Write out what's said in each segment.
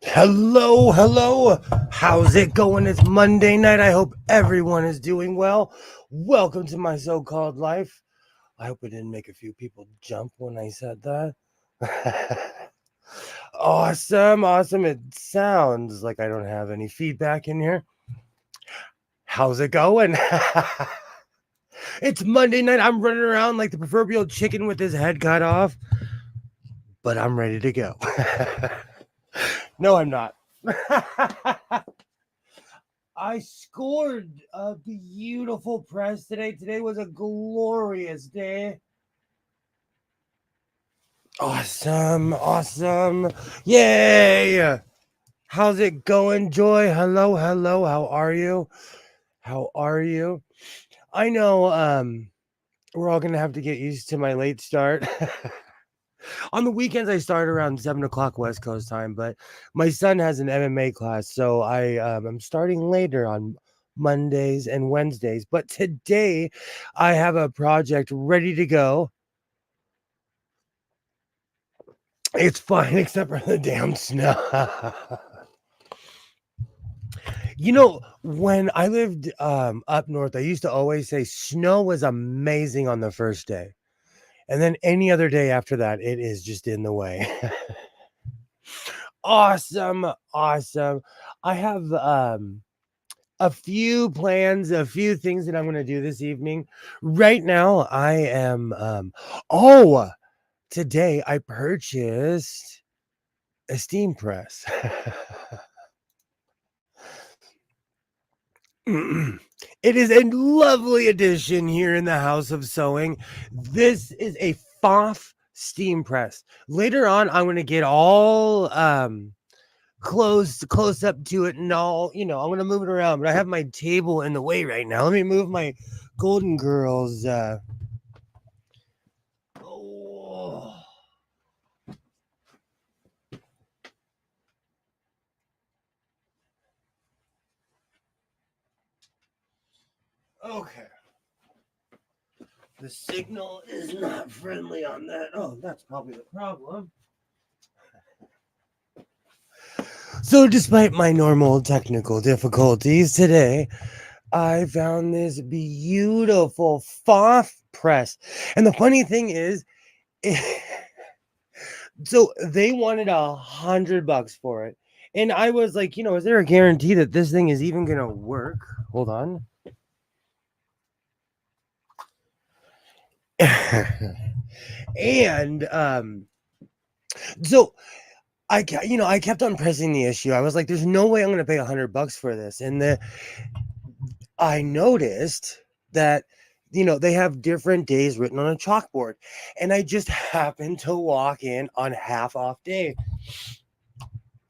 Hello, hello. How's it going? It's Monday night. I hope everyone is doing well. Welcome to my so called life. I hope it didn't make a few people jump when I said that. Awesome, awesome. It sounds like I don't have any feedback in here. How's it going? It's Monday night. I'm running around like the proverbial chicken with his head cut off, but I'm ready to go. No, I'm not. I scored a beautiful press today. Today was a glorious day. Awesome, awesome. Yay! How's it going, Joy? Hello, hello. How are you? How are you? I know we're all gonna have to get used to my late start. On the weekends I start around 7 o'clock West Coast time, but my son has an MMA class, so I'm starting later on Mondays and Wednesdays. But today I have a project ready to go. It's fine except for the damn snow. When I lived up north, I used to always say snow was amazing on the first day. And then any other day after that, it is just in the way. Awesome, awesome. I have a few plans, a few things that I'm going to do this evening. Right now, I am oh, today I purchased a steam press. It is a lovely addition here in the House of Sewing. This is a FOF steam press. Later on, I'm going to get all close up to it and all, I'm going to move it around, but I have my table in the way right now. Let me move my Golden Girls oh. Okay. The signal is not friendly on that. Oh, that's probably the problem. So, despite my normal technical difficulties today, I found this beautiful FOF press. And the funny thing is, so they wanted $100 for it. And I was like, is there a guarantee that this thing is even going to work? Hold on. And so I kept on pressing the issue. I was like, there's no way I'm going to pay $100 for this. And I noticed that they have different days written on a chalkboard, and I just happened to walk in on half off day,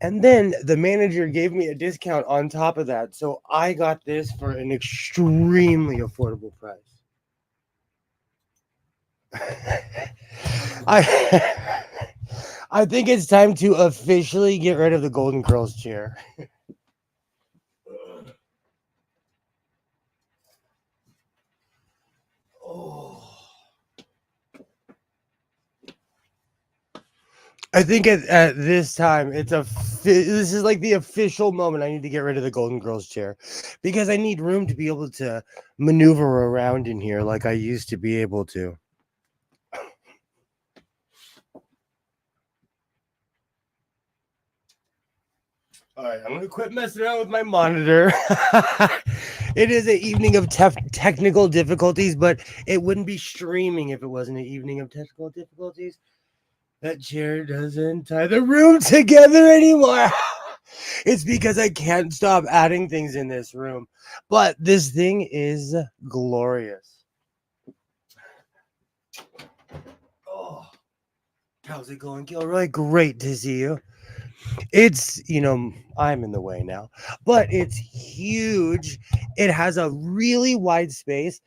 and then the manager gave me a discount on top of that, so I got this for an extremely affordable price. I I think it's time to officially get rid of the Golden Girls chair. Oh. I think at this time this is like the official moment I need to get rid of the Golden Girls chair, because I need room to be able to maneuver around in here like I used to be able to. All right, I'm gonna quit messing around with my monitor. It is an evening of technical difficulties, but it wouldn't be streaming if it wasn't an evening of technical difficulties. That chair doesn't tie the room together anymore. It's because I can't stop adding things in this room. But this thing is glorious. Oh, how's it going, Gilroy? Great to see you. It's, I'm in the way now, but it's huge. It has a really wide space,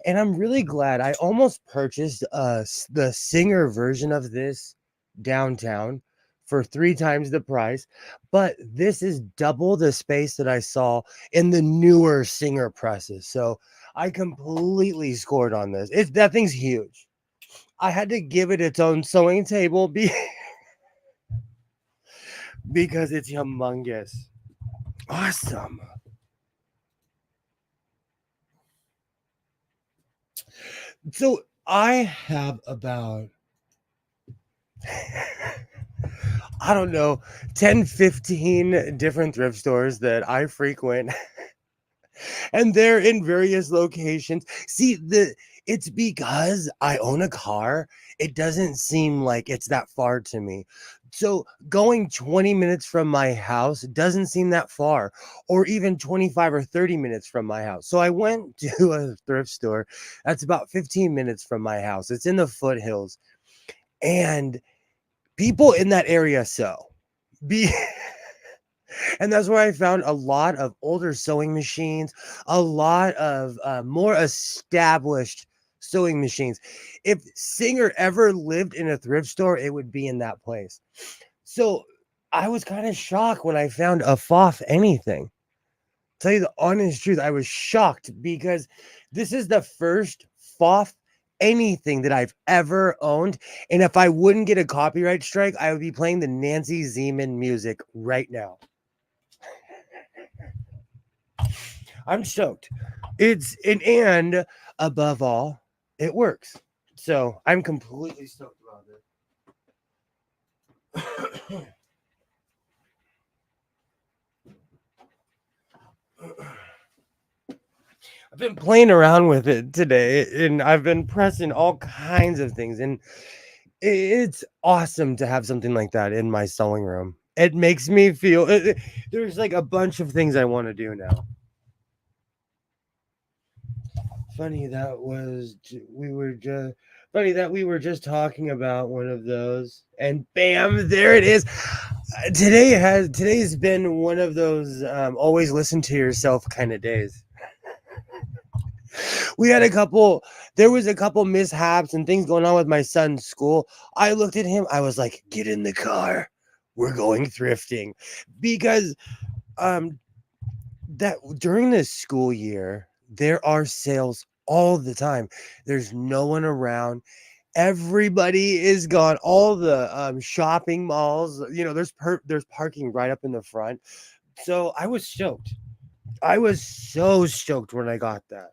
and I'm really glad I almost purchased the Singer version of this downtown for 3 times the price, but this is double the space that I saw in the newer Singer presses. So I completely scored on this. That thing's huge. I had to give it its own sewing table because it's humongous. Awesome. So I have about I don't know, 10, 15 different thrift stores that I frequent, and they're in various locations. See, it's because I own a car, it doesn't seem like it's that far to me. So going 20 minutes from my house doesn't seem that far, or even 25 or 30 minutes from my house. So I went to a thrift store that's about 15 minutes from my house. It's in the foothills, and people in that area sew. Be and that's where I found a lot of older sewing machines, a lot of more established sewing machines. If Singer ever lived in a thrift store, it would be in that place. So I was kind of shocked when I found a FOF anything. Tell you the honest truth, I was shocked because this is the first FOF anything that I've ever owned. And if I wouldn't get a copyright strike, I would be playing the Nancy Zeman music right now. I'm stoked. And above all, it works. So I'm completely stoked about it. I've been playing around with it today, and I've been pressing all kinds of things, and it's awesome to have something like that in my sewing room. It makes me feel there's like a bunch of things I want to do now. Funny that was we were just funny that we were just talking about one of those, and bam, there it is. Today's been one of those always listen to yourself kind of days. We had a couple There was a couple mishaps and things going on with my son's school. I looked at him, I was like, get in the car, we're going thrifting. Because um that during this school year there are sales all the time. There's no one around, everybody is gone. All the shopping malls, there's parking right up in the front. So I was stoked. I was so stoked when I got that.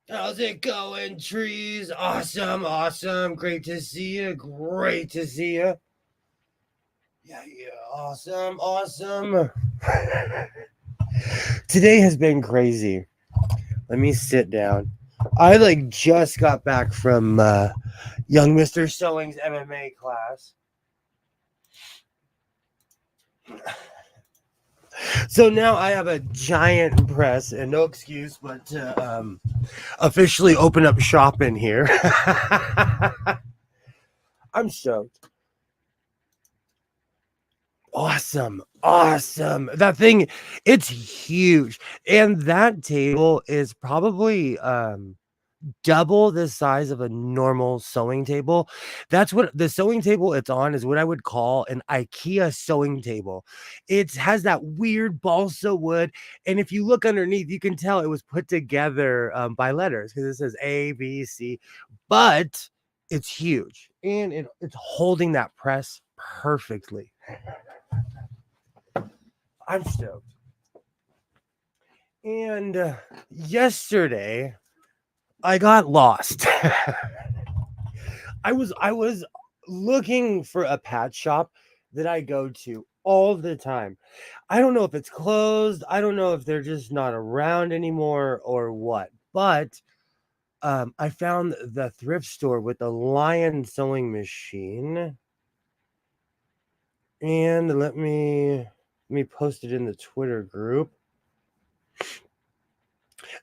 How's it going, trees? Awesome, awesome. Great to see you. Great to see you. Yeah, yeah. Awesome, awesome. Today has been crazy. Let me sit down. I like just got back from young Mr. Sewing's MMA class. So now I have a giant press, and no excuse but to officially open up shop in here. I'm stoked. Awesome. Awesome. That thing, it's huge. And that table is probably double the size of a normal sewing table. That's what the sewing table it's on is what I would call an IKEA sewing table. It has that weird balsa wood, and if you look underneath, you can tell it was put together by letters because it says A, B, C. But it's huge, and it's holding that press perfectly. I'm stoked. And yesterday, I got lost. I was looking for a pet shop that I go to all the time. I don't know if it's closed. I don't know if they're just not around anymore or what. But I found the thrift store with the lion sewing machine, and let me post it in the Twitter group.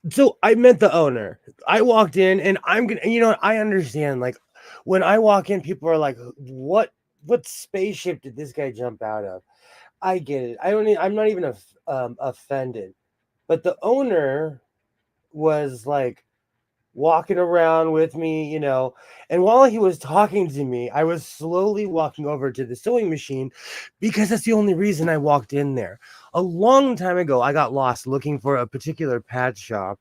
So I met the owner. I walked in, and I understand, like, when I walk in, people are like, what spaceship did this guy jump out of? I get it. I'm not even offended. But the owner was like walking around with me, and while he was talking to me, I was slowly walking over to the sewing machine because that's the only reason I walked in there. A long time ago, I got lost looking for a particular pad shop,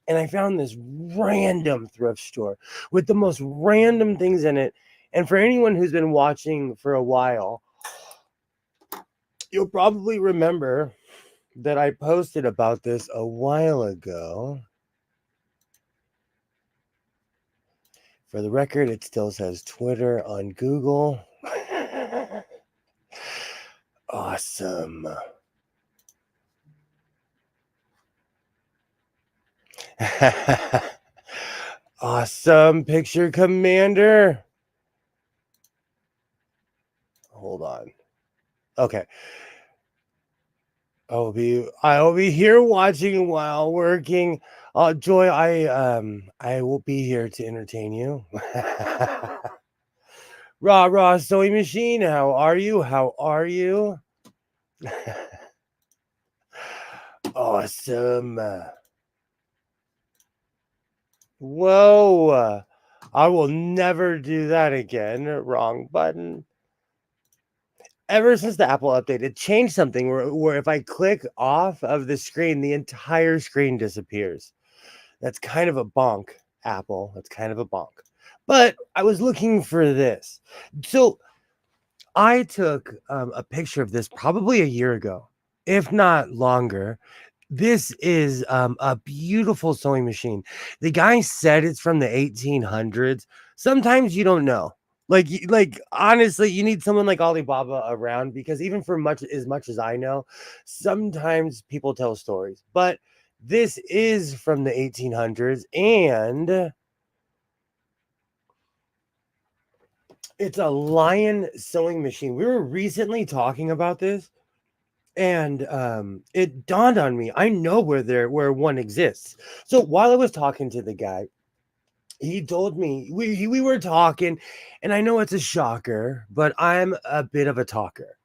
and I found this random thrift store with the most random things in it. And for anyone who's been watching for a while, you'll probably remember that I posted about this a while ago. For the record, it still says Twitter on Google. Awesome. Awesome picture, Commander. Hold on. Okay. I will be here watching while working. Joy, I will be here to entertain you. Rah rah sewing machine, how are you? How are you? Awesome. Whoa. I will never do that again. Wrong button. Ever since the Apple update, it changed something where if I click off of the screen, the entire screen disappears. That's kind of a bonk, Apple. That's kind of a bonk. But I was looking for this. So I took a picture of this probably a year ago, if not longer. This is a beautiful sewing machine. The guy said it's from the 1800s. Sometimes you don't know. Like honestly, you need someone like Alibaba around because even for much as I know, sometimes people tell stories. But this is from the 1800s, and it's a Lion sewing machine. We were recently talking about this, and it dawned on me. I know where one exists. So while I was talking to the guy, he told me we were talking, and I know it's a shocker, but I'm a bit of a talker.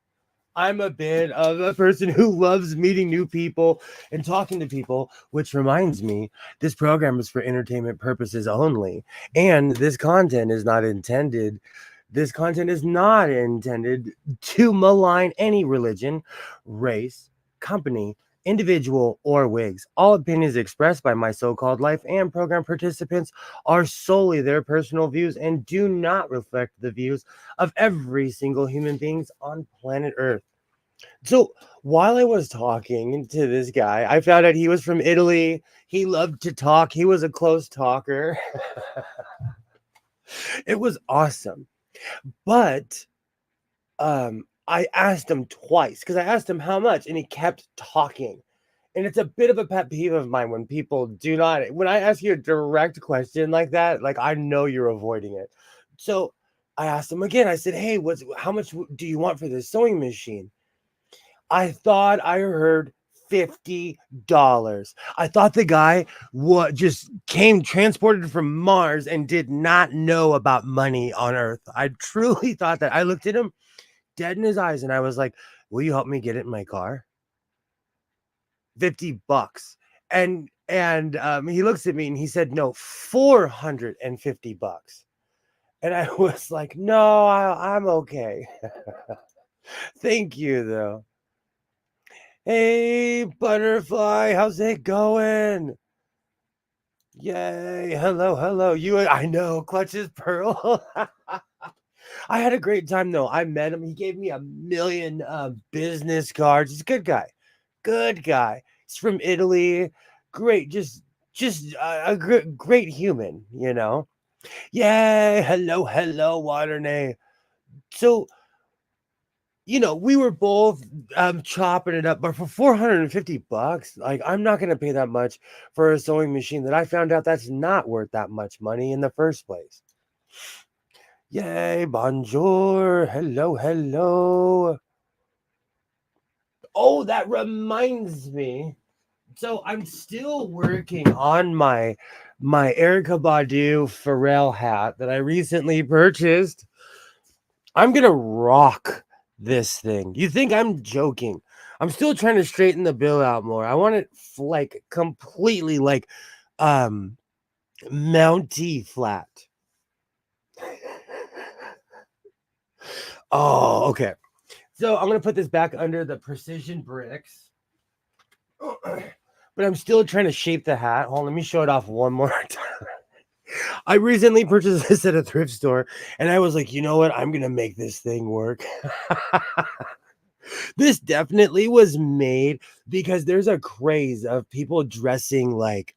I'm a bit of a person who loves meeting new people and talking to people, which reminds me, this program is for entertainment purposes only. And this content is not intended to malign any religion, race, company, individual, or wigs. All opinions expressed by my so-called life and program participants are solely their personal views and do not reflect the views of every single human beings on planet Earth. So while I was talking to this guy, I found out he was from Italy. He loved to talk. He was a close talker. It was awesome. But I asked him twice because I asked him how much, and he kept talking. And it's a bit of a pet peeve of mine when people do not, when I ask you a direct question like that, like I know you're avoiding it. So I asked him again. I said, "Hey, how much do you want for this sewing machine?" I thought I heard $50. I thought the guy just came transported from Mars and did not know about money on Earth. I truly thought that. I looked at him dead in his eyes and I was like, "Will you help me get it in my car?" $50. And he looks at me and he said, "No, $450." And I was like, "No, I'm okay." Thank you though. Hey, butterfly, how's it going? Yay, hello, hello. I know, clutches pearl. I had a great time though. I met him. He gave me a million business cards. He's a good guy. Good guy. He's from Italy. Great, just a great human, you know. Yay, hello, hello, Waternay. So we were both chopping it up, but for $450, like I'm not gonna pay that much for a sewing machine that I found out that's not worth that much money in the first place. Yay, bonjour, hello, hello. Oh, that reminds me. So I'm still working on my Erica Badu Pharrell hat that I recently purchased. I'm gonna rock this thing. You think I'm joking? I'm still trying to straighten the bill out more. I want it like completely like um mounty flat. Oh, okay. So I'm gonna put this back under the precision bricks. But I'm still trying to shape the hat. Hold on, let me show it off one more time. I recently purchased this at a thrift store, and I was like, you know what? I'm gonna make this thing work. This definitely was made because there's a craze of people dressing like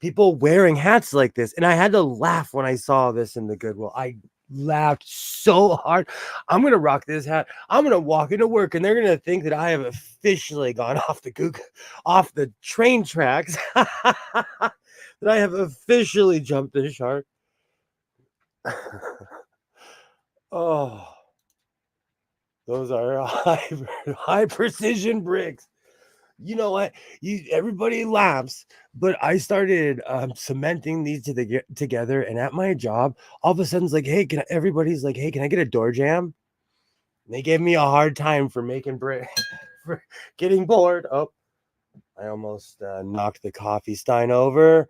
people wearing hats like this, and I had to laugh when I saw this in the Goodwill. I laughed so hard. I'm gonna rock this hat. I'm gonna walk into work, and they're gonna think that I have officially gone off the train tracks. That I have officially jumped the shark. Oh, those are high precision bricks. You know what? Everybody laughs, but I started cementing these together, and at my job, all of a sudden, it's like, hey, everybody's like, hey, can I get a door jam? And they gave me a hard time for making brick, for getting bored. Oh, I almost knocked the coffee stein over.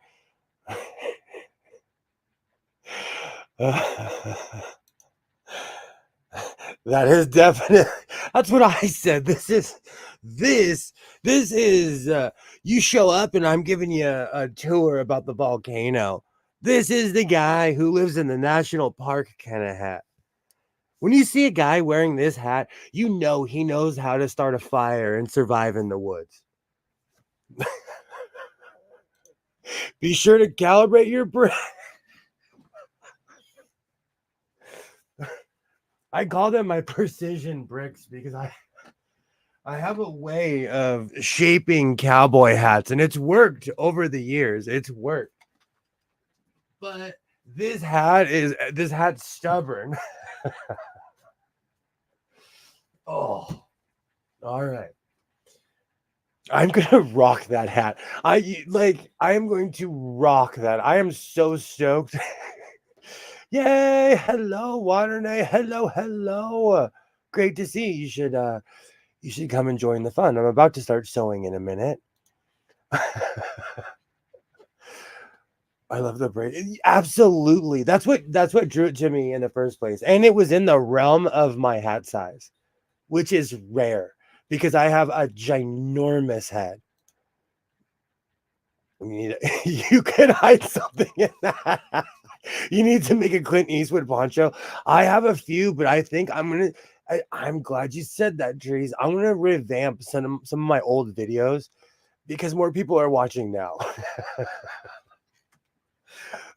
That is definitely, that's what I said. This this is you show up and I'm giving you a tour about the volcano. This is the guy who lives in the national park kind of hat. When you see a guy wearing this hat, you know he knows how to start a fire and survive in the woods. Be sure to calibrate your brain. I call them my precision bricks because I have a way of shaping cowboy hats, and it's worked over the years. It's worked. But this hat's stubborn. Oh, all right. I'm gonna rock that hat. I am going to rock that. I am so stoked. Yay! Hello, Waternay. Hello, hello. Great to see you. You should come and join the fun. I'm about to start sewing in a minute. I love the braid. Absolutely. That's what drew it to me in the first place. And it was in the realm of my hat size, which is rare because I have a ginormous head. You could hide something in that. You need to make a Clint Eastwood poncho. I have a few, but I think I'm glad you said that, Trees. I'm gonna revamp some of my old videos because more people are watching now.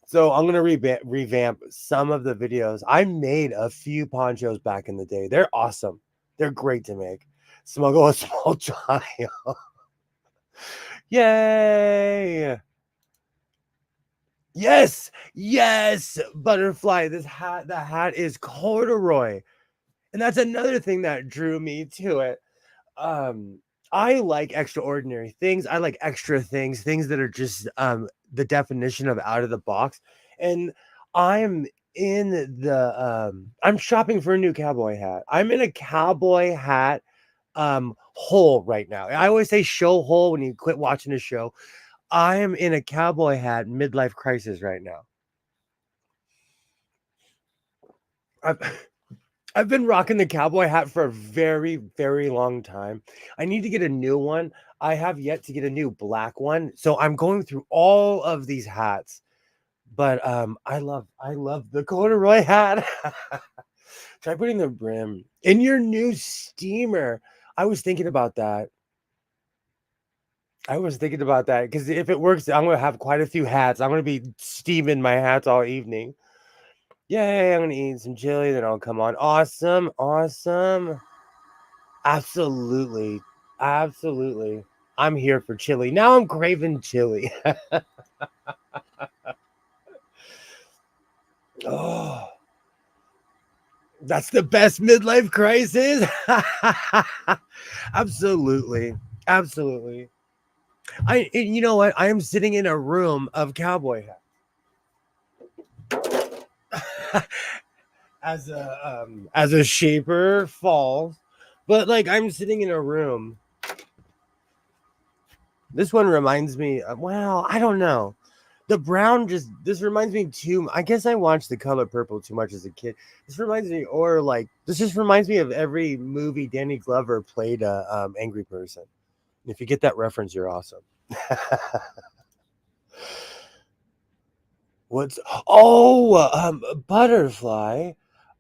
So I'm gonna revamp some of the videos. I made a few ponchos back in the day. They're awesome. They're great to make. Smuggle a small child. Yay! Yes, yes, butterfly. The hat is corduroy, and that's another thing that drew me to it. Um, I like extraordinary things. I like extra things that are just the definition of out of the box. And I'm I'm shopping for a new cowboy hat. I'm in a cowboy hat hole right now. I always say show hole when you quit watching a show. I am in a cowboy hat midlife crisis right now. I've I've been rocking the cowboy hat for a very, very long time. I need to get a new one. I have yet to get a new black one. So I'm going through all of these hats. But I love the corduroy hat. Try putting the brim in your new steamer. I was thinking about that. I was thinking about that because if it works, I'm gonna have quite a few hats. I'm gonna be steaming my hats all evening. Yay, I'm gonna eat some chili, then I'll come on. Awesome, awesome. Absolutely. Absolutely. I'm here for chili. Now I'm craving chili. Oh, that's the best midlife crisis. Absolutely. Absolutely. You know what? I am sitting in a room of cowboy hats. As a shaper falls. But like I'm sitting in a room. This one reminds me well, I don't know. The brown just this reminds me too. I guess I watched The Color Purple too much as a kid. This reminds me, or like this just reminds me of every movie Danny Glover played a angry person. If you get that reference, you're awesome. What's oh butterfly?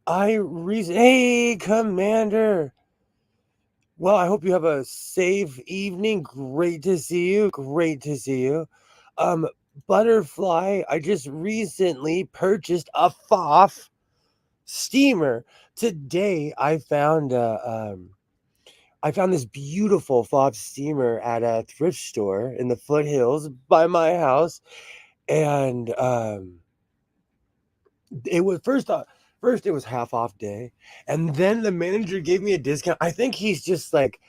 Hey, Commander. Well, I hope you have a safe evening. Great to see you. Great to see you. Um, Butterfly, I just recently purchased a FOF steamer. Today I found this beautiful FOF steamer at a thrift store in the foothills by my house. And it was first it was half off day, and then the manager gave me a discount. I think he's just like,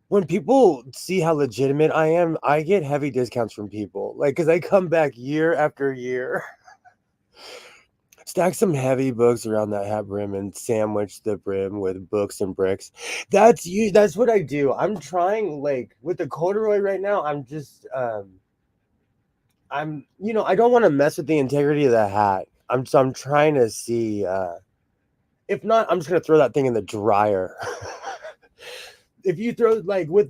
when people see how legitimate I am, I get heavy discounts from people. Like, because I come back year after year, stack some heavy books around that hat brim and sandwich the brim with books and bricks. That's what I do. I'm trying, like, with the corduroy right now, I don't want to mess with the integrity of the hat. I'm trying to see, if not, I'm just gonna throw that thing in the dryer. If you throw, like, with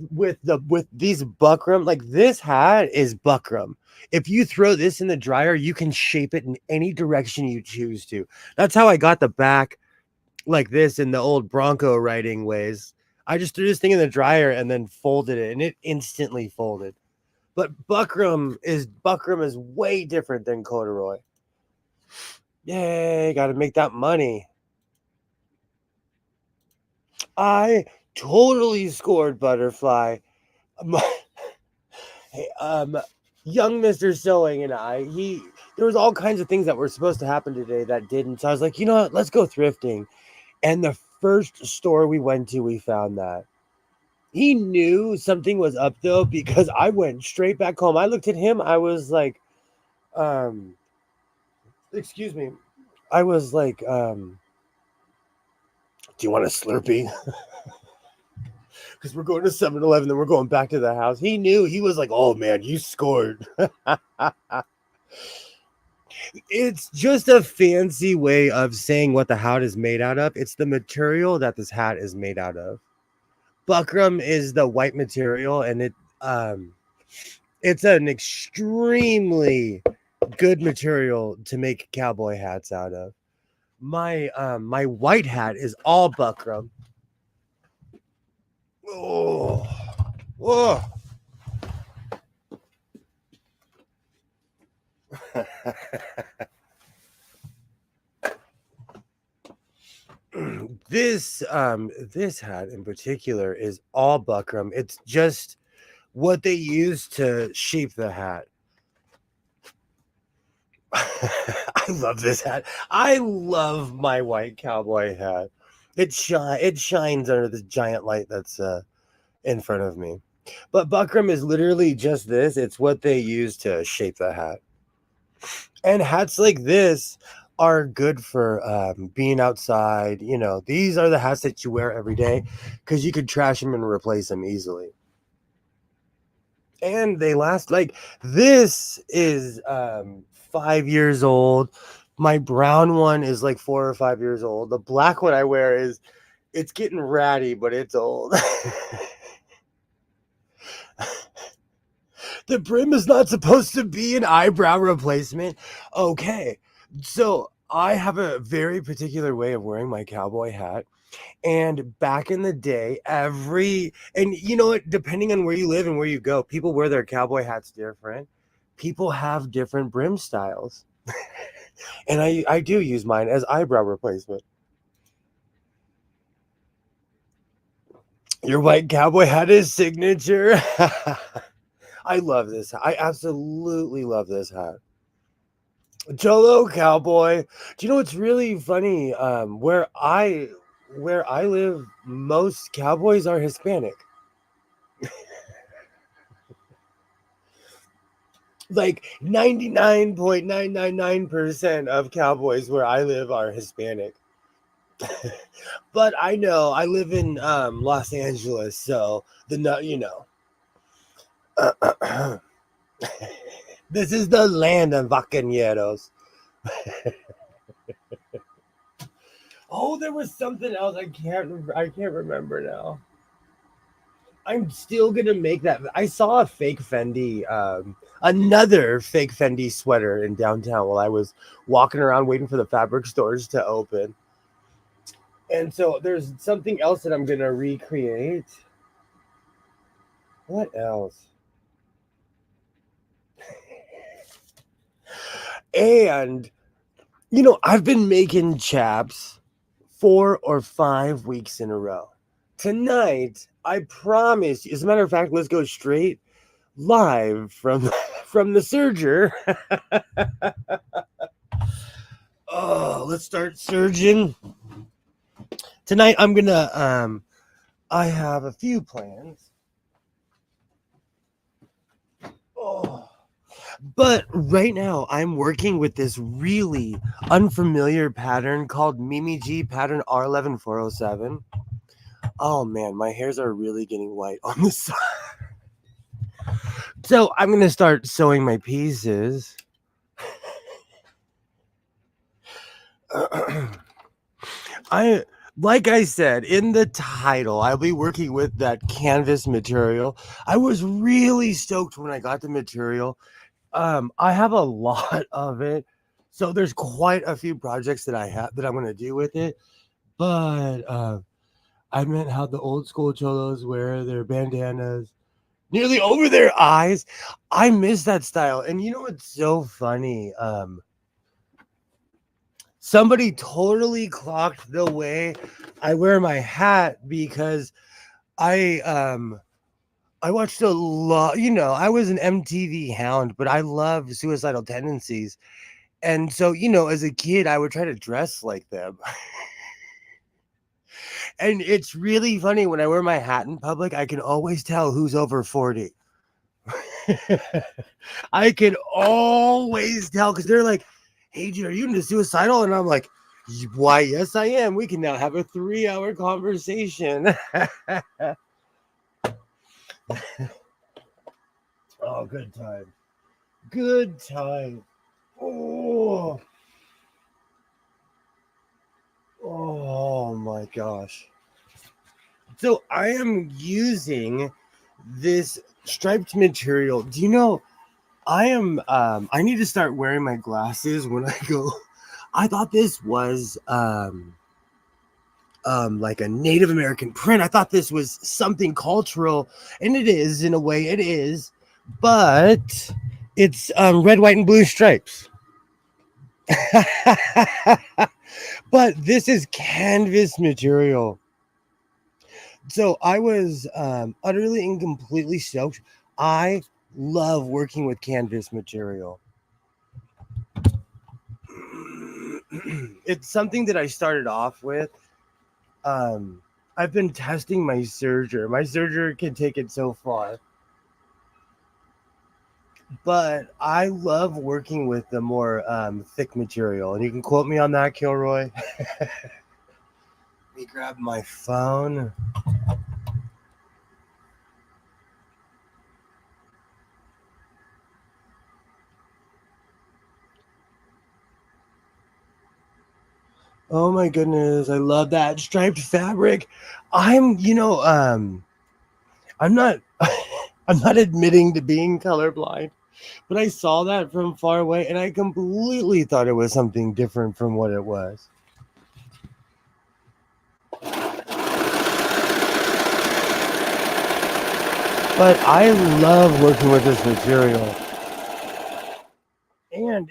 these buckram, like, this hat is buckram. If you throw this in the dryer, you can shape it in any direction you choose to. That's how I got the back like this in the old Bronco riding ways. I just threw this thing in the dryer and then folded it, and it instantly folded. But buckram is way different than corduroy. Yay, got to make that money. I totally scored, Butterfly. Hey, young Mr. Sewing and there was all kinds of things that were supposed to happen today that didn't. So I was like, you know what? Let's go thrifting. And the first store we went to, we found that. He knew something was up though, because I went straight back home. I looked at him. I was like, um, excuse me. I was like, do you want a Slurpee? Because we're going to 7-Eleven, then we're going back to the house. He knew. He was like, oh man, you scored. It's just a fancy way of saying what the hat is made out of. It's the material that this hat is made out of. Buckram is the white material, and it's an extremely good material to make cowboy hats out of. My white hat is all buckram. Oh, oh. This hat in particular is all buckram. It's just what they use to shape the hat. I love this hat. I love my white cowboy hat. It shines under this giant light that's in front of me. But buckram is literally just this. It's what they use to shape the hat. And hats like this are good for being outside. These are the hats that you wear every day because you could trash them and replace them easily. And they last, like, this is 5 years old. My brown one is like 4 or 5 years old. The black one I wear it's getting ratty, but it's old. The brim is not supposed to be an eyebrow replacement. Okay, so I have a very particular way of wearing my cowboy hat. And back in the day, and you know what, depending on where you live and where you go, people wear their cowboy hats different. People have different brim styles. And I do use mine as eyebrow replacement. Your white cowboy hat is signature. I love this. I absolutely love this hat. Cholo cowboy. Do you know what's really funny? Where I live, most cowboys are Hispanic. Like 99.999% of cowboys where I live are Hispanic. But I know I live in Los Angeles, so this is the land of vaqueros. Oh, there was something else I can't remember now. I'm still gonna make that. I saw a fake Fendi, another fake Fendi sweater in downtown while I was walking around waiting for the fabric stores to open. And so there's something else that I'm gonna recreate. What else? And I've been making chaps 4 or 5 weeks in a row. Tonight, I promise. As a matter of fact, let's go straight live from from the serger. Oh, let's start surging. Tonight I'm gonna I have a few plans. Oh. But right now I'm working with this really unfamiliar pattern called Mimi G pattern R11407. Oh man, my hairs are really getting white on the side. So I'm gonna start sewing my pieces. Like I said in the title, I'll be working with that canvas material. I was really stoked when I got the material. I have a lot of it, so there's quite a few projects that I have that I'm gonna do with it. But I meant how the old school cholos wear their bandanas nearly over their eyes. I miss that style. And you know what's so funny? Somebody totally clocked the way I wear my hat because I watched a lot, I was an MTV hound, but I love Suicidal Tendencies. And so, as a kid, I would try to dress like them. And it's really funny when I wear my hat in public, I can always tell who's over 40. I can always tell because they're like, hey, dude, are you into suicidal? And I'm like, why, yes, I am. We can now have a 3-hour conversation. Oh, good time. Good time. Oh, oh my gosh. So I am using this striped material. Do you know I need to start wearing my glasses when I go. I thought this was like a Native American print. I thought this was something cultural, and it is in a way. It is, but it's red, white, and blue stripes. But this is canvas material. So I was utterly and completely stoked. I love working with canvas material. It's something that I started off with. I've been testing my serger. My serger can take it so far. But I love working with the more thick material. And you can quote me on that, Kilroy. Let me grab my phone. Oh my goodness, I love that striped fabric. I'm, I'm not I'm not admitting to being colorblind, but I saw that from far away and I completely thought it was something different from what it was. But I love working with this material. And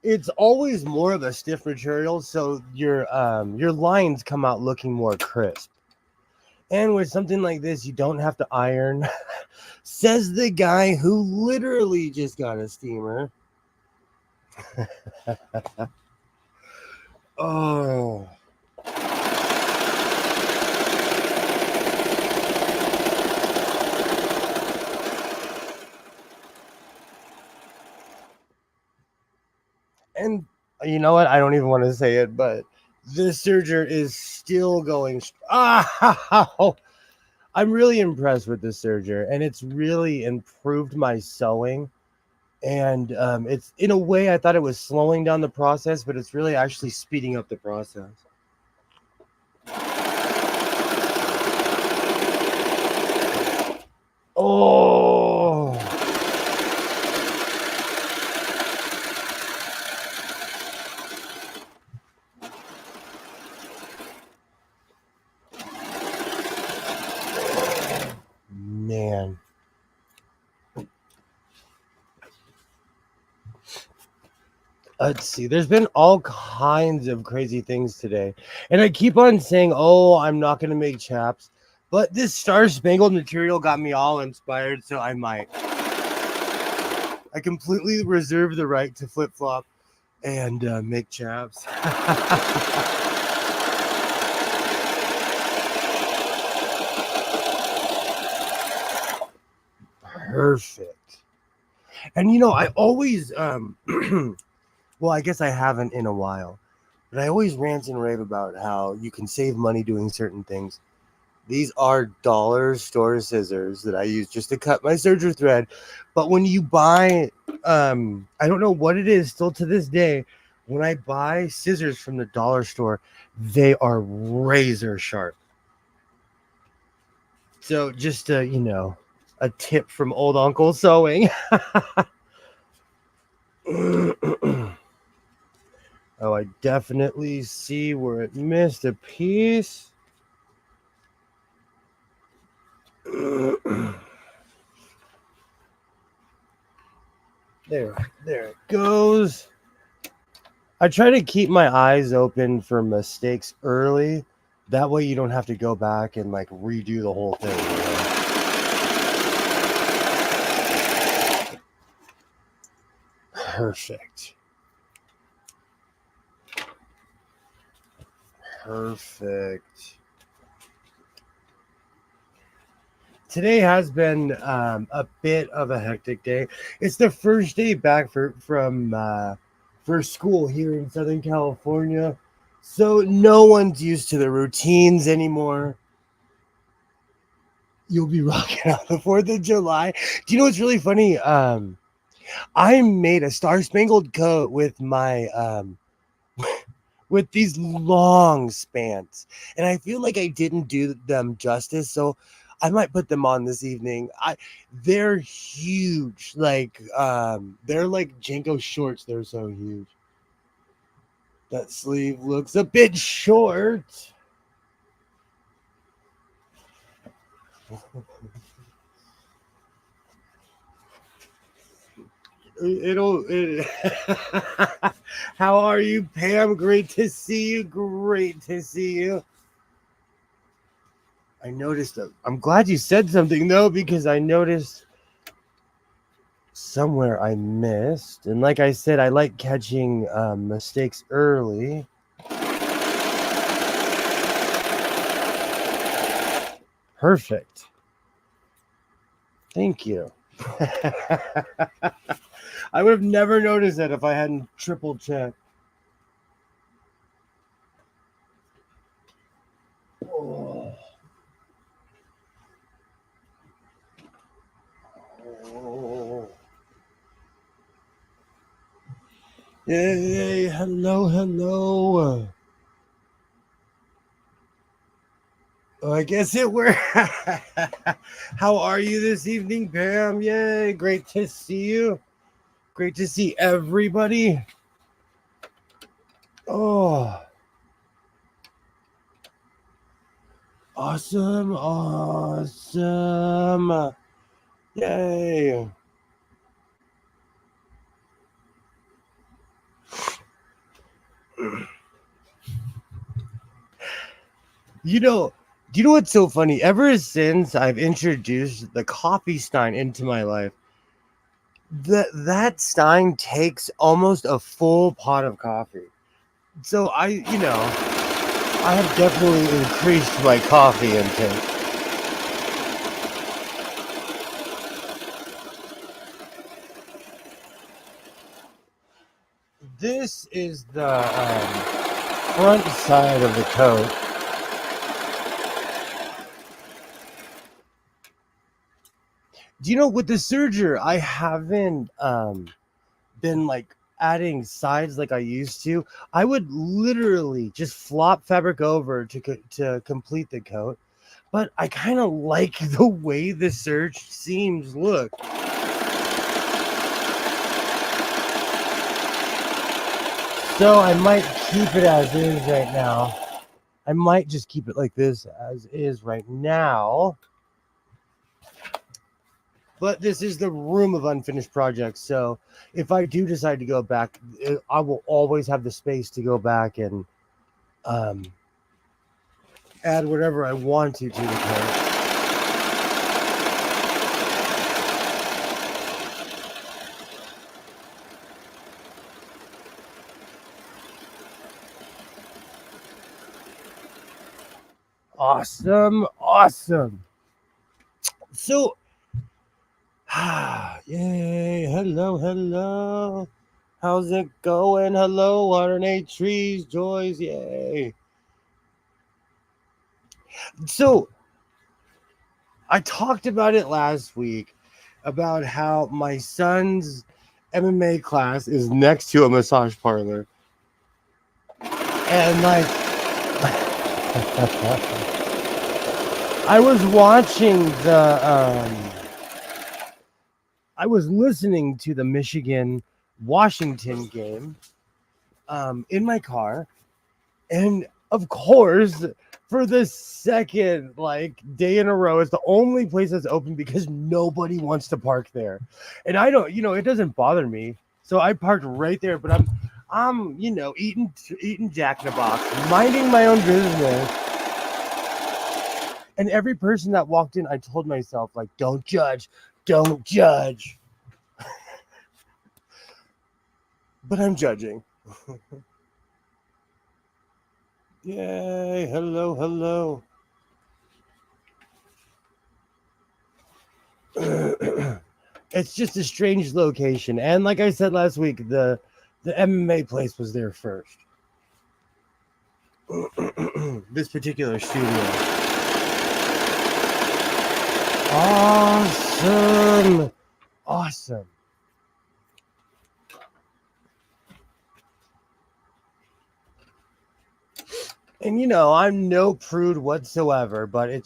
it's always more of a stiff material, so your lines come out looking more crisp. And with something like this, you don't have to iron. Says the guy who literally just got a steamer. Oh. And you know what? I don't even want to say it, but this serger is still going. Ah, I'm really impressed with this serger, and it's really improved my sewing. And it's in a way I thought it was slowing down the process, but it's really actually speeding up the process. Oh, man. Let's see. There's been all kinds of crazy things today. And I keep on saying, oh, I'm not going to make chaps. But this Star Spangled material got me all inspired, so I might. I completely reserve the right to flip flop and make chaps. Perfect. And I always, well, I guess I haven't in a while, but I always rant and rave about how you can save money doing certain things. These are dollar store scissors that I use just to cut my serger thread. But when you buy, I don't know what it is still to this day, when I buy scissors from the dollar store, they are razor sharp. So just a tip from old Uncle Sewing. Oh, I definitely see where it missed a piece. There it goes. I try to keep my eyes open for mistakes early. That way you don't have to go back and like redo the whole thing. Perfect. Today has been a bit of a hectic day. It's the first day back for school here in Southern California, so no one's used to the routines anymore. You'll be rocking out the 4th of July. Do you know what's really funny? I made a Star Spangled coat with my with these long spans, and I feel like I didn't do them justice, so I might put them on this evening. They're huge, like they're like Jenko shorts. They're so huge. That sleeve looks a bit short. How are you, Pam? Great to see you. Great to see you. I noticed that. I'm glad you said something though, because I noticed somewhere I missed. And like I said, I like catching mistakes early. Perfect. Thank you. I would have never noticed that if I hadn't triple checked. Oh. Oh. Yay, hello. Oh, I guess it worked. How are you this evening, Pam? Yay, great to see you. Great to see everybody. Oh, awesome. Yay. Do you know what's so funny? Ever since I've introduced the coffee stein into my life, that stein takes almost a full pot of coffee. So I have definitely increased my coffee intake. This is the front side of the coat. Do you know, with the serger, I haven't been like adding sides like I used to. I would literally just flop fabric over to complete the coat. but I kind of like the way the search seams look. So I might keep it as is right now. I might just keep it like this as is right now. But this is the room of unfinished projects. So if I do decide to go back, I will always have the space to go back and add whatever I want to the code. Awesome. So, yay. Hello. How's it going? Hello, water and eight trees, joys, yay. So, I talked about it last week about how my son's MMA class is next to a massage parlor. And like I was watching I was listening to the Michigan Washington game in my car, and of course, for the second day in a row, it's the only place that's open because nobody wants to park there. And I don't, it doesn't bother me. So I parked right there, but I'm eating Jack in the Box, minding my own business. And every person that walked in, I told myself, don't judge. But I'm judging. Yay, hello. It's just a strange location. And like I said last week, the MMA place was there first. This particular studio. Awesome. And I'm no prude whatsoever, but it's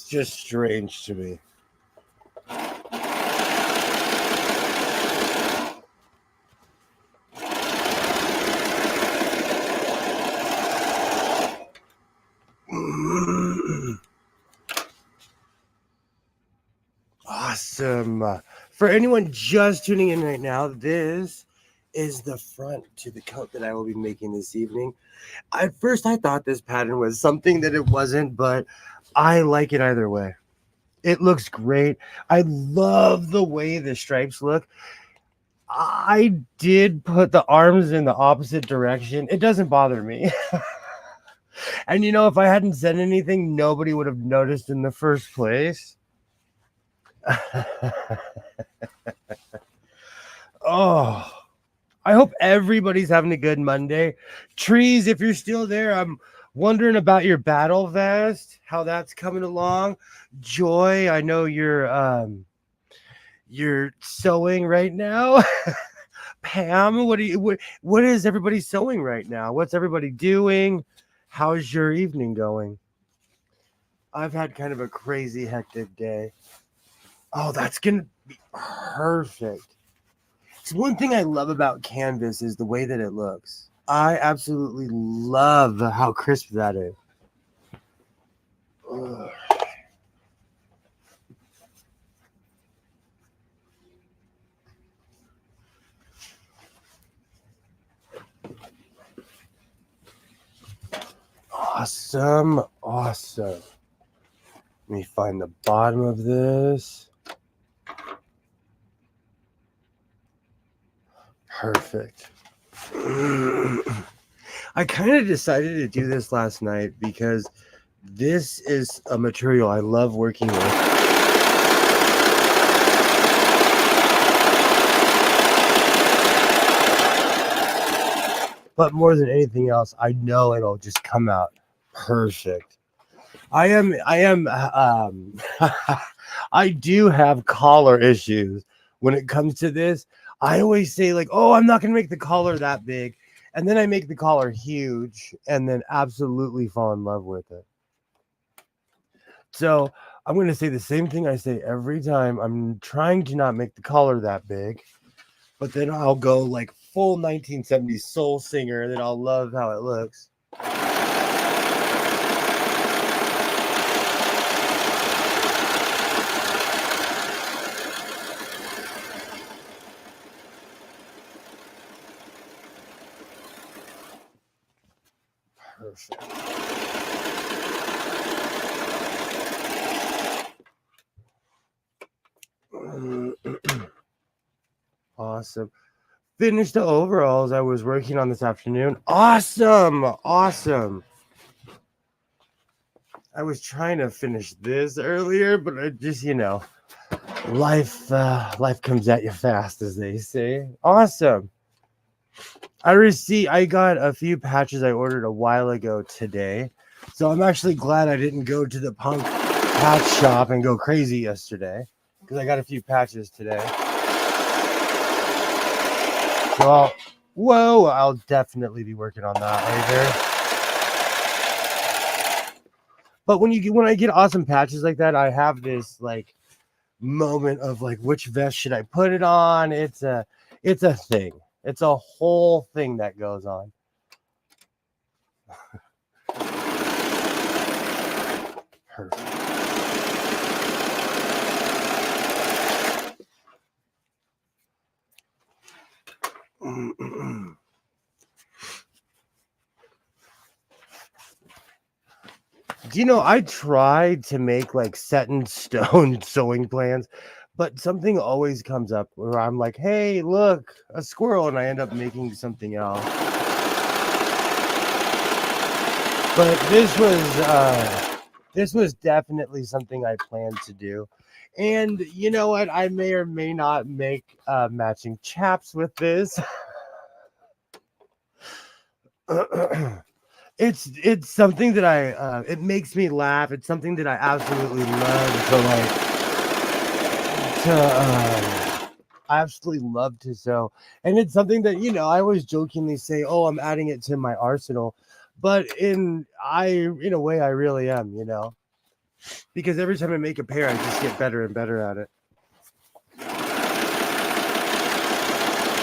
just strange to me. Awesome. For anyone just tuning in right now, this is the front to the coat that I will be making this evening. At first, I thought this pattern was something that it wasn't, but I like it either way. It looks great. I love the way the stripes look. I did put the arms in the opposite direction. It doesn't bother me. And if I hadn't said anything, nobody would have noticed in the first place. Oh, I hope everybody's having a good Monday. Trees, if you're still there, I'm wondering about your battle vest, how that's coming along. Joy, I know you're sewing right now. Pam, what is everybody sewing right now? What's everybody doing? How's your evening going? I've had kind of a crazy hectic day. Oh, that's gonna be perfect. It's one thing I love about canvas is the way that it looks. I absolutely love how crisp that is. Ugh. Awesome. Let me find the bottom of this. Perfect. I kind of decided to do this last night because this is a material I love working with. But more than anything else, I know it'll just come out perfect. I do have collar issues when it comes to this. I always say I'm not going to make the collar that big. And then I make the collar huge and then absolutely fall in love with it. So I'm going to say the same thing I say every time. I'm trying to not make the collar that big, but then I'll go like full 1970s soul singer, and then I'll love how it looks. Perfect. Awesome. Finished the overalls I was working on this afternoon. Awesome. Awesome. I was trying to finish this earlier, but I just, life comes at you fast, as they say. Awesome. I got a few patches I ordered a while ago today. So I'm actually glad I didn't go to the punk patch shop and go crazy yesterday, because I got a few patches today. So I'll definitely be working on that later. But when I get awesome patches like that, I have this like moment of like, which vest should I put it on? It's a thing. It's a whole thing that goes on. Perfect. I tried to make like set in stone sewing plans, but something always comes up where I'm like, hey, look, a squirrel, and I end up making something else. But this was definitely something I planned to do. And you know what? I may or may not make matching chaps with this. It's something that it makes me laugh. It's something that I absolutely love I absolutely love to sew. And it's something that, I always jokingly say, oh, I'm adding it to my arsenal. But in a way I really am, because every time I make a pair, I just get better and better at it.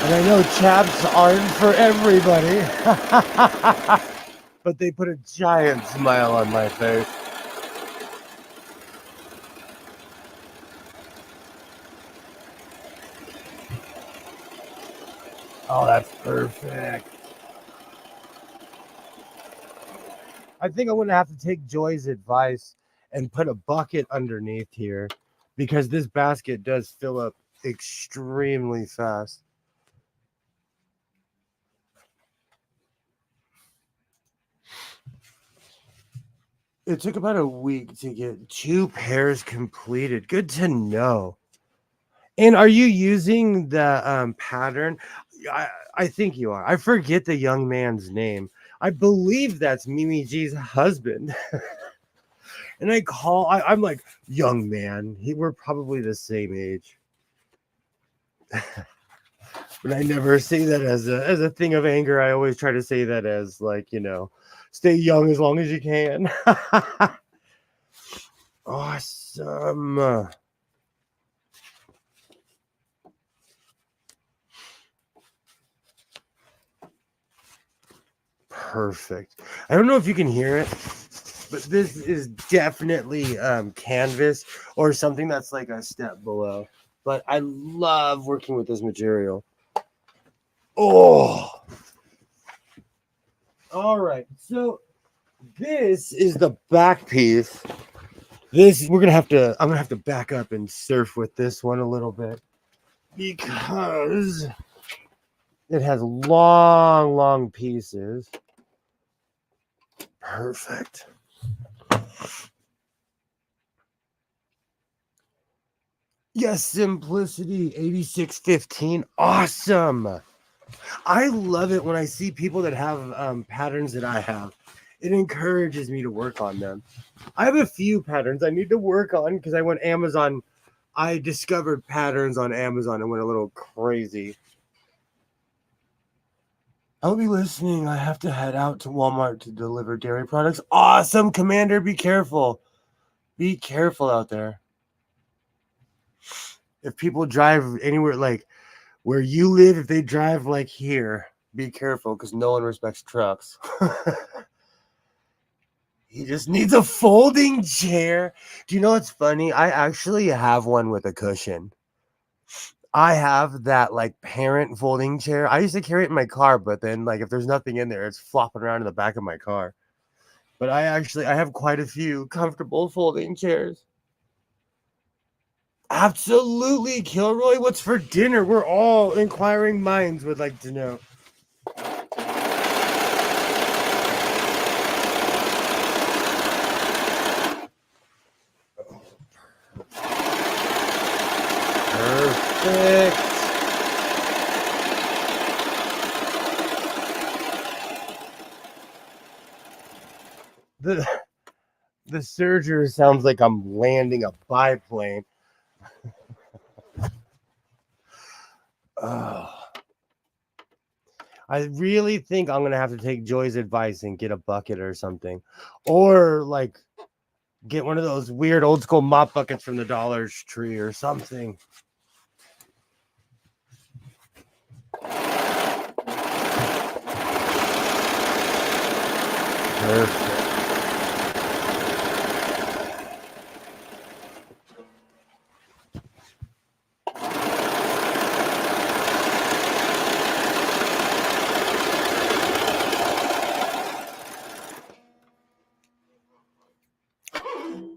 And I know chaps aren't for everybody, but they put a giant smile on my face. Oh, that's perfect. I think I'm going to have to take Joy's advice and put a bucket underneath here, because this basket does fill up extremely fast. It took about a week to get 2 pairs completed. Good to know. And are you using the pattern? I think you are. I forget the young man's name. I believe that's Mimi G's husband. And I'm like, young man. We're probably the same age. But I never say that as a thing of anger. I always try to say that as like, stay young as long as you can. Awesome. Perfect. I don't know if you can hear it, but this is definitely canvas or something that's like a step below. But I love working with this material. Oh, all right. So this is the back piece. I'm gonna have to back up and surf with this one a little bit, because it has long pieces. Perfect. Yes, Simplicity 8615. Awesome. I love it when I see people that have patterns that I have. It encourages me to work on them. I have a few patterns I need to work on because I discovered patterns on Amazon and went a little crazy. I'll be listening. I have to head out to Walmart to deliver dairy products. Awesome, Commander. Be careful. Be careful out there. If people drive anywhere like where you live, if they drive like here, be careful because no one respects trucks. He just needs a folding chair. Do you know what's funny? I actually have one with a cushion. I have that like parent folding chair. I used to carry it in my car, but then like if there's nothing in there, it's flopping around in the back of my car. But I have quite a few comfortable folding chairs. Absolutely, Kilroy. What's for dinner? We're all inquiring minds would like to know. Perfect. The the serger sounds like I'm landing a biplane. Oh. I really think I'm gonna have to take Joy's advice and get a bucket or something, or like get one of those weird old school mop buckets from the Dollar Tree or something. Perfect.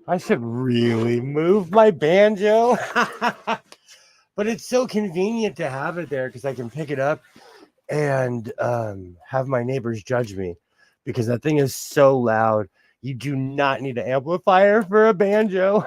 I should really move my banjo. But it's so convenient to have it there because I can pick it up and have my neighbors judge me because that thing is so loud. You do not need an amplifier for a banjo.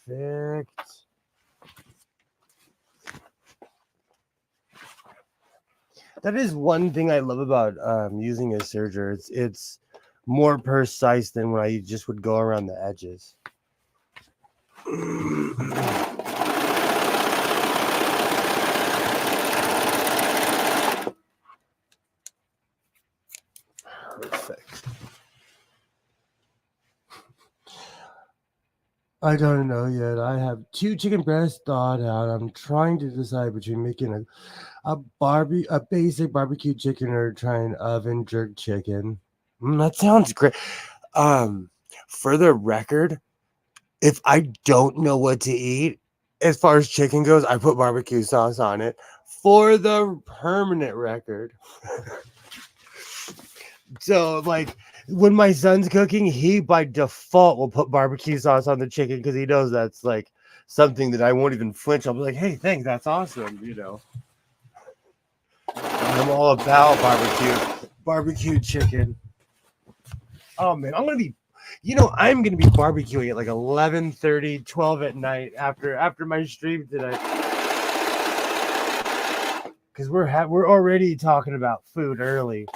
Perfect. That is one thing I love about using a serger. It's more precise than when I just would go around the edges. Perfect. I don't know yet. I have 2 chicken breasts thawed out. I'm trying to decide between making a basic barbecue chicken or trying oven jerk chicken. That sounds great. For the record, if I don't know what to eat, as far as chicken goes, I put barbecue sauce on it. For the permanent record. So, like, when my son's cooking, he by default will put barbecue sauce on the chicken because he knows that's like something that I won't even flinch. I'll be like, hey, thanks, that's awesome, you know. I'm all about barbecue chicken. Oh man, I'm gonna be barbecuing at like 11:30, 12 at night after my stream tonight. Because we're already talking about food early.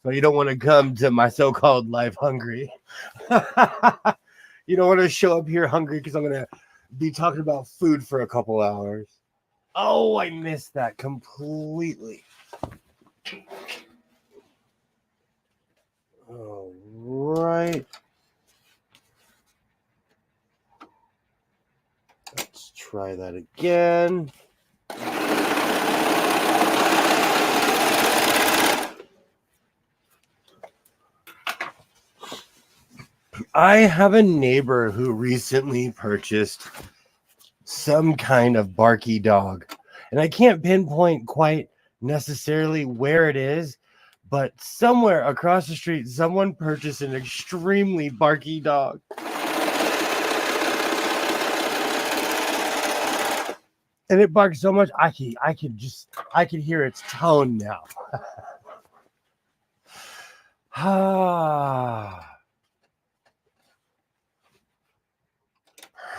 So you don't want to come to my so-called life hungry. You don't want to show up here hungry because I'm gonna be talking about food for a couple hours. Oh, I missed that completely. All right. Let's try that again. I have a neighbor who recently purchased some kind of barky dog, and I can't pinpoint quite necessarily where it is, but somewhere across the street, someone purchased an extremely barky dog. And it barks so much I could hear its tone now. Ah.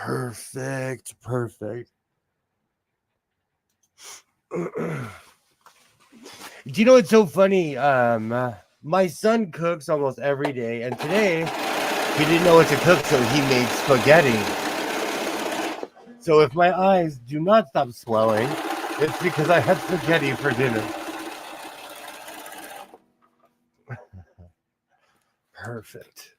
Perfect. Do you know what's so funny? My son cooks almost every day, and today he didn't know what to cook, so he made spaghetti. So if my eyes do not stop swelling, it's because I had spaghetti for dinner. Perfect.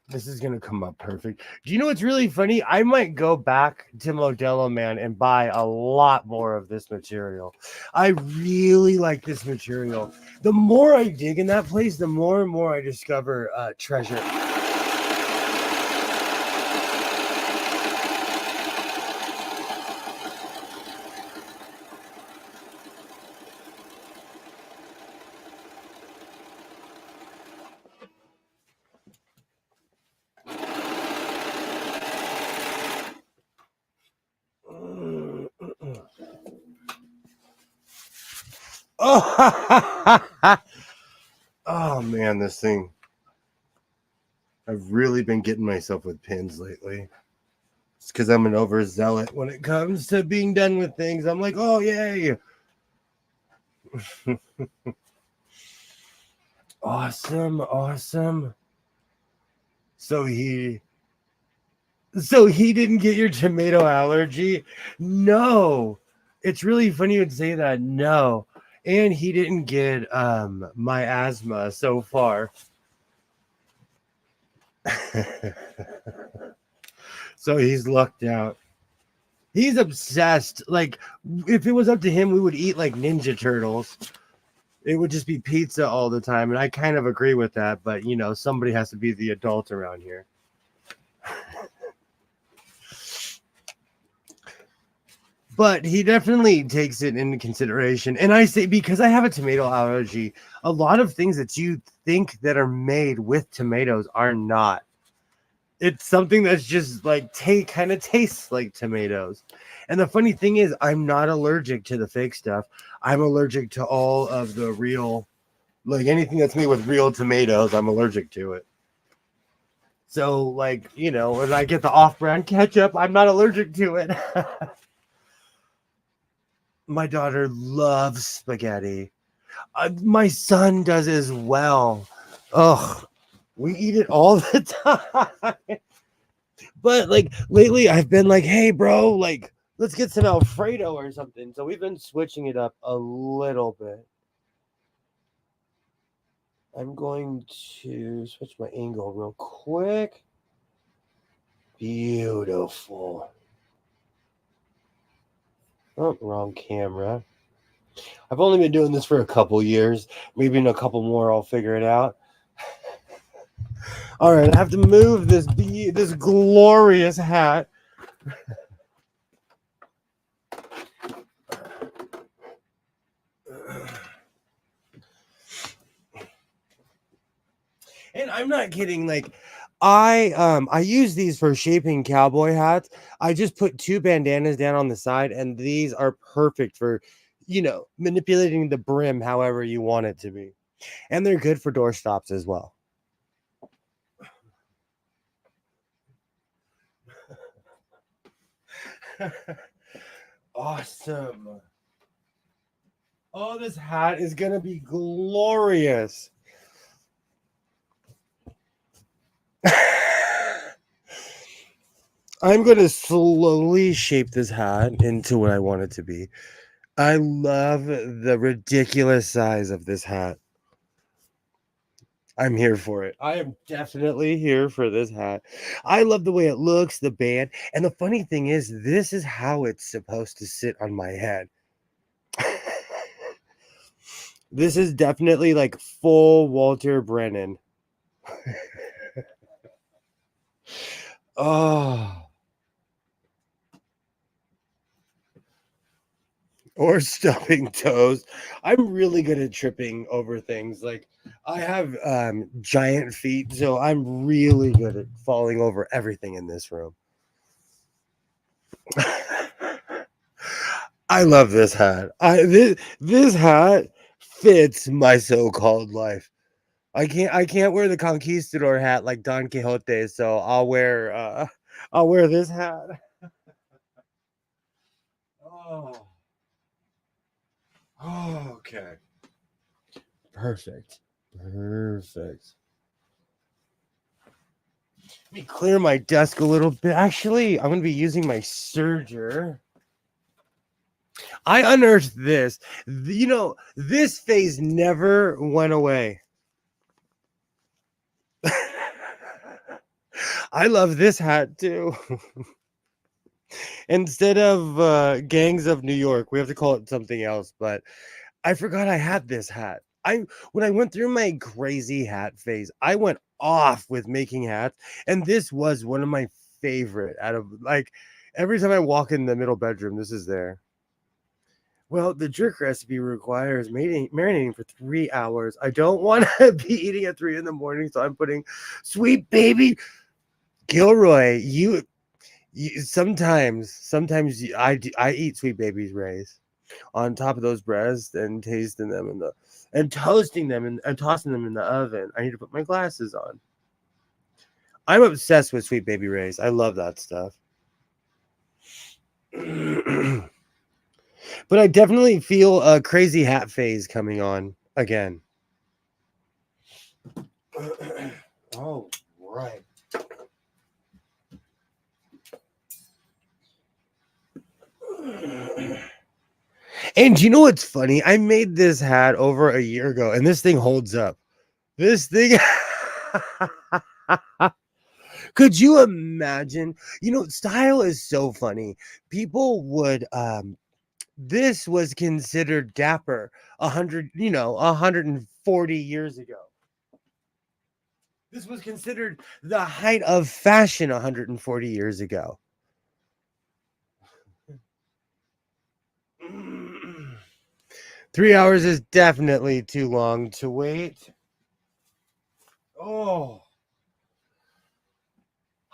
This is gonna come up perfect. Do you know what's really funny? I might go back to Modelo Man and buy a lot more of this material. I really like this material. The more I dig in that place, the more and more I discover treasure. Oh, oh man, this thing. I've really been getting myself with pins lately. It's because I'm an overzealot when it comes to being done with things. I'm like, oh, yay. Awesome, awesome. So he didn't get your tomato allergy? No. It's really funny you'd say that. No. And he didn't get my asthma so far. So he's lucked out. He's obsessed. Like, if it was up to him, we would eat like Ninja Turtles. It would just be pizza all the time. And I kind of agree with that. But, you know, somebody has to be the adult around here. But he definitely takes it into consideration. And I say, because I have a tomato allergy, a lot of things that you think that are made with tomatoes are not. It's something that's just like kind of tastes like tomatoes. And the funny thing is, I'm not allergic to the fake stuff. I'm allergic to all of the real, like anything that's made with real tomatoes, I'm allergic to it. So, like, you know, when I get the off-brand ketchup, I'm not allergic to it. My daughter loves spaghetti. My son does as well. Ugh, we eat it all the time. But like lately, I've been like, hey, bro, like, let's get some Alfredo or something. So we've been switching it up a little bit. I'm going to switch my angle real quick. Beautiful. Oh, wrong camera. I've only been doing this for a couple years. Maybe in a couple more, I'll figure it out. All right, I have to move this glorious hat. And I'm not kidding. Like, I use these for shaping cowboy hats. I just put two bandanas down on the side, and these are perfect for, you know, manipulating the brim however you want it to be. And they're good for door stops as well. Awesome. Oh, this hat is gonna be glorious. I'm going to slowly shape this hat into what I want it to be. I love the ridiculous size of this hat. I'm here for it. I am definitely here for this hat. I love the way it looks, the band. And the funny thing is, this is how it's supposed to sit on my head. This is definitely like full Walter Brennan. Oh. Or stubbing toes. I'm really good at tripping over things. Like, I have giant feet, so I'm really good at falling over everything in this room. I love this hat. This hat fits my so-called life. I can't wear the conquistador hat like Don Quixote, so I'll wear this hat. Oh, okay. Perfect. Perfect. Let me clear my desk a little bit. Actually, I'm going to be using my serger. I unearthed this. You know, this phase never went away. I love this hat too. Instead of Gangs of New York, we have to call it something else, but I forgot I had this hat. When I went through my crazy hat phase, I went off with making hats, and this was one of my favorite out of like every time I walk in the middle bedroom, this is there. Well, the jerk recipe requires marinating for 3 hours. I don't want to be eating at 3 in the morning, so I'm putting sweet baby Gilroy. I eat sweet baby's rays on top of those breasts and tasting them and toasting them and tossing them in the oven. I need to put my glasses on. I'm obsessed with sweet baby rays. I love that stuff. But I definitely feel a crazy hat phase coming on again. Oh, right. And you know what's funny? I made this hat over a year ago, and this thing holds up. This thing. Could you imagine? You know, style is so funny. People would this was considered dapper 140 years ago. This was considered the height of fashion 140 years ago. 3 hours is definitely too long to wait. Oh.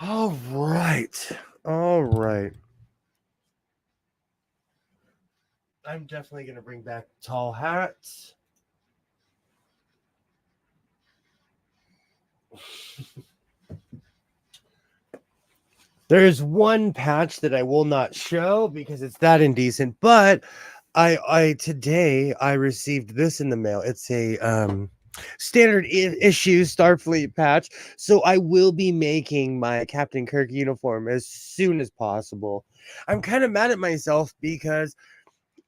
All right. All right. I'm definitely going to bring back tall hats. There's one patch that I will not show because it's that indecent, but I today I received this in the mail. It's a standard issue Starfleet patch, so I will be making my Captain Kirk uniform as soon as possible. I'm kind of mad at myself because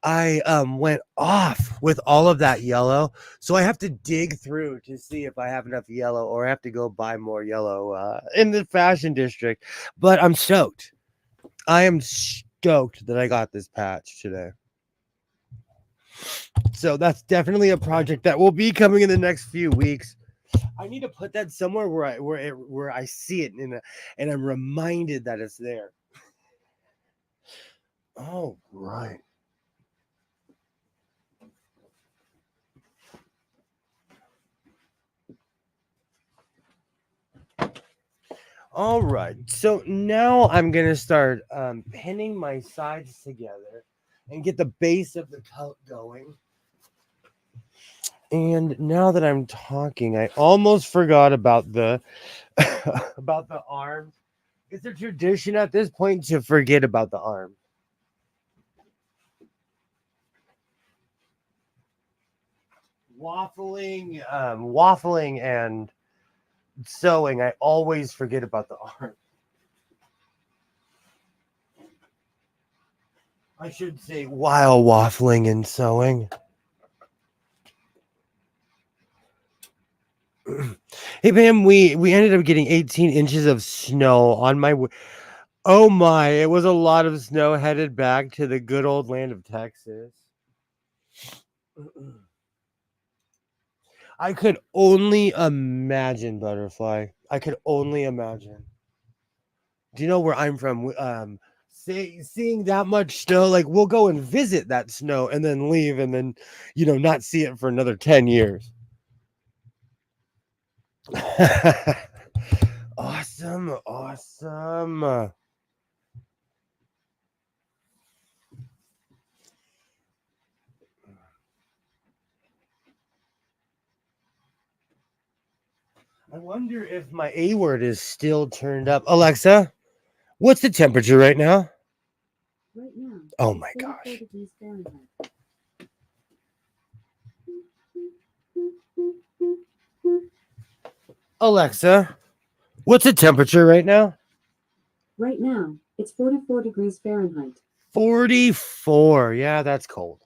I went off with all of that yellow, so I have to dig through to see if I have enough yellow, or I have to go buy more yellow in the fashion district. But I'm stoked. I am stoked that I got this patch today. So that's definitely a project that will be coming in the next few weeks. I need to put that somewhere where I see it and I'm reminded that it's there. Oh, right. All right. So now I'm going to start pinning my sides together and get the base of the coat going. And now that I'm talking, I almost forgot about the about the arms. It's a tradition at this point to forget about the arm. Waffling and sewing, I always forget about the arm. I should say while waffling and sewing. Hey Pam, we ended up getting 18 inches of snow on my oh my, it was a lot of snow headed back to the good old land of Texas. I could only imagine, Butterfly. I could only imagine. Do you know where I'm from? Seeing that much snow, like we'll go and visit that snow and then leave and then, not see it for another 10 years. Awesome. Awesome. I wonder if my A word is still turned up. Alexa, what's the temperature right now? Right now, Oh my gosh. Alexa, what's the temperature right now? Right now, it's 44 degrees Fahrenheit. 44. Yeah, that's cold.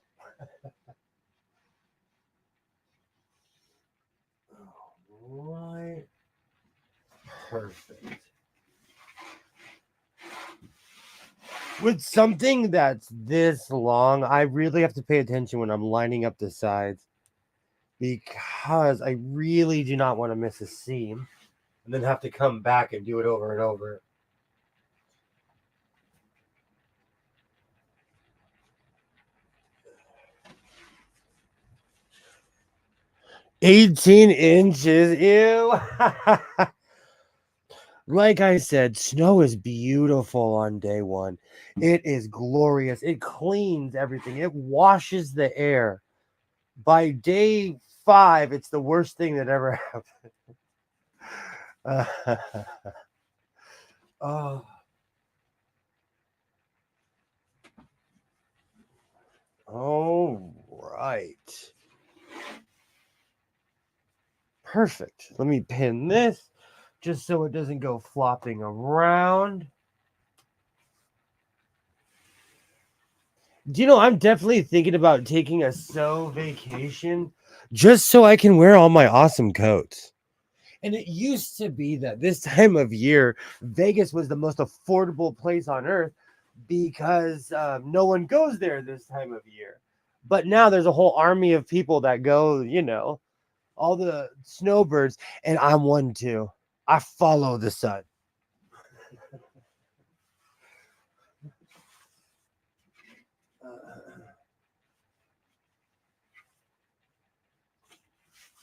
Right. Perfect. With something that's this long, I really have to pay attention when I'm lining up the sides because I really do not want to miss a seam and then have to come back and do it over and over. $18 inches. Ew. Like I said, snow is beautiful on day one. It is glorious. It cleans everything. It washes the air. By day 5, it's the worst thing that ever happened. Oh. All right. Perfect. Let me pin this just so it doesn't go flopping around. Do you know, I'm definitely thinking about taking a vacation just so I can wear all my awesome coats. And it used to be that this time of year, Vegas was the most affordable place on earth because no one goes there this time of year. But now there's a whole army of people that go, all the snowbirds, and I'm one too. I follow the sun.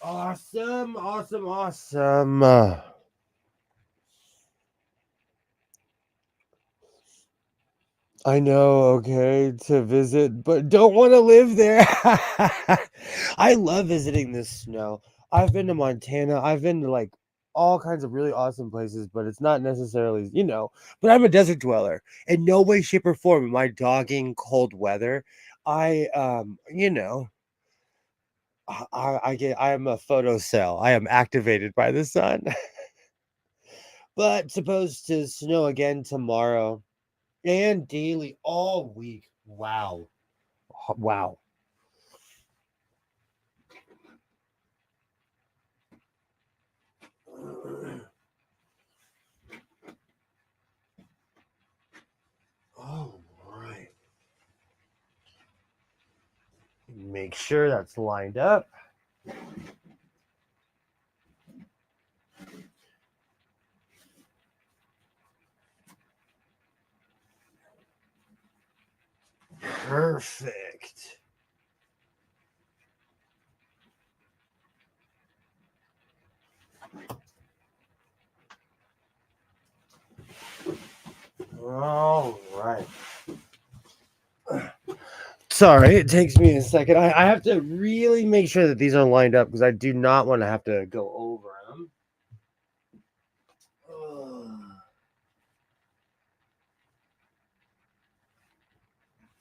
Awesome, awesome, awesome. I know, okay, to visit, but don't want to live there. I love visiting the snow. I've been to Montana. I've been to like all kinds of really awesome places, but it's not necessarily, but I'm a desert dweller. In no way, shape, or form am I dogging cold weather. I I am a photo cell. I am activated by the sun. But supposed to snow again tomorrow and daily all week. Wow. Wow. All right. Make sure that's lined up. Perfect. All right. Sorry, it takes me a second. I have to really make sure that these are lined up because I do not want to have to go over them.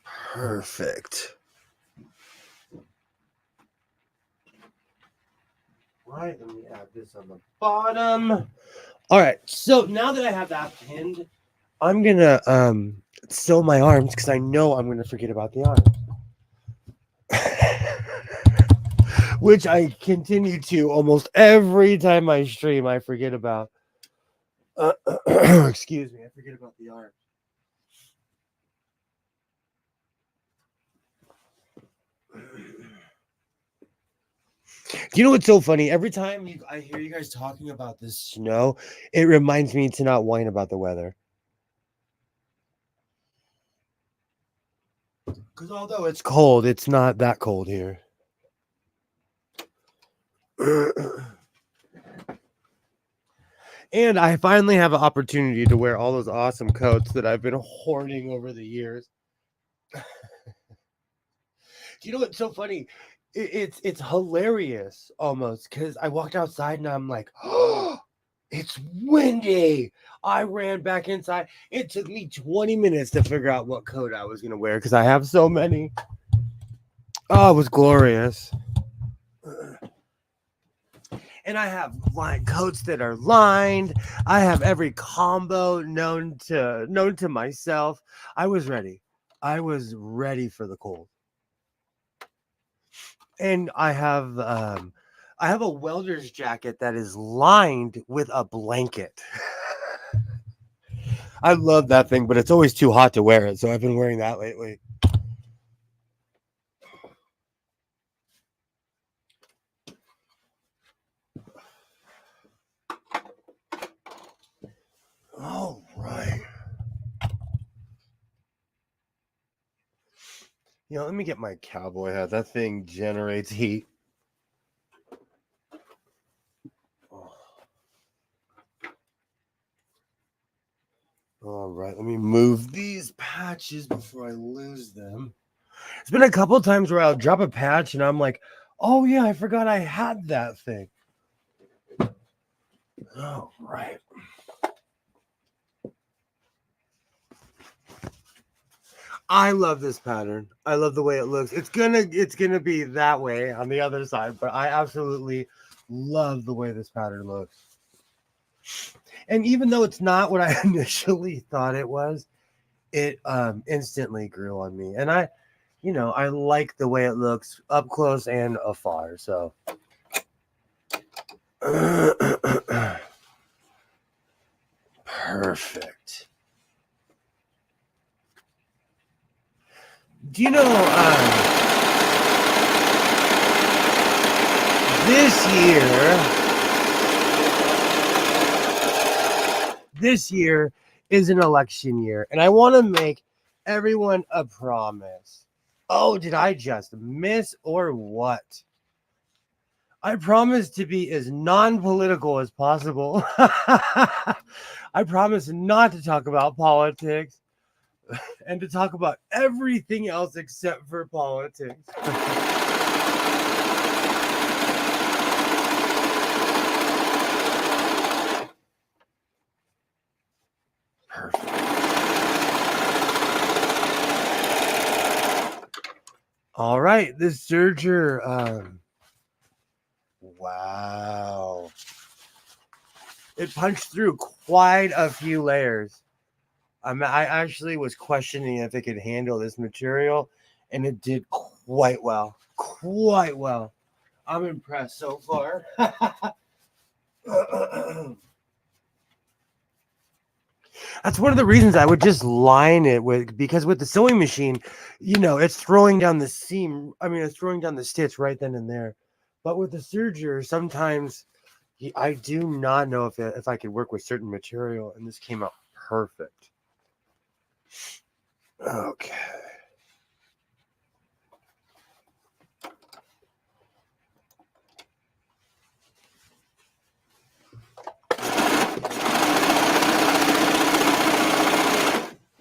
Perfect. Right, let me add this on the bottom. All right, so now that I have that pinned, I'm gonna sew my arms because I know I'm gonna forget about the arms. Which I continue to almost every time I stream. I forget about. Excuse me, I forget about the arms. You know what's so funny? Every time I hear you guys talking about this snow, it reminds me to not whine about the weather. Because although it's cold, it's not that cold here. And I finally have an opportunity to wear all those awesome coats that I've been hoarding over the years. You know what's so funny? It's hilarious almost because I walked outside and I'm like, oh, It's windy. I ran back inside. It took me 20 minutes to figure out what coat I was going to wear because I have so many. Oh, it was glorious. And I have coats that are lined. I have every combo known to myself. I was ready. I was ready for the cold. And I have a welder's jacket that is lined with a blanket. I love that thing, but it's always too hot to wear it, so I've been wearing that lately. All right. Let me get my cowboy hat. That thing generates heat. All right, let me move these patches before I lose them. It's been a couple of times where I'll drop a patch and I'm like, oh yeah, I forgot I had that thing. All right. I love this pattern. I love the way it looks. It's gonna be that way on the other side, but I absolutely love the way this pattern looks. And even though it's not what I initially thought it was, it instantly grew on me. And I like the way it looks up close and afar. So perfect. Do you know this year is an election year, and I want to make everyone a promise. Oh, did I just miss or what? I promise to be as non-political as possible. I promise not to talk about politics and to talk about everything else except for politics. Perfect. All right, this serger, wow. It punched through quite a few layers. I actually was questioning if it could handle this material, and it did quite well. Quite well. I'm impressed so far. That's one of the reasons I would just line it because with the sewing machine, it's throwing down the seam. I mean, it's throwing down the stitch right then and there. But with the serger, sometimes I do not know if I could work with certain material, and this came out perfect. Okay.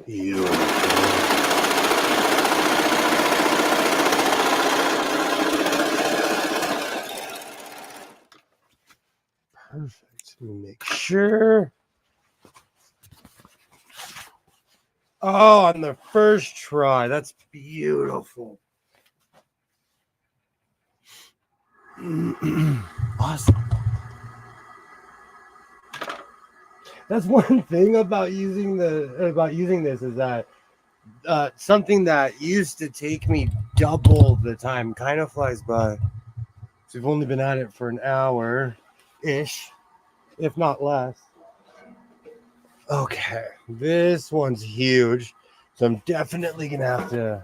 Beautiful. Perfect. Let me make sure. Oh, on the first try. That's beautiful. Awesome. That's one thing about using this is that something that used to take me double the time kind of flies by. So we've only been at it for an hour ish, if not less. Okay, this one's huge, so I'm definitely gonna have to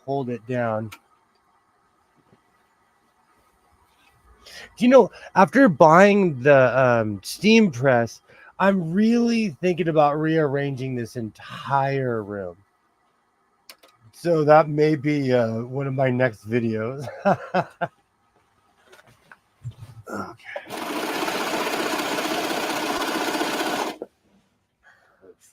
hold it down. After buying the steam press, I'm really thinking about rearranging this entire room. So that may be one of my next videos. Okay. Perfect.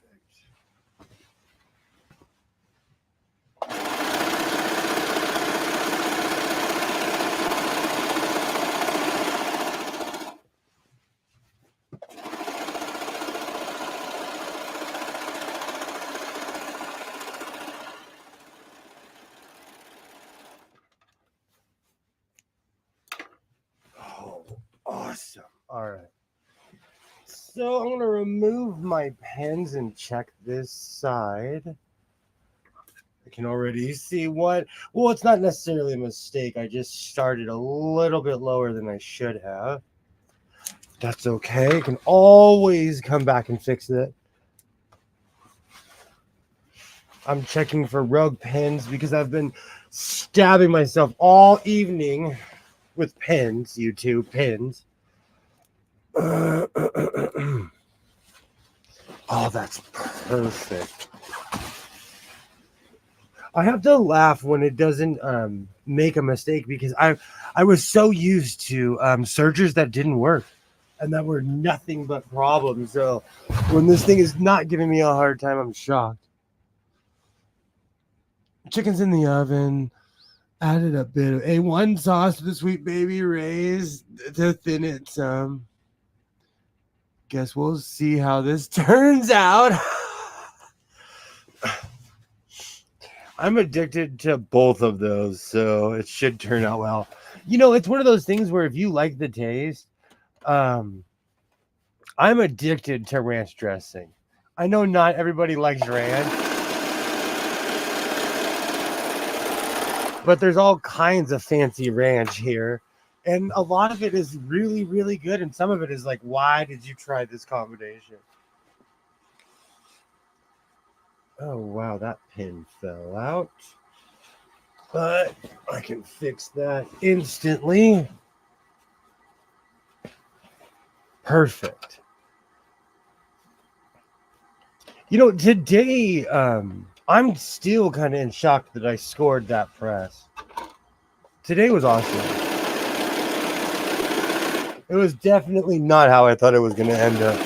So I'm gonna remove my pens and check this side. I can already see what. Well, it's not necessarily a mistake. I just started a little bit lower than I should have. That's okay. I can always come back and fix it. I'm checking for rogue pins because I've been stabbing myself all evening with pins, YouTube pins. Oh, that's perfect. I have to laugh when it doesn't make a mistake because I was so used to searchers that didn't work and that were nothing but problems. So when this thing is not giving me a hard time, I'm shocked. Chicken's in the oven. Added a bit of A1 sauce to the Sweet Baby Ray's to thin it some. Guess we'll see how this turns out. I'm addicted to both of those, so it should turn out well. You know, it's one of those things where if you like the taste, I'm addicted to ranch dressing. I know not everybody likes ranch, but there's all kinds of fancy ranch here. And a lot of it is really, really good. And some of it is like, why did you try this combination? Oh, wow, that pin fell out. But I can fix that instantly. Perfect. You know, today, I'm still kind of in shock that I scored that press. Today was awesome. It was definitely not how I thought it was going to end up.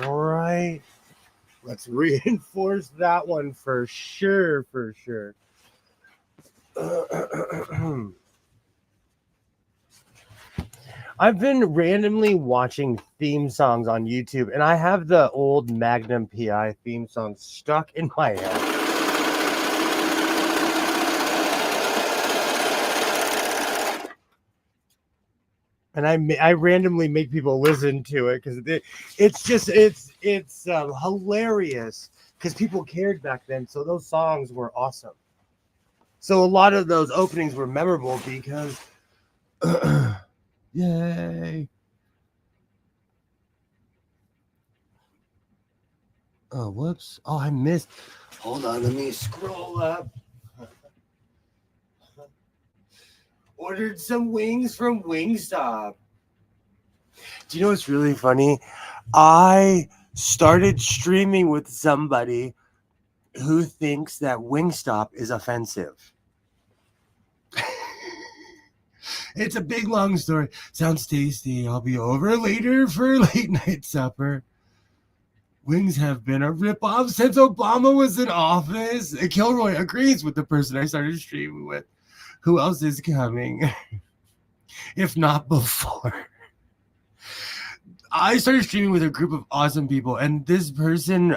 All right. Let's reinforce that one for sure, for sure. I've been randomly watching theme songs on YouTube, and I have the old Magnum PI theme song stuck in my head. And I randomly make people listen to it because it's hilarious because people cared back then, so those songs were awesome. So a lot of those openings were memorable because, yay! Oh, whoops! Oh, I missed. Hold on, let me scroll up. Ordered some wings from Wingstop. Do you know what's really funny? I started streaming with somebody who thinks that Wingstop is offensive. It's a big long story. Sounds tasty. I'll be over later for late night supper. Wings have been a ripoff since Obama was in office. Kilroy agrees with the person I started streaming with. Who else is coming? If not before. I started streaming with a group of awesome people, and this person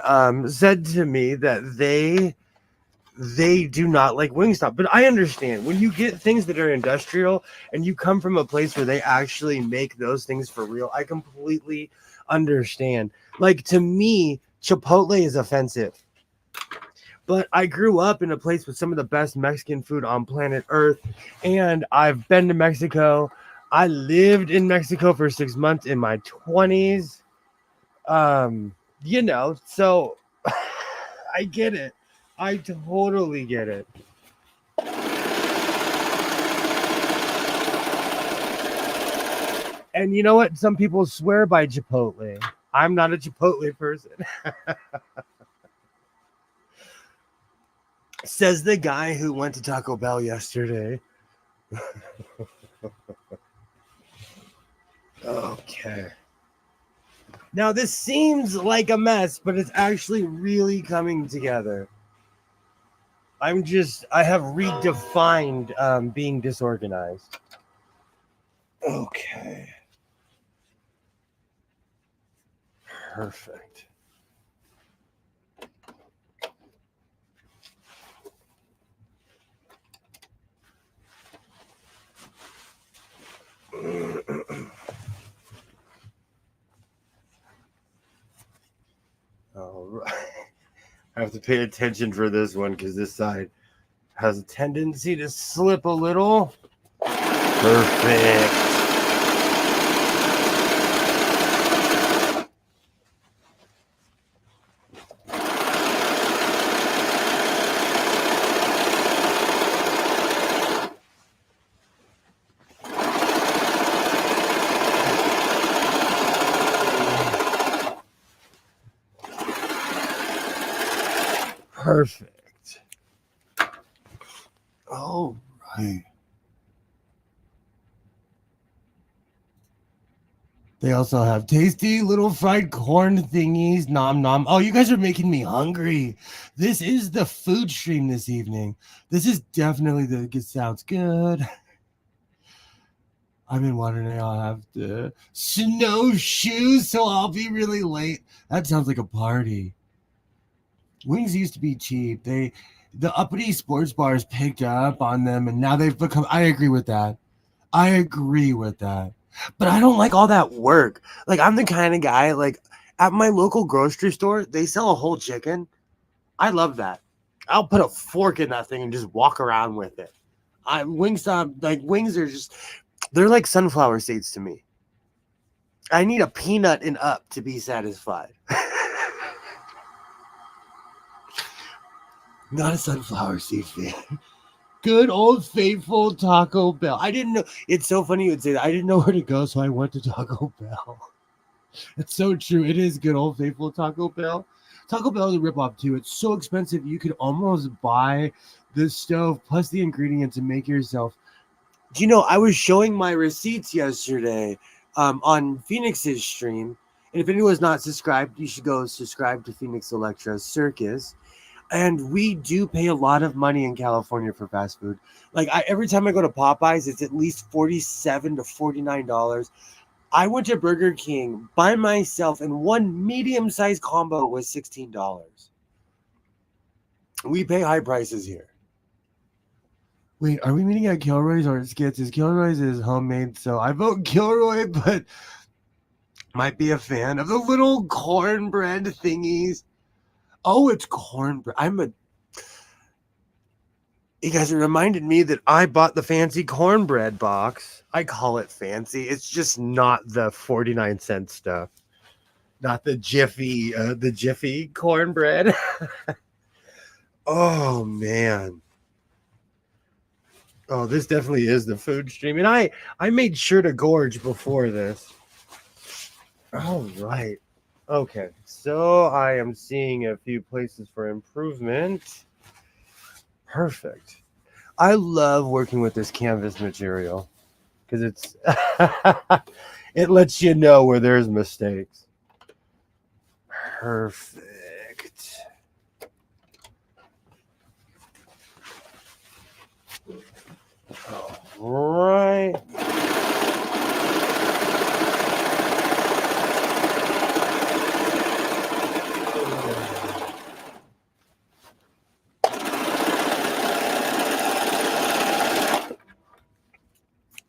said to me that they do not like Wingstop. But I understand when you get things that are industrial and you come from a place where they actually make those things for real. I completely understand. Like, to me, Chipotle is offensive. But I grew up in a place with some of the best Mexican food on planet Earth, and I've been to Mexico. I lived in Mexico for 6 months in my 20s. You know, so I get it. I totally get it. And you know what? Some people swear by Chipotle. I'm not a Chipotle person. Says the guy who went to Taco Bell yesterday. Okay. Now, this seems like a mess, but it's actually really coming together. I have redefined being disorganized. Okay. Perfect. I have to pay attention for this one because this side has a tendency to slip a little. Perfect. Perfect. All right. They also have tasty little fried corn thingies. Nom nom. Oh, you guys are making me hungry. This is the food stream this evening. This is definitely it sounds good. I've been wondering I'll have to snowshoes, so I'll be really late. That sounds like a party. Wings used to be cheap. The uppity sports bars picked up on them, and now they've become. I agree with that. I agree with that. But I don't like all that work. Like, I'm the kind of guy, like, at my local grocery store, they sell a whole chicken. I love that. I'll put a fork in that thing and just walk around with it. Wingstop, like, wings are just, they're like sunflower seeds to me. I need a peanut and up to be satisfied. Not a sunflower seed fan. Good old faithful Taco Bell. I didn't know. It's so funny you would say that. I didn't know where to go, so I went to Taco Bell. It's so true. It is good old faithful Taco Bell. Taco Bell is a ripoff too. It's so expensive you could almost buy the stove plus the ingredients and make it yourself. Do you know, I was showing my receipts yesterday on Phoenix's stream. And if anyone's not subscribed, you should go subscribe to Phoenix Electra Circus. And we do pay a lot of money in California for fast food. Like, every time I go to Popeyes, it's at least $47 to $49. I went to Burger King by myself, and one medium-sized combo was $16. We pay high prices here. Wait, are we meeting at Kilroy's or Skits'? Kilroy's is homemade, so I vote Kilroy, but might be a fan of the little cornbread thingies. Oh, it's cornbread. You guys, it reminded me that I bought the fancy cornbread box. I call it fancy. It's just not the 49-cent stuff. Not the Jiffy cornbread. Oh, man. Oh, this definitely is the food stream. And I made sure to gorge before this. All right. Okay, so I am seeing a few places for improvement. Perfect. I love working with this canvas material because it's it lets you know where there's mistakes. Perfect. All right.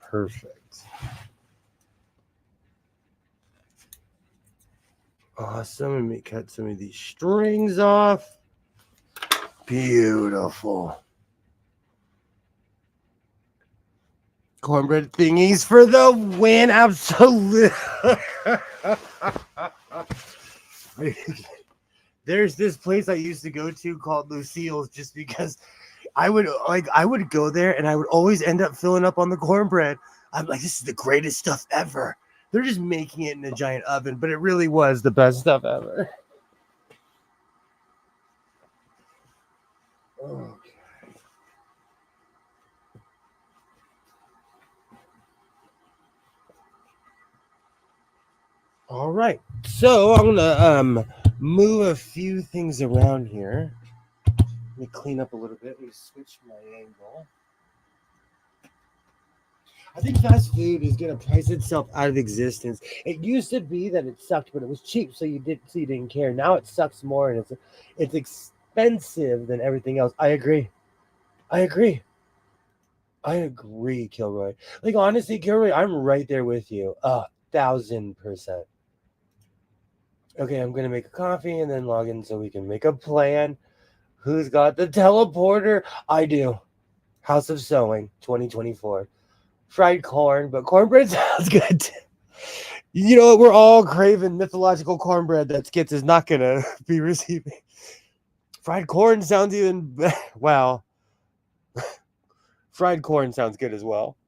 Perfect. Awesome. Let me cut some of these strings off. Beautiful. Cornbread thingies for the win. Absolutely. There's this place I used to go to called Lucille's just because I would go there and I would always end up filling up on the cornbread. I'm like, this is the greatest stuff ever. They're just making it in a giant oven, but it really was the best stuff ever. Okay. All right. So I'm gonna move a few things around here. Let me clean up a little bit. Let me switch my angle. I think fast food is gonna price itself out of existence. It used to be that it sucked, but it was cheap, so you didn't care. Now it sucks more, and it's expensive than everything else. I agree. I agree, Kilroy. Like, honestly, Kilroy, I'm right there with you. 1,000%. Okay, I'm gonna make a coffee and then log in so we can make a plan. Who's got the teleporter? I do. House of Sewing 2024. Fried corn, but cornbread sounds good. You know what? We're all craving mythological cornbread that Skits is not gonna be receiving. Fried corn sounds even wow. Fried corn sounds good as well.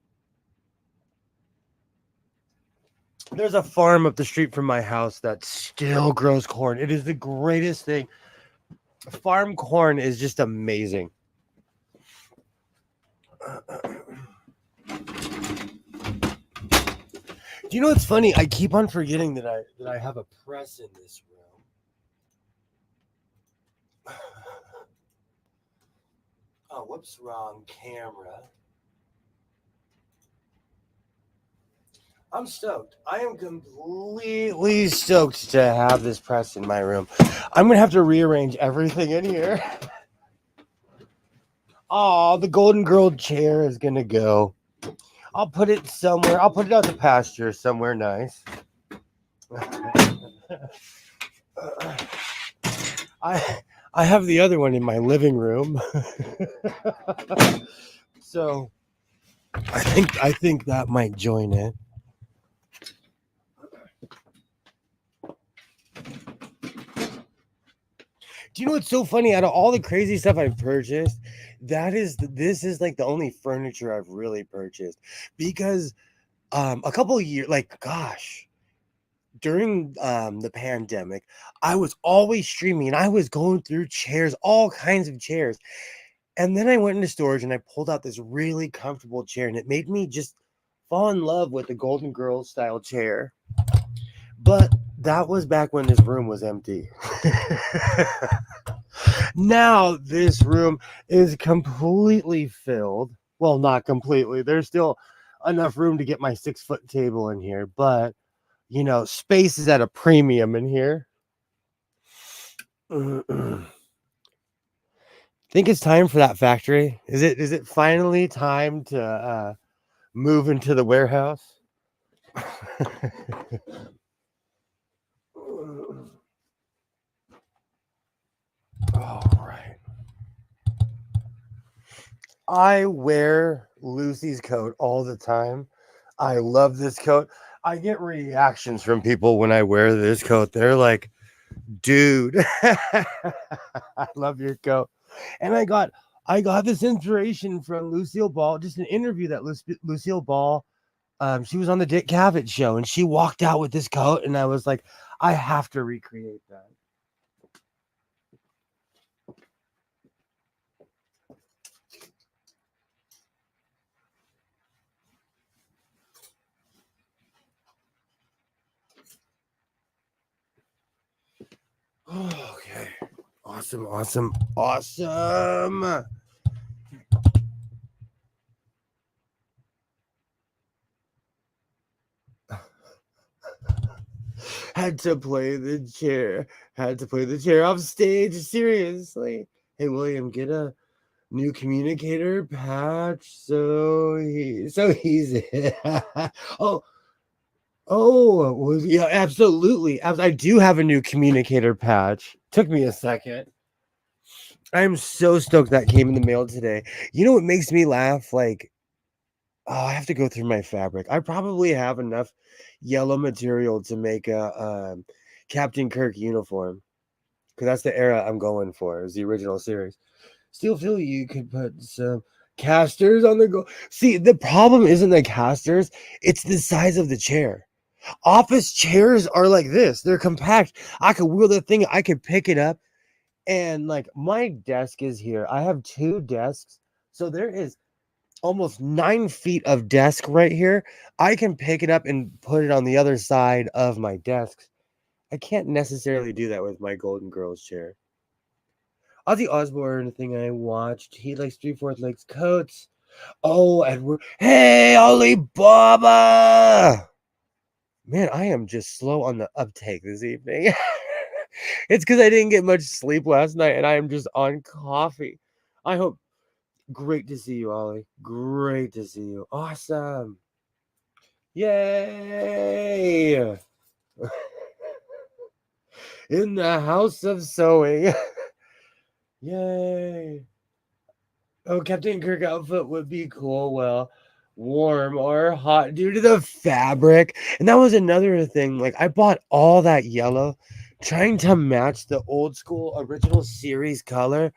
There's a farm up the street from my house that still grows corn. It is the greatest thing. Farm corn is just amazing. Do you know what's funny? I keep on forgetting that I have a press in this room. Oh, whoops, wrong camera. I'm stoked. I am completely stoked to have this press in my room. I'm gonna have to rearrange everything in here. Oh, the Golden Girl chair is gonna go. I'll put it somewhere. I'll put it out to pasture somewhere nice. I I have the other one in my living room. So I think that might join it. Do you know what's so funny? Out of all the crazy stuff I've purchased, this is like the only furniture I've really purchased because a couple of years, like gosh, during the pandemic, I was always streaming and I was going through chairs, all kinds of chairs. And then I went into storage and I pulled out this really comfortable chair and it made me just fall in love with the Golden Girls style chair. But that was back when this room was empty. Now this room is completely filled. Well, not completely. There's still enough room to get my 6 foot table in here, but space is at a premium in here. Think it's time for that factory? Is it finally time to move into the warehouse? All right. I wear Lucy's coat all the time. I love this coat. I get reactions from people when I wear this coat. They're like, dude, I love your coat. And I got this inspiration from Lucille Ball, just an interview that Lucille Ball, she was on the Dick Cavett show and she walked out with this coat and I was like, I have to recreate that. Okay. Awesome, awesome, awesome. Had to play the chair. Had to play the chair off stage. Seriously. Hey William, get a new communicator patch. So he's oh well, yeah, absolutely. I do have a new communicator patch. Took me a second. I'm so stoked that came in the mail today. You know what makes me laugh? Like, oh, I have to go through my fabric. I probably have enough yellow material to make a Captain Kirk uniform because that's the era I'm going for. Is the original series. Still feel you could put some casters on the go. See, the problem isn't the casters; it's the size of the chair. Office chairs are like this. They're compact. I could wheel the thing. I could pick it up, and like my desk is here. I have 2 desks, so there is almost 9 feet of desk right here. I can pick it up and put it on the other side of my desk. I can't necessarily do that with my Golden Girls chair. Ozzy Osbourne thing I watched. He likes 3/4 legs coats. Oh, Edward. Hey, Alibaba! Man, I am just slow on the uptake this evening. It's because I didn't get much sleep last night and I am just on coffee. I hope. Great to see you, Ollie. Great to see you. Awesome. Yay! in the house of sewing. Yay. Oh, Captain Kirk outfit would be cool. Well, warm or hot due to the fabric. And that was another thing. Like, I bought all that yellow trying to match the old school original series color.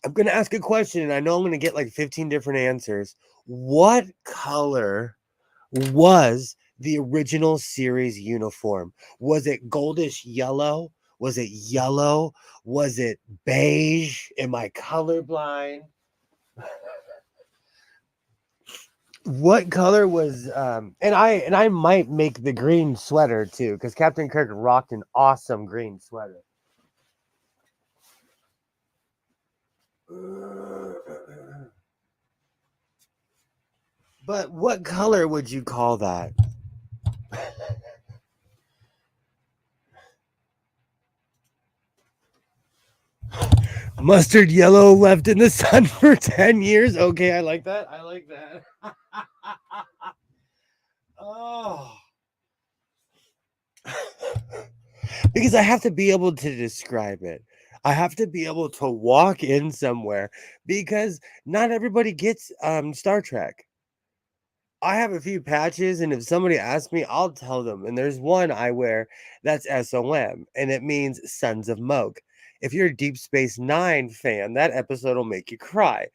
I'm going to ask a question and I know I'm going to get like 15 different answers. What color was the original series uniform? Was it goldish yellow? Was it yellow? Was it beige? Am I colorblind? What color was and I might make the green sweater too, because Captain Kirk rocked an awesome green sweater. But what color would you call that? Mustard yellow left in the sun for 10 years. Okay, I like that. I like that. Oh. Because I have to be able to describe it. I have to be able to walk in somewhere because not everybody gets Star Trek. I have a few patches, and if somebody asks me, I'll tell them. And there's one I wear that's SOM, and it means Sons of Moke. If you're a Deep Space Nine fan, that episode will make you cry.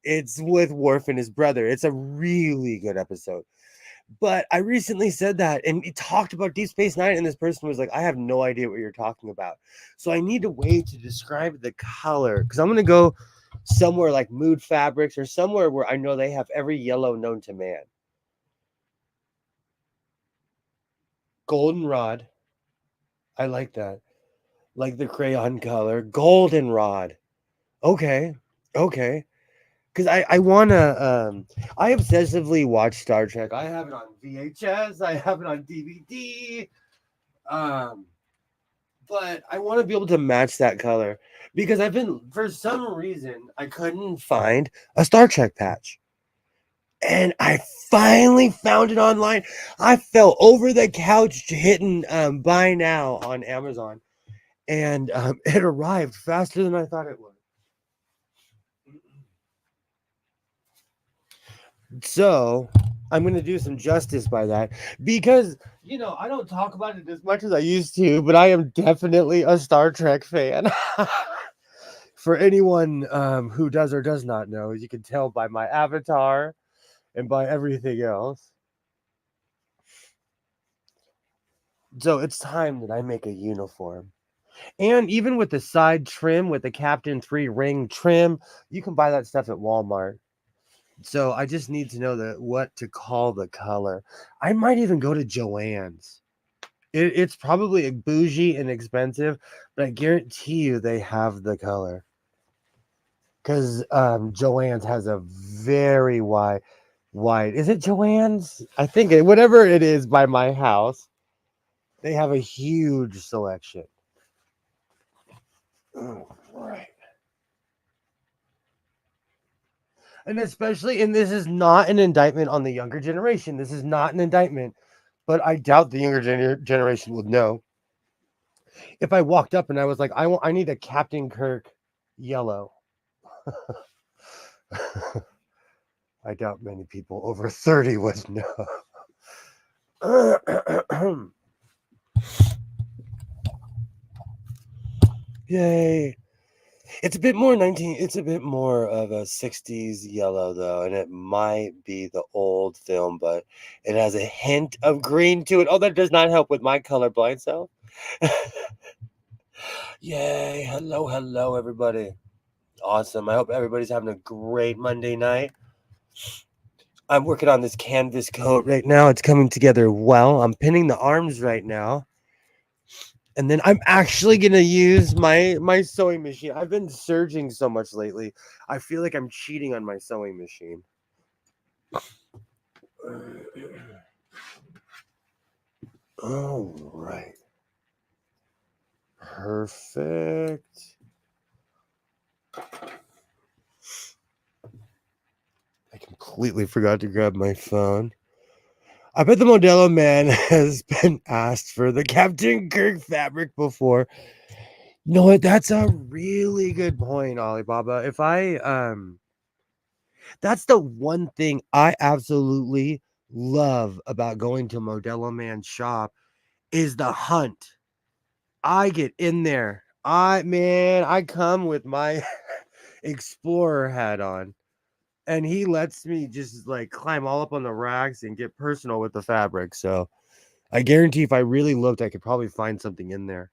It's with Worf and his brother. It's a really good episode. But I recently said that and it talked about Deep Space Nine, and this person was like, I have no idea what you're talking about. So I need a way to describe the color because I'm going to go somewhere like Mood Fabrics or somewhere where I know they have every yellow known to man. Goldenrod. I like that. Like the crayon color. Goldenrod. Okay. Okay. Because I want to, I obsessively watch Star Trek. I have it on VHS. I have it on DVD. Um, but I want to be able to match that color because I've been, for some reason, I couldn't find a Star Trek patch. And I finally found it online. I fell over the couch hitting buy now on Amazon, and it arrived faster than I thought it would. So I'm going to do some justice by that because, I don't talk about it as much as I used to, but I am definitely a Star Trek fan. For anyone who does or does not know, you can tell by my avatar and by everything else. So it's time that I make a uniform. And even with the side trim, with the Captain 3 ring trim, you can buy that stuff at Walmart. So I just need to know what to call the color. I might even go to Joann's. It's probably bougie and expensive, but I guarantee you they have the color. Because Joann's has a very wide. Is it Joann's? I think whatever it is by my house, they have a huge selection. Oh, right. And especially, and this is not an indictment on the younger generation. This is not an indictment, but I doubt the younger generation would know. If I walked up and I was like, I need a Captain Kirk yellow. I doubt many people over 30 would know. Yay. It's a bit more it's a bit more of a 60s yellow though, and it might be the old film, but it has a hint of green to it. Oh, that does not help with my colorblind self. Yay. Hello, everybody. Awesome. I hope everybody's having a great Monday night. I'm working on this canvas coat right now. It's coming together well. I'm pinning the arms right now. And then I'm actually going to use my sewing machine. I've been surging so much lately. I feel like I'm cheating on my sewing machine. All right. Perfect. I completely forgot to grab my phone. I bet the Modelo man has been asked for the Captain Kirk fabric before. You know what? That's a really good point, Alibaba. If I That's the one thing I absolutely love about going to Modelo Man's shop is the hunt. I get in there. I come with my explorer hat on, and he lets me just like climb all up on the racks and get personal with the fabric. So I guarantee if I really looked, I could probably find something in there.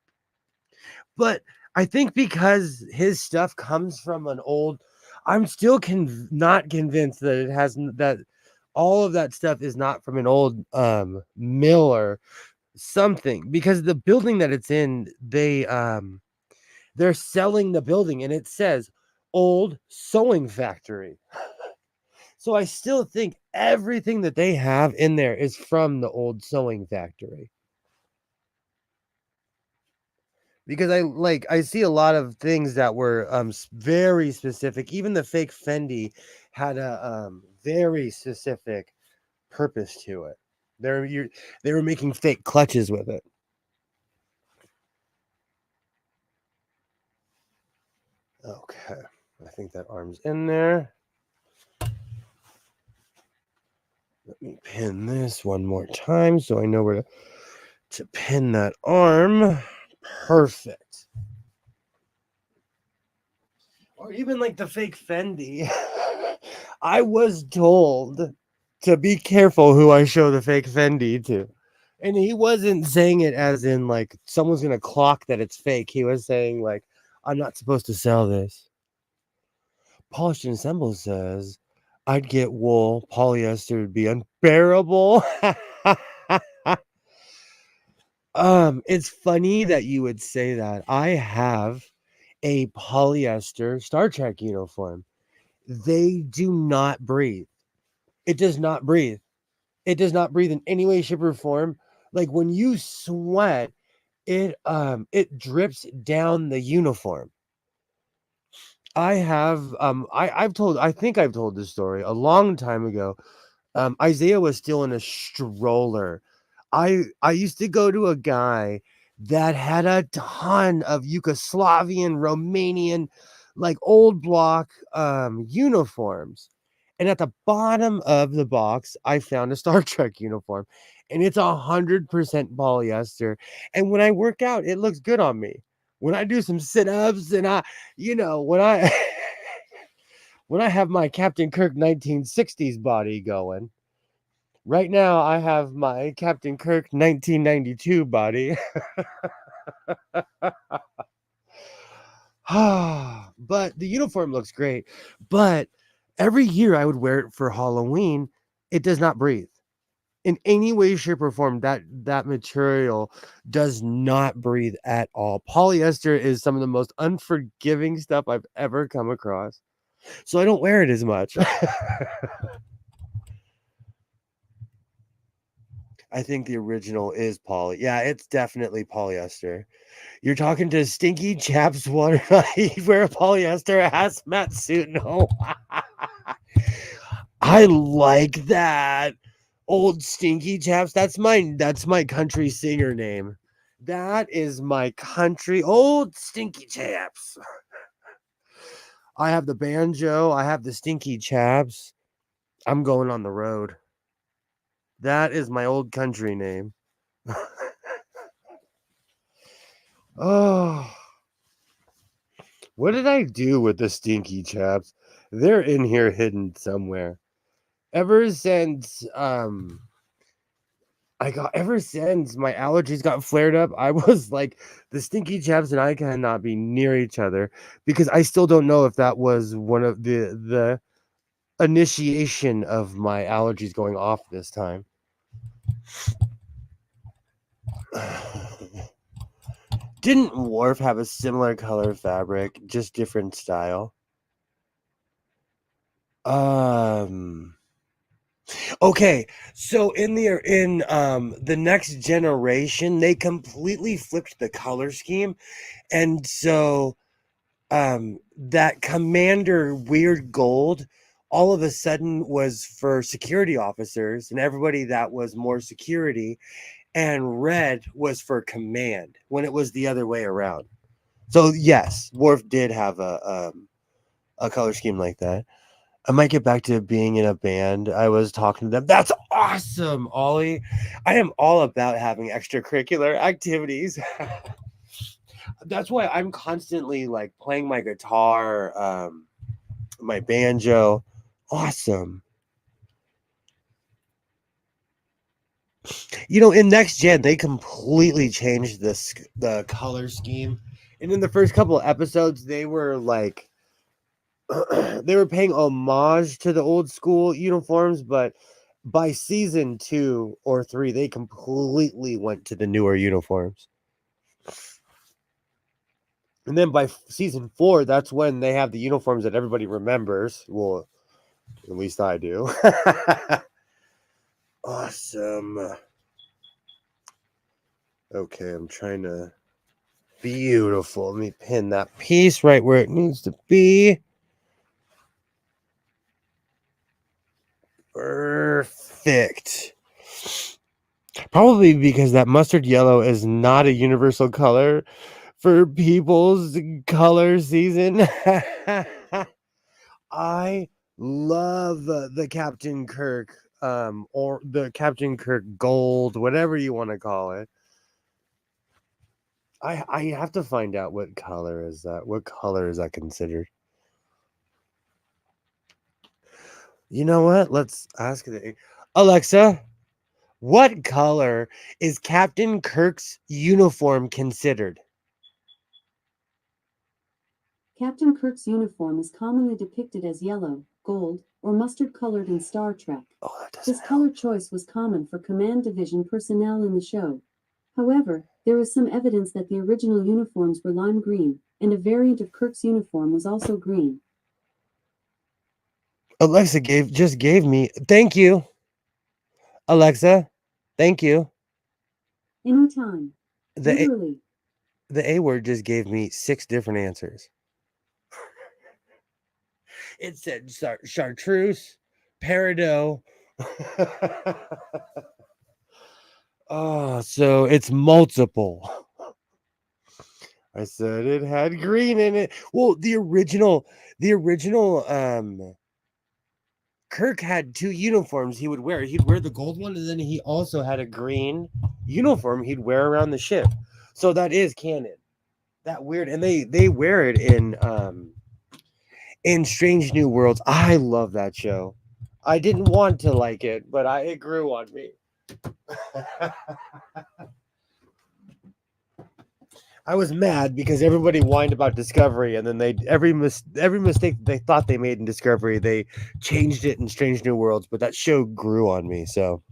But I think because his stuff comes from an old, I'm still not convinced that it has that all of that stuff is not from an old mill or something, because the building that it's in, they're selling the building and it says old sewing factory. So I still think everything that they have in there is from the old sewing factory. Because I see a lot of things that were very specific. Even the fake Fendi had a very specific purpose to it. They were making fake clutches with it. Okay, I think that arm's in there. Let me pin this one more time so I know where to pin that arm. Perfect. Or even like the fake Fendi. I was told to be careful who I show the fake Fendi to. And he wasn't saying it as in like someone's gonna clock that it's fake. He was saying like, I'm not supposed to sell this. Polished and Assemble says I'd get wool. Polyester would be unbearable. It's funny that you would say that. I have a polyester Star Trek uniform. They do not breathe. It does not breathe. It does not breathe in any way, shape, or form. Like when you sweat, it drips down the uniform. I think I've told this story a long time ago. Isaiah was still in a stroller. I used to go to a guy that had a ton of Yugoslavian, Romanian, like old block uniforms. And at the bottom of the box, I found a Star Trek uniform. And it's 100% polyester. And when I work out, it looks good on me. When I do some sit-ups and when I when I have my Captain Kirk 1960s body going. Right now, I have my Captain Kirk 1992 body. But the uniform looks great. But every year I would wear it for Halloween. It does not breathe in any way, shape, or form. That material does not breathe at all. Polyester is some of the most unforgiving stuff I've ever come across. So I don't wear it as much. I think the original is poly. Yeah, it's definitely polyester. You're talking to Stinky Chaps Water. You wear a polyester hazmat suit. No, I like that. Old Stinky Chaps. That's my country singer name. That is my country old Stinky Chaps. I have the banjo. I have the Stinky Chaps. I'm going on the road. That is my old country name. Oh, what did I do with the Stinky Chaps? They're in here hidden somewhere. Ever since ever since my allergies got flared up, I was like, the Stinky Chaps and I cannot be near each other, because I still don't know if that was one of the initiation of my allergies going off this time. Didn't Worf have a similar color fabric, just different style? Um Okay, so in the next generation, they completely flipped the color scheme, and so that Commander Weird Gold all of a sudden was for security officers and everybody that was more security, and red was for command when it was the other way around. So yes, Worf did have a color scheme like that. I might get back to being in a band. I was talking to them. That's awesome, Ollie. I am all about having extracurricular activities. That's why I'm constantly like playing my guitar, my banjo. Awesome. In next gen they completely changed the color scheme, and in the first couple of episodes they were like they were paying homage to the old school uniforms, but by season 2 or 3 they completely went to the newer uniforms. And then by season 4, that's when they have the uniforms that everybody remembers. Well, at least I do. Awesome. Okay, I'm trying to. Beautiful. Let me pin that piece right where it needs to be. Perfect. Probably because that mustard yellow is not a universal color for people's color season. I love the Captain Kirk, or the Captain Kirk gold, whatever you want to call it. I have to find out what color is that. What color is that considered? You know what? Let's ask the Alexa. What color is Captain Kirk's uniform considered? Captain Kirk's uniform is commonly depicted as yellow, gold, or mustard colored in Star Trek. Oh, that This doesn't help. color choice was common for command division personnel in the show. However, there is some evidence that the original uniforms were lime green, and a variant of Kirk's uniform was also green. Alexa just gave me. Thank you, Alexa. Thank you. Anytime. The A, Literally. the A word just gave me 6 different answers. It said chartreuse, peridot. Oh, so it's multiple. I said it had green in it. Well, the original Kirk had 2 uniforms he would wear. He'd wear the gold one, and then he also had a green uniform he'd wear around the ship. So that is canon. That weird, and they wear it in Strange New Worlds. I love that show. I didn't want to like it, but it grew on me. I was mad because everybody whined about Discovery, and then every mistake they thought they made in Discovery, they changed it in Strange New Worlds. But that show grew on me, so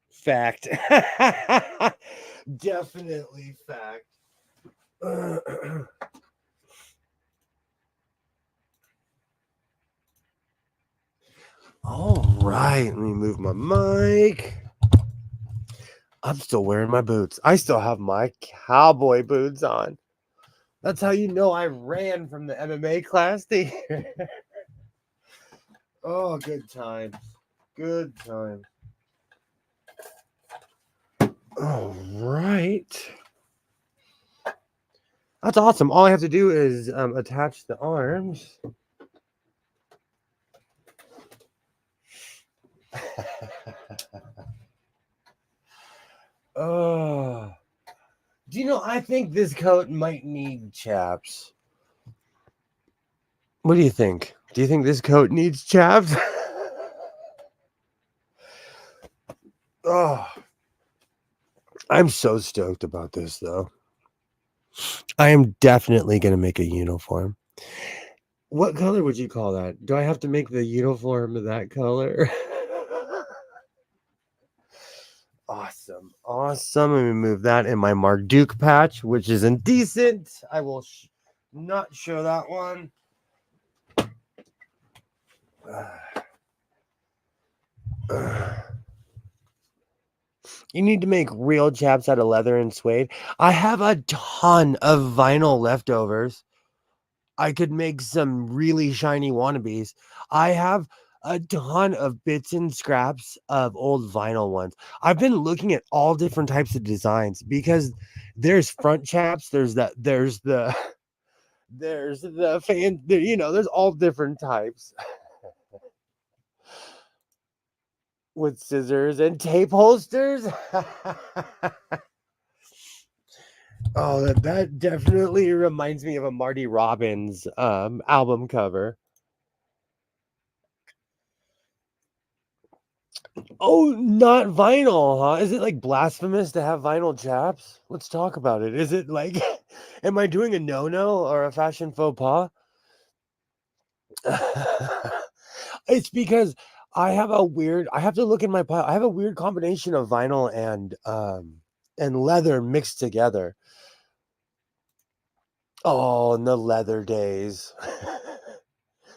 fact, definitely fact. All right, let me move my mic. I'm still wearing my boots. I still have my cowboy boots on. That's how you know I ran from the MMA class to here. Oh, good time. Good time. All right. That's awesome. All I have to do is attach the arms. Oh. Do you know, I think this coat might need chaps. What do you think? Do you think this coat needs chaps? Oh. I'm so stoked about this, though. I am definitely going to make a uniform. What color would you call that? Do I have to make the uniform that color? Awesome. Awesome. Let me move that in my Marduk patch, which is indecent. I will not show that one. You need to make real chaps out of leather and suede. I have a ton of vinyl leftovers. I could make some really shiny wannabes. I have a ton of bits and scraps of old vinyl ones. I've been looking at all different types of designs because there's front chaps, there's the there's the fan, there's all different types with scissors and tape holsters. Oh, that definitely reminds me of a Marty Robbins album cover. Oh, not vinyl, huh? Is it like blasphemous to have vinyl chaps? Let's talk about it. Is it like, am I doing a no-no or a fashion faux pas? It's because I have to look in my pile. I have a weird combination of vinyl and leather mixed together. Oh, in the leather days.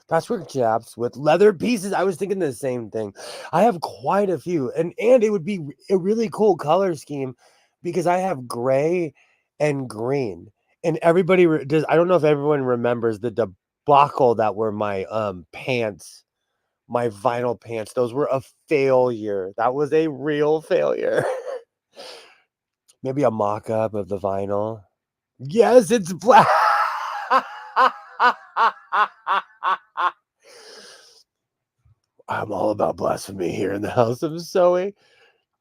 Patchwork chaps with leather pieces. I was thinking the same thing. I have quite a few, and it would be a really cool color scheme because I have gray and green. And everybody does. I don't know if everyone remembers the debacle that were my pants, my vinyl pants. Those were a failure. That was a real failure. Maybe a mock-up of the vinyl. Yes, it's black. I'm all about blasphemy here in the house of Zoe.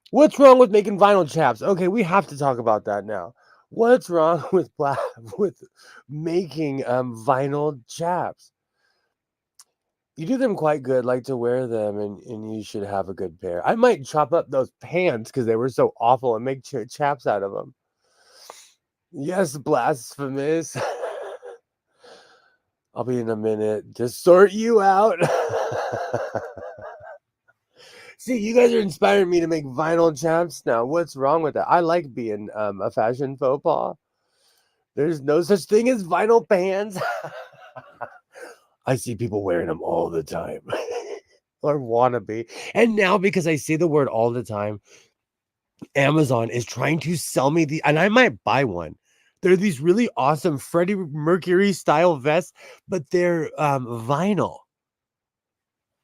What's wrong with making vinyl chaps? Okay, we have to talk about that now. What's wrong with making vinyl chaps? You do them quite good, like to wear them, and you should have a good pair. I might chop up those pants because they were so awful and make chaps out of them. Yes, blasphemous. I'll be in a minute to sort you out. See, you guys are inspiring me to make vinyl chaps now. What's wrong with that? I like being a fashion faux pas. There's no such thing as vinyl pants. I see people wearing them all the time. Or wannabe. And now, because I say the word all the time, Amazon is trying to sell me and I might buy one. They're these really awesome Freddie Mercury style vests, but they're vinyl.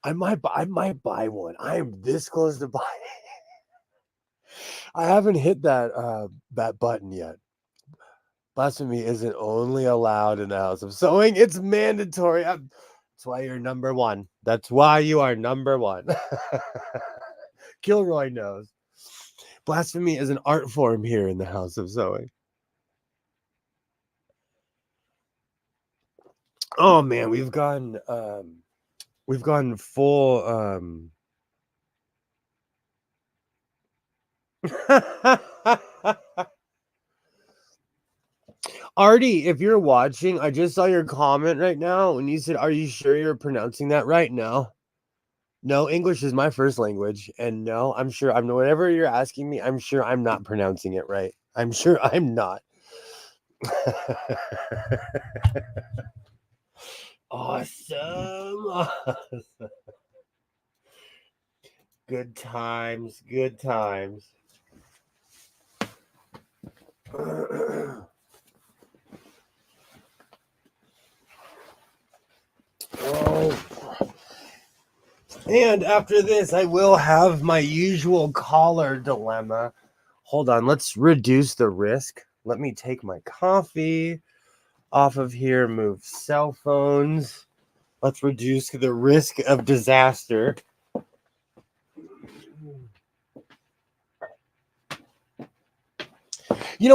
I might buy one. I am this close to buying. I haven't hit that button yet. Blasphemy isn't only allowed in the house of sewing; it's mandatory. That's why you're number one. That's why you are number one. Kilroy knows. Blasphemy is an art form here in the house of sewing. Oh man, we've gone full Artie, if you're watching, I just saw your comment right now and you said, "Are you sure you're pronouncing that right?" No, English is my first language, and no, I'm sure I'm whatever you're asking me, I'm sure I'm not pronouncing it right. I'm sure I'm not. Awesome. Good times, good times. Oh. And after this, I will have my usual caller dilemma. Hold on, let's reduce the risk. Let me take my coffee off of here, move cell phones. Let's reduce the risk of disaster.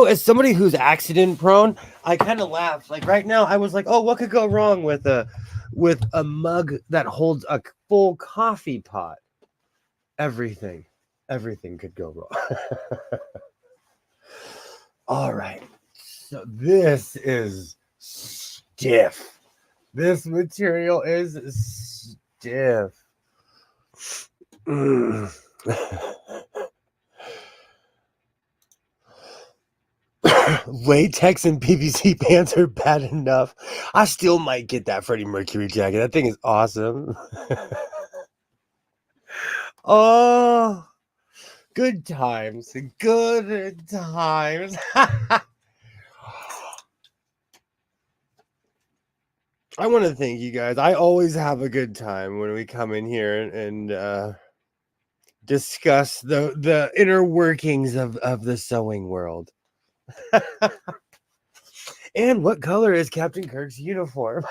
As somebody who's accident prone, I kind of laugh. Like right now, I was like, "Oh, what could go wrong with a mug that holds a full coffee pot?" Everything, everything could go wrong. All right, so this is stiff. This material is stiff. Latex and PVC pants are bad enough. I still might get that Freddie Mercury jacket. That thing is awesome. Oh, good times. Good times. I want to thank you guys. I always have a good time when we come in here and discuss the inner workings of the sewing world. And what color is Captain Kirk's uniform?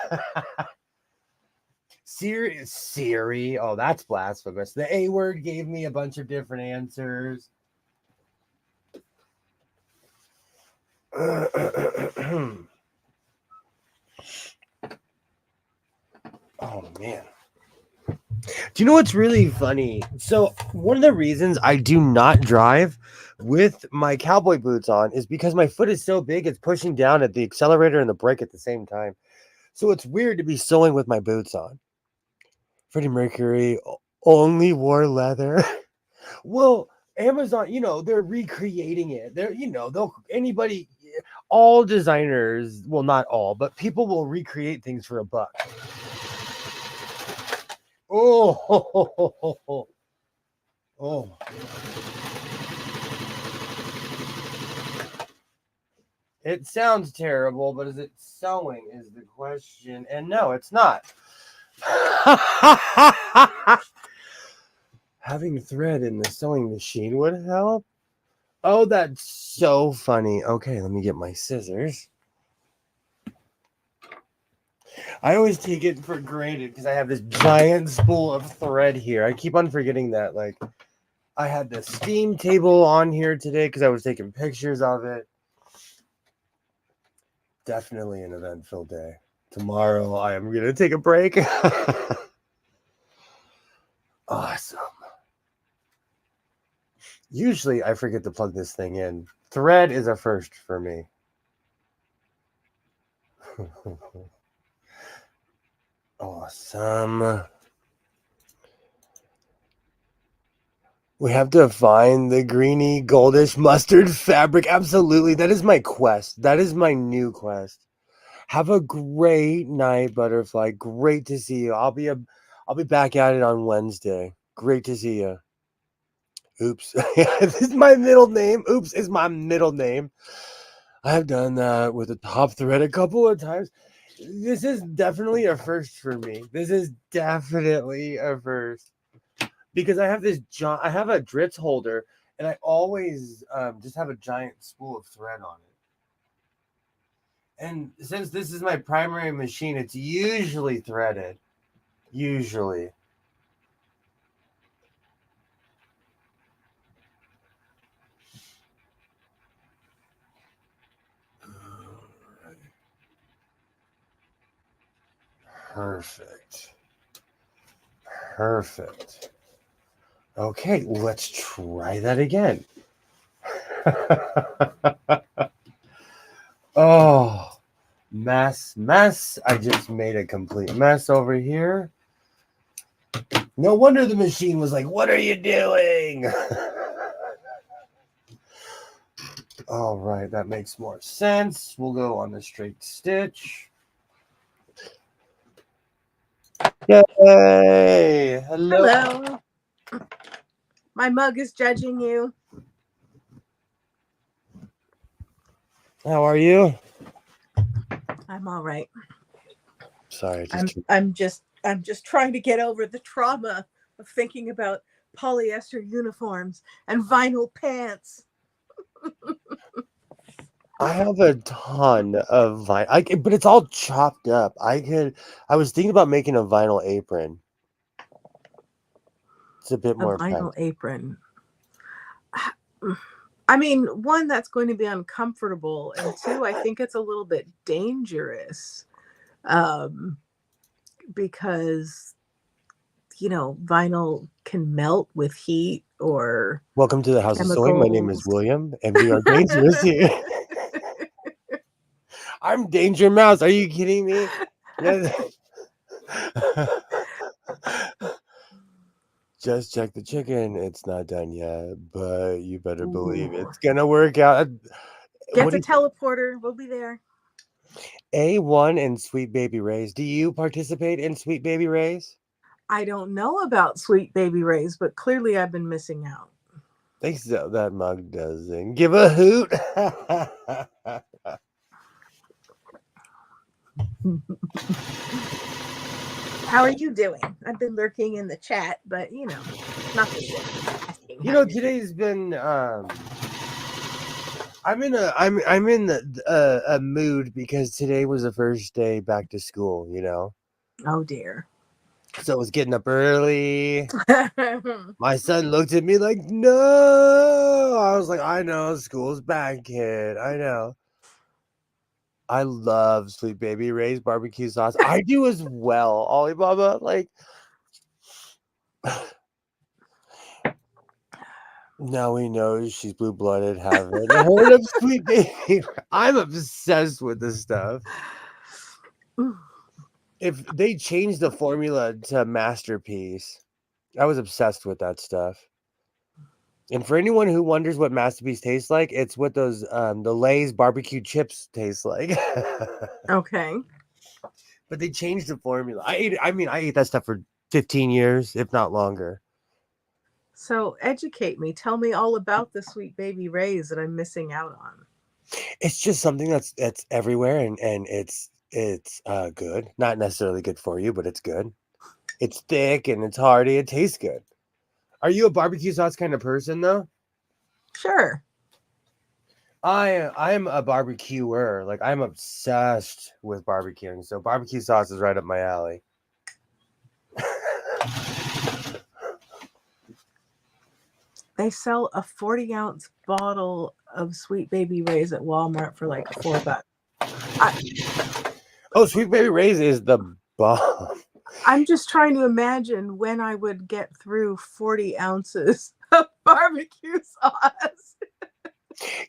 Siri. Oh, that's blasphemous. The A word gave me a bunch of different answers. Oh man. Do you know what's really funny? So, one of the reasons I do not drive with my cowboy boots on is because my foot is so big, it's pushing down at the accelerator and the brake at the same time. So, it's weird to be sewing with my boots on. Freddie Mercury only wore leather. Well, Amazon, they're recreating it. They'll anybody, all designers, well, not all, but people will recreate things for $1. Oh, oh. It sounds terrible, but is it sewing is the question. And no, it's not. Having thread in the sewing machine would help. Oh, that's so funny. Okay, let me get my scissors. I always take it for granted because I have this giant spool of thread here. I keep on forgetting that. Like, I had the steam table on here today because I was taking pictures of it. Definitely an eventful day. Tomorrow, I am going to take a break. Awesome. Usually, I forget to plug this thing in. Thread is a first for me. Awesome. We have to find the greeny, goldish mustard fabric. Absolutely. That is my quest. That is my new quest. Have a great night, Butterfly. Great to see you. I'll be back at it on Wednesday. Great to see you. Oops. This is my middle name. Oops is my middle name. I have done that with the top thread a couple of times. This is definitely a first for me. This is definitely a first. Because I have I have a Dritz holder, and I always just have a giant spool of thread on it. And since this is my primary machine, it's usually threaded. Usually. Perfect. Perfect. Okay, let's try that again. Oh, mess. I just made a complete mess over here. No wonder the machine was like, what are you doing? All right, that makes more sense. We'll go on the straight stitch. Yay! Hello. Hello. My mug is judging you. How are you? I'm all right. Sorry, I'm just trying to get over the trauma of thinking about polyester uniforms and vinyl pants. I have a ton of vinyl, but it's all chopped up. I was thinking about making a vinyl apron. It's a bit more vinyl practical. apron. I mean, one, that's going to be uncomfortable, and two, I think it's a little bit dangerous, because vinyl can melt with heat or Welcome to the House of Sewing. My name is chemicals. William, and we are dangerous here. I'm Danger Mouse. Are you kidding me? Just check the chicken. It's not done yet, but you better believe it's gonna work out. Get the teleporter. We'll be there. A1 and Sweet Baby Ray's. Do you participate in Sweet Baby Ray's? I don't know about Sweet Baby Ray's, but clearly I've been missing out. Thanks, that mug doesn't give a hoot. How are you doing? I've been lurking in the chat, but not the same. Asking You how know, you're doing. today's been. I'm in a mood because today was the first day back to school. You know, Oh dear. so I was getting up early. My son looked at me like, "No." I was like, "I know, school's back, kid. I know." I love Sweet Baby Ray's barbecue sauce. I do as well, Alibaba. Like, now we know she's blue blooded. Haven't heard of Sweet Baby. I'm obsessed with this stuff. If they changed the formula to Masterpiece, I was obsessed with that stuff. And for anyone who wonders what Masterpiece tastes like, it's what those the Lay's barbecue chips taste like. Okay. But they changed the formula. I ate that stuff for 15 years, if not longer. So educate me. Tell me all about the Sweet Baby Rays that I'm missing out on. It's just something that's everywhere, and it's good. Not necessarily good for you, but it's good. It's thick and it's hearty. It tastes good. Are you a barbecue sauce kind of person though? Sure. I'm a barbecuer. Like, I'm obsessed with barbecuing. So barbecue sauce is right up my alley. They sell a 40-ounce bottle of Sweet Baby Rays at Walmart for like $4. Oh, Sweet Baby Ray's is the bomb. I'm just trying to imagine when I would get through 40 ounces of barbecue sauce.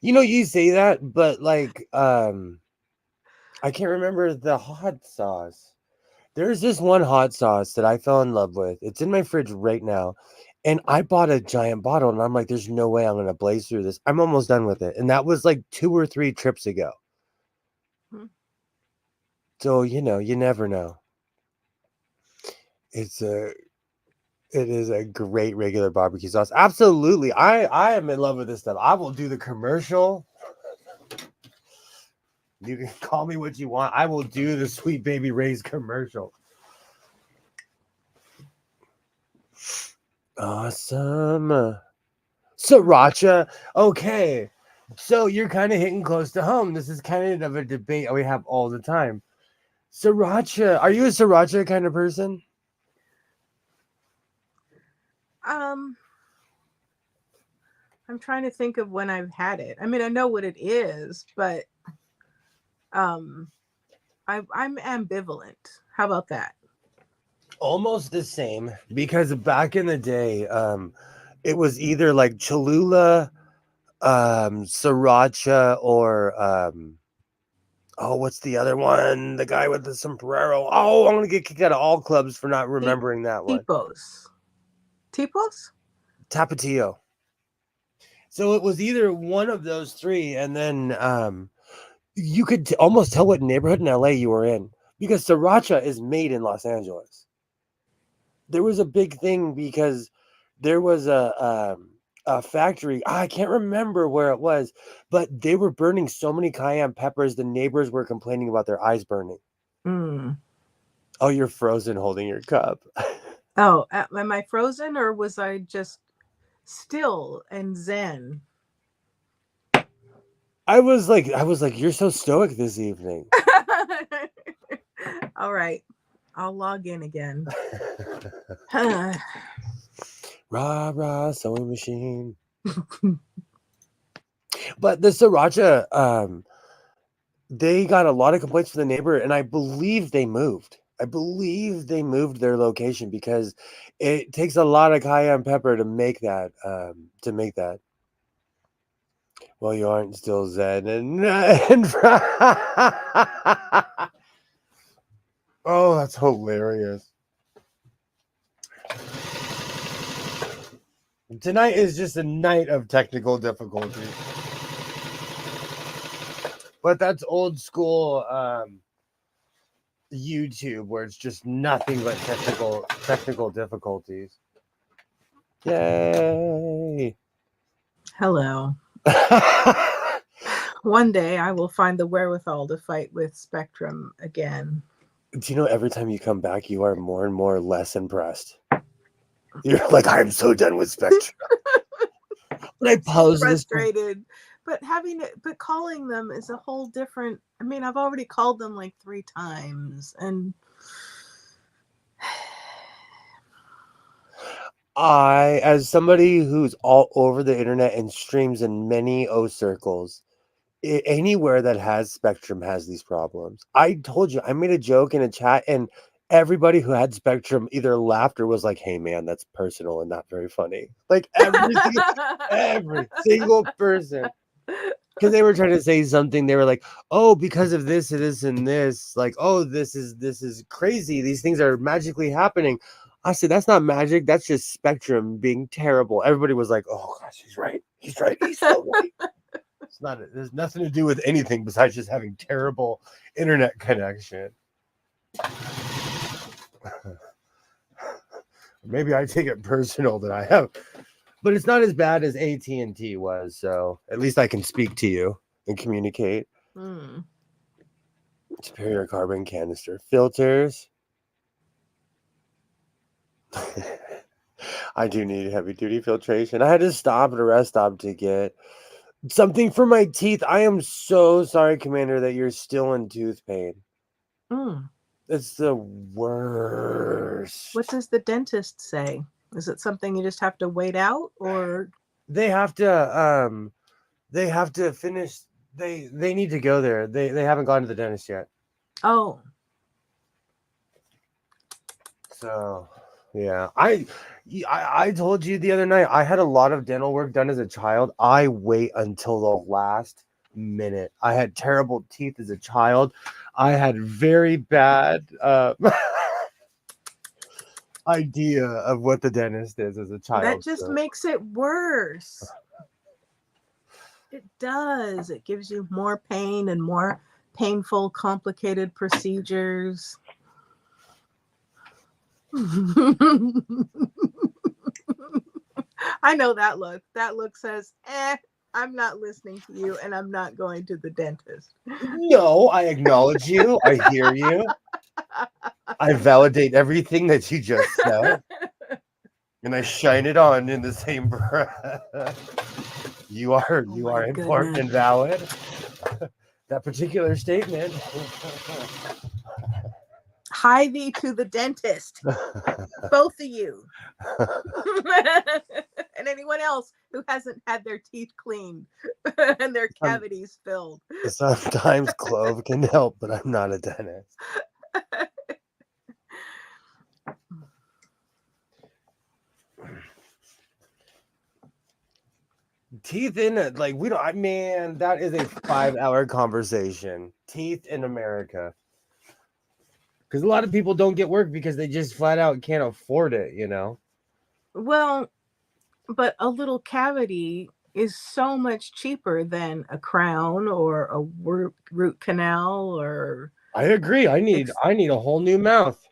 You know, you say that, but like, I can't remember the hot sauce. There's this one hot sauce that I fell in love with. It's in my fridge right now. And I bought a giant bottle and I'm like, there's no way I'm going to blaze through this. I'm almost done with it. And that was like 2 or 3 trips ago. So, you know, you never know. It is a great regular barbecue sauce. Absolutely. I am in love with this stuff. I will do the commercial. You can call me what you want. I will do the Sweet Baby Ray's commercial. Awesome. Sriracha. Okay. So you're kind of hitting close to home. This is kind of a debate we have all the time. Sriracha. Are you a sriracha kind of person? I'm trying to think of when I've had it. I mean, I know what it is, but I'm ambivalent. How about that? Almost the same, because back in the day, it was either like Cholula, sriracha, or oh, what's the other one? The guy with the sombrero. Oh, I'm gonna get kicked out of all clubs for not remembering that one. Tipos? Tapatio. So it was either one of those three, and then you could almost tell what neighborhood in LA you were in, because sriracha is made in Los Angeles. There was a big thing because there was a factory. I can't remember where it was, but they were burning so many cayenne peppers. The neighbors were complaining about their eyes burning. Oh, you're frozen holding your cup. Oh, am I frozen or was I just still and zen? I was like, you're so stoic this evening. All right. I'll log in again. Rah, rah, sewing machine. But the sriracha, they got a lot of complaints from the neighbor, and I believe they moved. I believe they moved their location because it takes a lot of cayenne pepper to make that. Well, you aren't still zen and oh, that's hilarious. Tonight is just a night of technical difficulties. But that's old school YouTube where it's just nothing but technical difficulties. Yay. Hello. One day I will find the wherewithal to fight with Spectrum again. Do you know every time you come back, you are more and more less impressed. You're like, I'm so done with Spectrum. But I paused this. Frustrated. But but calling them is a whole different. I mean, I've already called them like 3 times, and as somebody who's all over the internet and streams in many circles, anywhere that has Spectrum has these problems. I told you, I made a joke in a chat, and everybody who had Spectrum either laughed or was like, "Hey, man, that's personal and not very funny." Like every single person. Because they were trying to say something, they were like, "Oh, because of this, and this, like, oh, this is crazy. These things are magically happening." I said, "That's not magic. That's just Spectrum being terrible." Everybody was like, "Oh gosh, he's right. He's right. He's so right." It's not. There's nothing to do with anything besides just having terrible internet connection. Maybe I take it personal that I have. But it's not as bad as AT&T was, so at least I can speak to you and communicate. Superior carbon canister filters. I do need heavy-duty filtration. I had to stop at a rest stop to get something for my teeth. I am so sorry, Commander, that you're still in tooth pain. It's the worst. What does the dentist say? Is it something you just have to wait out, or they have to finish? They need to go there. They haven't gone to the dentist yet. Oh. So yeah, I told you the other night I had a lot of dental work done as a child. I wait until the last minute. I had terrible teeth as a child. I had very bad idea of what the dentist is as a child. That just makes it worse. It does. It gives you more pain and more painful, complicated procedures. I know that look. That look says, I'm not listening to you and I'm not going to the dentist. No, I acknowledge you. I hear you. I validate everything that you just said. And I shine it on in the same breath. You are important and valid. That particular statement. Hie thee to the dentist. Both of you. And anyone else who hasn't had their teeth cleaned and their cavities filled. Sometimes clove can help, but I'm not a dentist. Teeth in it, like we don't. Man, that is a 5-hour conversation. Teeth in America, because a lot of people don't get work because they just flat out can't afford it. You know. Well, but a little cavity is so much cheaper than a crown or a root canal. Or I agree. I need a whole new mouth,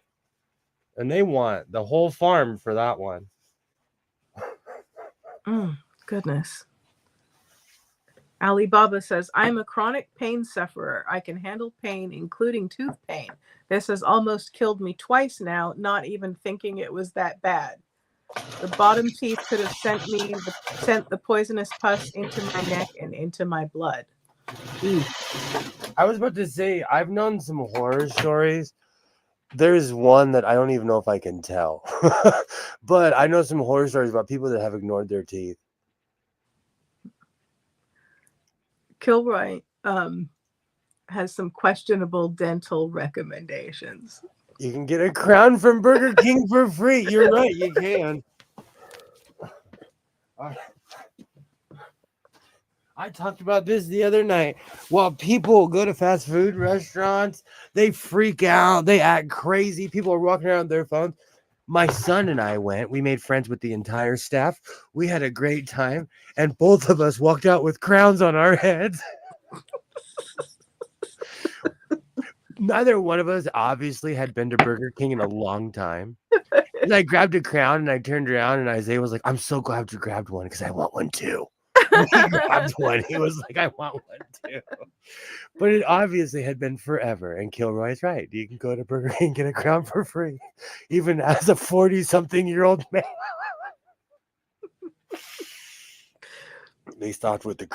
and they want the whole farm for that one. Goodness. Alibaba says, I'm a chronic pain sufferer. I can handle pain, including tooth pain. This has almost killed me twice now, not even thinking it was that bad. The bottom teeth could have sent the poisonous pus into my neck and into my blood. I was about to say, I've known some horror stories. There's one that I don't even know if I can tell. But I know some horror stories about people that have ignored their teeth. Kilroy has some questionable dental recommendations. You can get a crown from Burger King for free. You're right, you can. I talked about this the other night. While people go to fast food restaurants, they freak out, they act crazy. People are walking around with their phones. My son and I went. We made friends with the entire staff. We had a great time, and both of us walked out with crowns on our heads. Neither one of us obviously had been to Burger King in a long time. And I grabbed a crown and I turned around and Isaiah was like, I'm so glad you grabbed one because I want one too. He grabbed one. He was like, I want one too. But it obviously had been forever. And Kilroy's right. You can go to Burger King and get a crown for free, even as a 40-something-year-old man. They stopped with the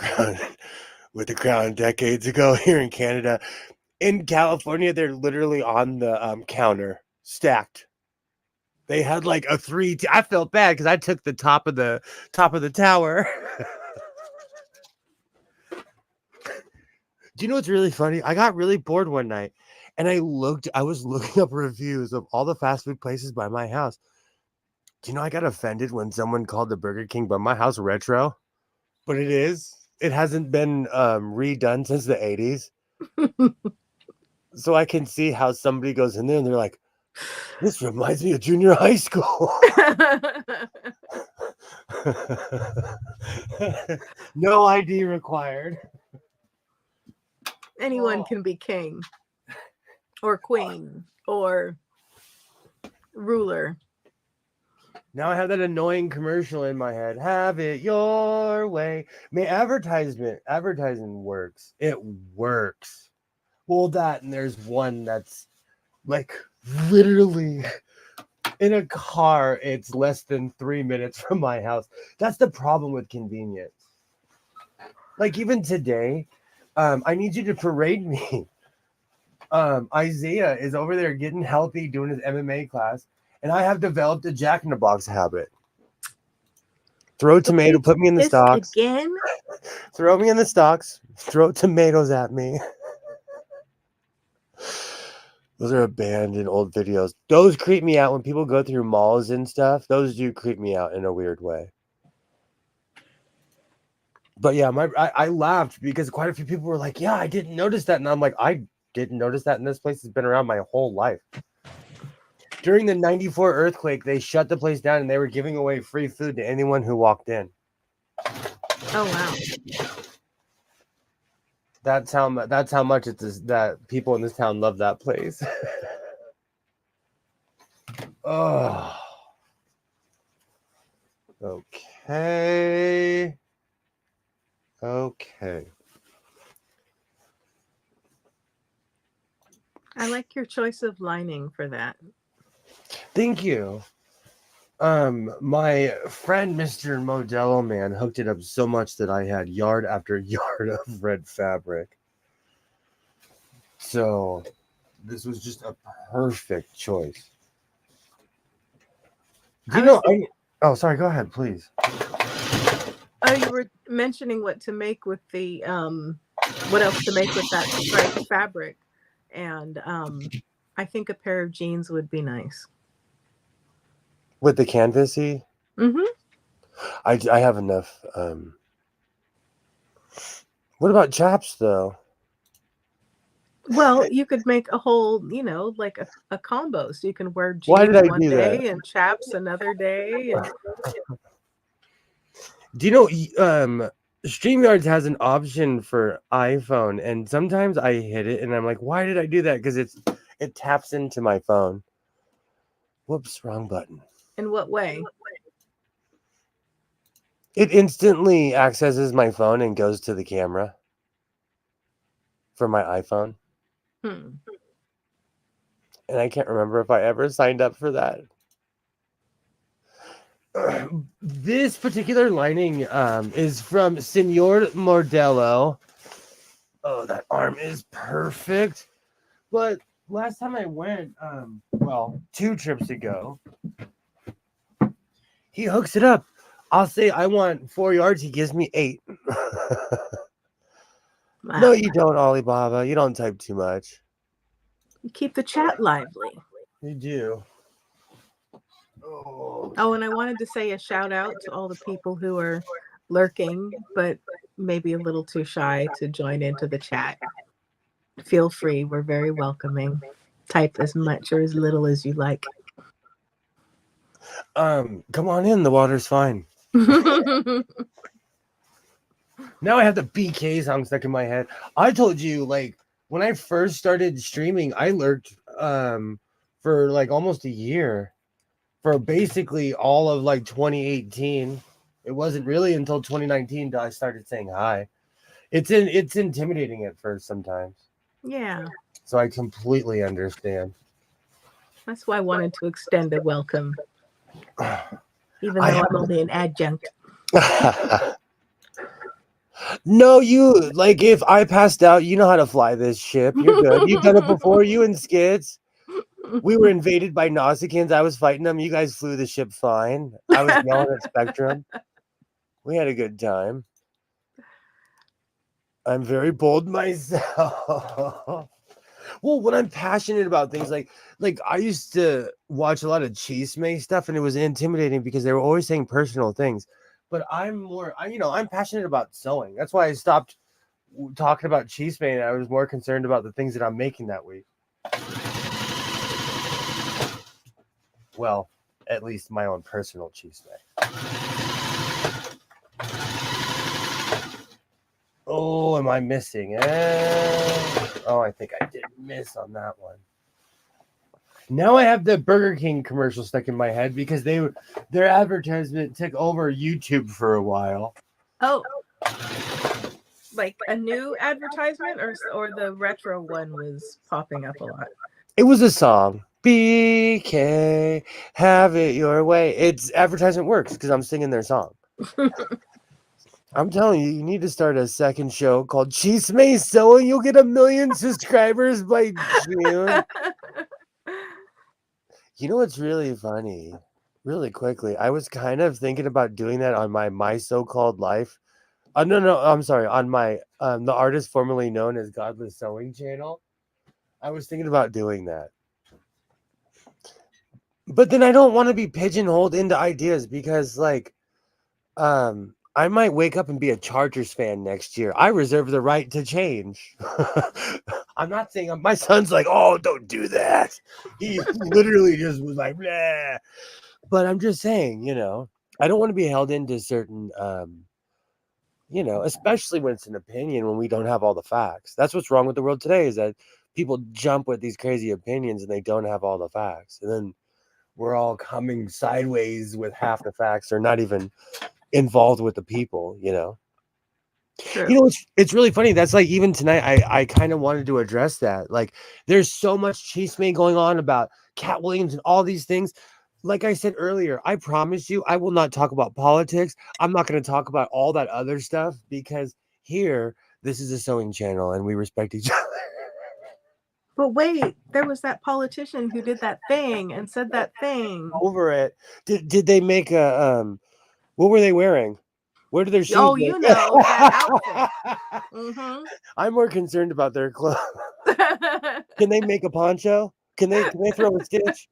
crown decades ago here in Canada. In California, they're literally on the counter, stacked. They had like a I felt bad because I took the top of the tower. Do you know what's really funny? I got really bored one night and I was looking up reviews of all the fast food places by my house. Do you know I got offended when someone called the Burger King by my house retro? But it is. It hasn't been redone since the 80s. So I can see how somebody goes in there and they're like, this reminds me of junior high school. No ID required. Anyone can be king or queen or ruler. Now I have that annoying commercial in my head. Have it your way. Man, advertising works. It works. Well, that, and there's one that's like literally in a car. It's less than 3 minutes from my house. That's the problem with convenience. Like even today, I need you to parade me. Isaiah is over there getting healthy, doing his MMA class, and I have developed a Jack in the Box habit. Throw tomato, put me in the stocks. Again? Throw me in the stocks. Throw tomatoes at me. Those are abandoned old videos. Those creep me out when people go through malls and stuff. Those do creep me out in a weird way. But yeah, I laughed because quite a few people were like, yeah, I didn't notice that. And I'm like, I didn't notice that. And this place has been around my whole life. During the 94 earthquake, they shut the place down and they were giving away free food to anyone who walked in. Oh, wow. That's how much that people in this town love that place. Oh. Okay. I like your choice of lining for that. Thank you. My friend Mr. Modelo Man hooked it up so much that I had yard after yard of red fabric. So this was just a perfect choice. Do you know? Oh, sorry. Go ahead, please. Oh, you were mentioning what to make with the what else to make with that striped fabric, and I think a pair of jeans would be nice. With the canvasy? Mm-hmm. I have enough. What about chaps, though? Well, you could make a whole, like a combo. So you can wear jeans Why did I one do day that? and chaps another day. And... Do you know, StreamYards has an option for iPhone, and sometimes I hit it, and I'm like, why did I do that? Because it taps into my phone. Whoops, wrong button. In what way? It instantly accesses my phone and goes to the camera for my iPhone. Hmm. And I can't remember if I ever signed up for that. This particular lining is from Senor Mordello. Oh, that arm is perfect. But last time I went, 2 trips ago, he hooks it up. I'll say I want 4 yards. He gives me 8. Wow. No, you don't, Alibaba. You don't type too much. You keep the chat lively. You do. Oh, and I wanted to say a shout out to all the people who are lurking, but maybe a little too shy to join into the chat. Feel free. We're very welcoming. Type as much or as little as you like. Come on in. The water's fine. Now I have the BK song stuck in my head. I told you, like, when I first started streaming, I lurked for like almost a year. For basically all of like 2018 It wasn't really until 2019 that I started saying hi. It's intimidating at first sometimes. Yeah. So I completely understand. That's why I wanted to extend a welcome, even I though have I'm only an adjunct. No, you like if I passed out, you know how to fly this ship. You're good. You've done it before, you and Skids. We were invaded by Nausicaans. I was fighting them. You guys flew the ship fine. I was yelling at Spectrum. We had a good time. I'm very bold myself. Well, when I'm passionate about things like I used to watch a lot of Chisme stuff, and it was intimidating because they were always saying personal things. But I'm passionate about sewing. That's why I stopped talking about Chisme, and I was more concerned about the things that I'm making that week. Well, at least my own personal Chisme. Oh, am I missing? Oh, I think I did miss on that one. Now I have the Burger King commercial stuck in my head because their advertisement took over YouTube for a while. Oh, like a new advertisement, or the retro one was popping up a lot. It was a song. BK, have it your way. Its advertisement works because I'm singing their song. I'm telling you, you need to start a second show called Cheese May Sewing. You'll get 1 million subscribers by June. You know what's really funny? Really quickly, I was kind of thinking about doing that on my so-called life. No, I'm sorry. On my the artist formerly known as Godless Sewing channel. I was thinking about doing that. But then I don't want to be pigeonholed into ideas because I might wake up and be a Chargers fan next year. I reserve the right to change. I'm not saying my son's like, oh, don't do that. He literally just was like, blah. But I'm just saying, I don't want to be held into certain, especially when it's an opinion when we don't have all the facts. That's what's wrong with the world today is that people jump with these crazy opinions and they don't have all the facts. And then we're all coming sideways with half the facts or not even involved with the people. True. It's really funny. That's like even tonight I kind of wanted to address that. Like there's so much chisme going on about Cat Williams and all these things. Like I said earlier, I promise you I will not talk about politics. I'm not going to talk about all that other stuff because here this is a sewing channel and we respect each other. But wait, there was that politician who did that thing and said that thing. Over it. Did they make a what were they wearing? Where do their shoes Oh, go? that outfit. Mm-hmm. I'm more concerned about their clothes. Can they make a poncho? Can they throw a stitch?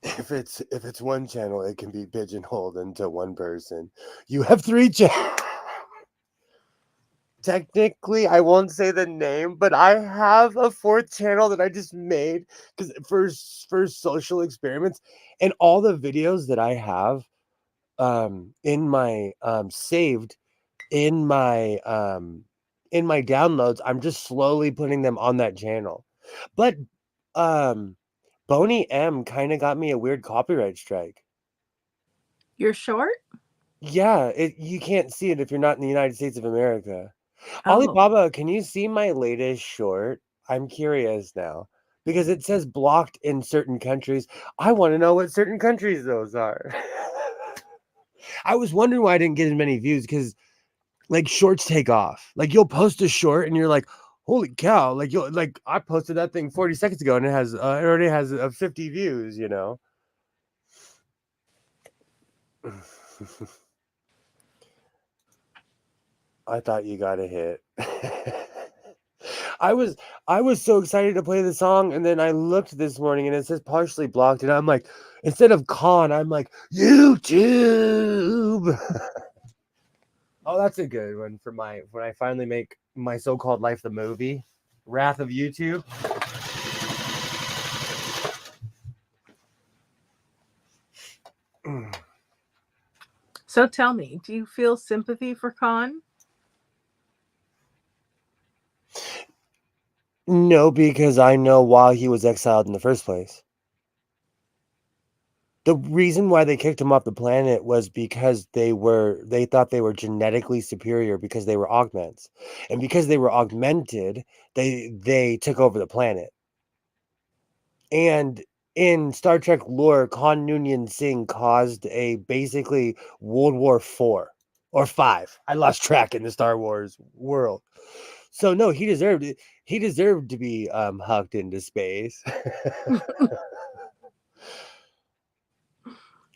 If it's one channel, it can be pigeonholed into one person. You have 3 channels. Technically, I won't say the name, but I have a 4th channel that I just made because for social experiments, and all the videos that I have in my saved in my downloads, I'm just slowly putting them on that channel. But Boney M kind of got me a weird copyright strike. You're short? Yeah, you can't see it if you're not in the United States of America. Oh. Alibaba, can you see my latest short? I'm curious now because it says blocked in certain countries. I want to know what certain countries those are. I was wondering why I didn't get as many views because like shorts take off. Like you'll post a short and you're like, holy cow! Like I posted that thing 40 seconds ago and it already has 50 views. I thought you got a hit. I was so excited to play the song, and then I looked this morning and it says partially blocked, and I'm like, instead of con, I'm like YouTube. Oh, that's a good one for when I finally make my so-called life the movie, Wrath of YouTube. So tell me, do you feel sympathy for Khan? No, because I know why he was exiled in the first place. The reason why they kicked them off the planet was because they thought they were genetically superior because they were augments. And because they were augmented, they took over the planet. And in Star Trek lore, Khan Noonien Singh caused a basically World War IV or five. I lost track in the Star Wars world. So no, he deserved it. He deserved to be hucked into space.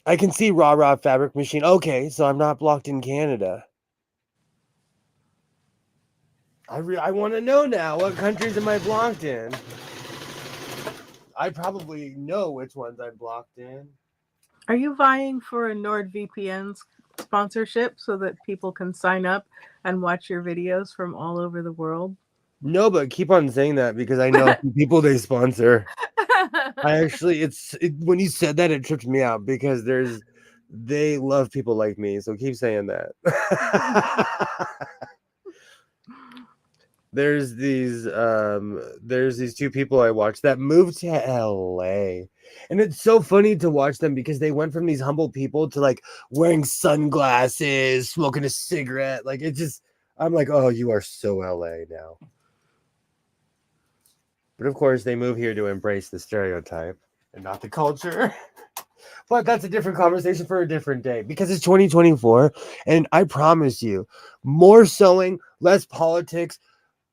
I can see Rah Fabric Machine. Okay, so I'm not blocked in Canada. I want to know now, what countries am I blocked in? I probably know which ones I'm blocked in. Are you vying for a NordVPN sponsorship so that people can sign up and watch your videos from all over the world? No, but keep on saying that because I know people they sponsor. I actually, when you said that, it tripped me out because they love people like me. So keep saying that. There's these two people I watched that moved to LA. And it's so funny to watch them because they went from these humble people to like wearing sunglasses, smoking a cigarette. Like I'm like, oh, you are so LA now. But of course, they move here to embrace the stereotype and not the culture. But that's a different conversation for a different day because it's 2024. And I promise you, more sewing, less politics,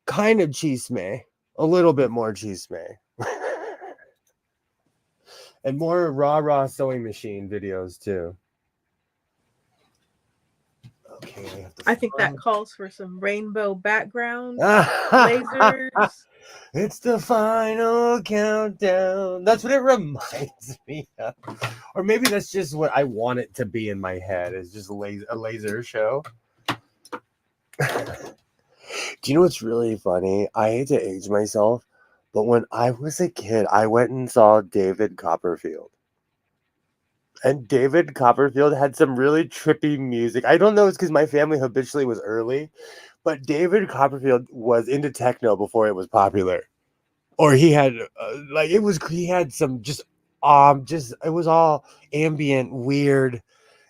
kind of chisme, a little bit more chisme. And more raw sewing machine videos too. Okay, I think that calls for some rainbow background, lasers. It's the final countdown. That's what it reminds me of. Or maybe that's just what I want it to be in my head. Is just a laser show. Do you know what's really funny? I hate to age myself, but when I was a kid, I went and saw David Copperfield. And David Copperfield had some really trippy music. I don't know, it's because my family habitually was early, but David Copperfield was into techno before it was popular. Or he had he had some it was all ambient, weird.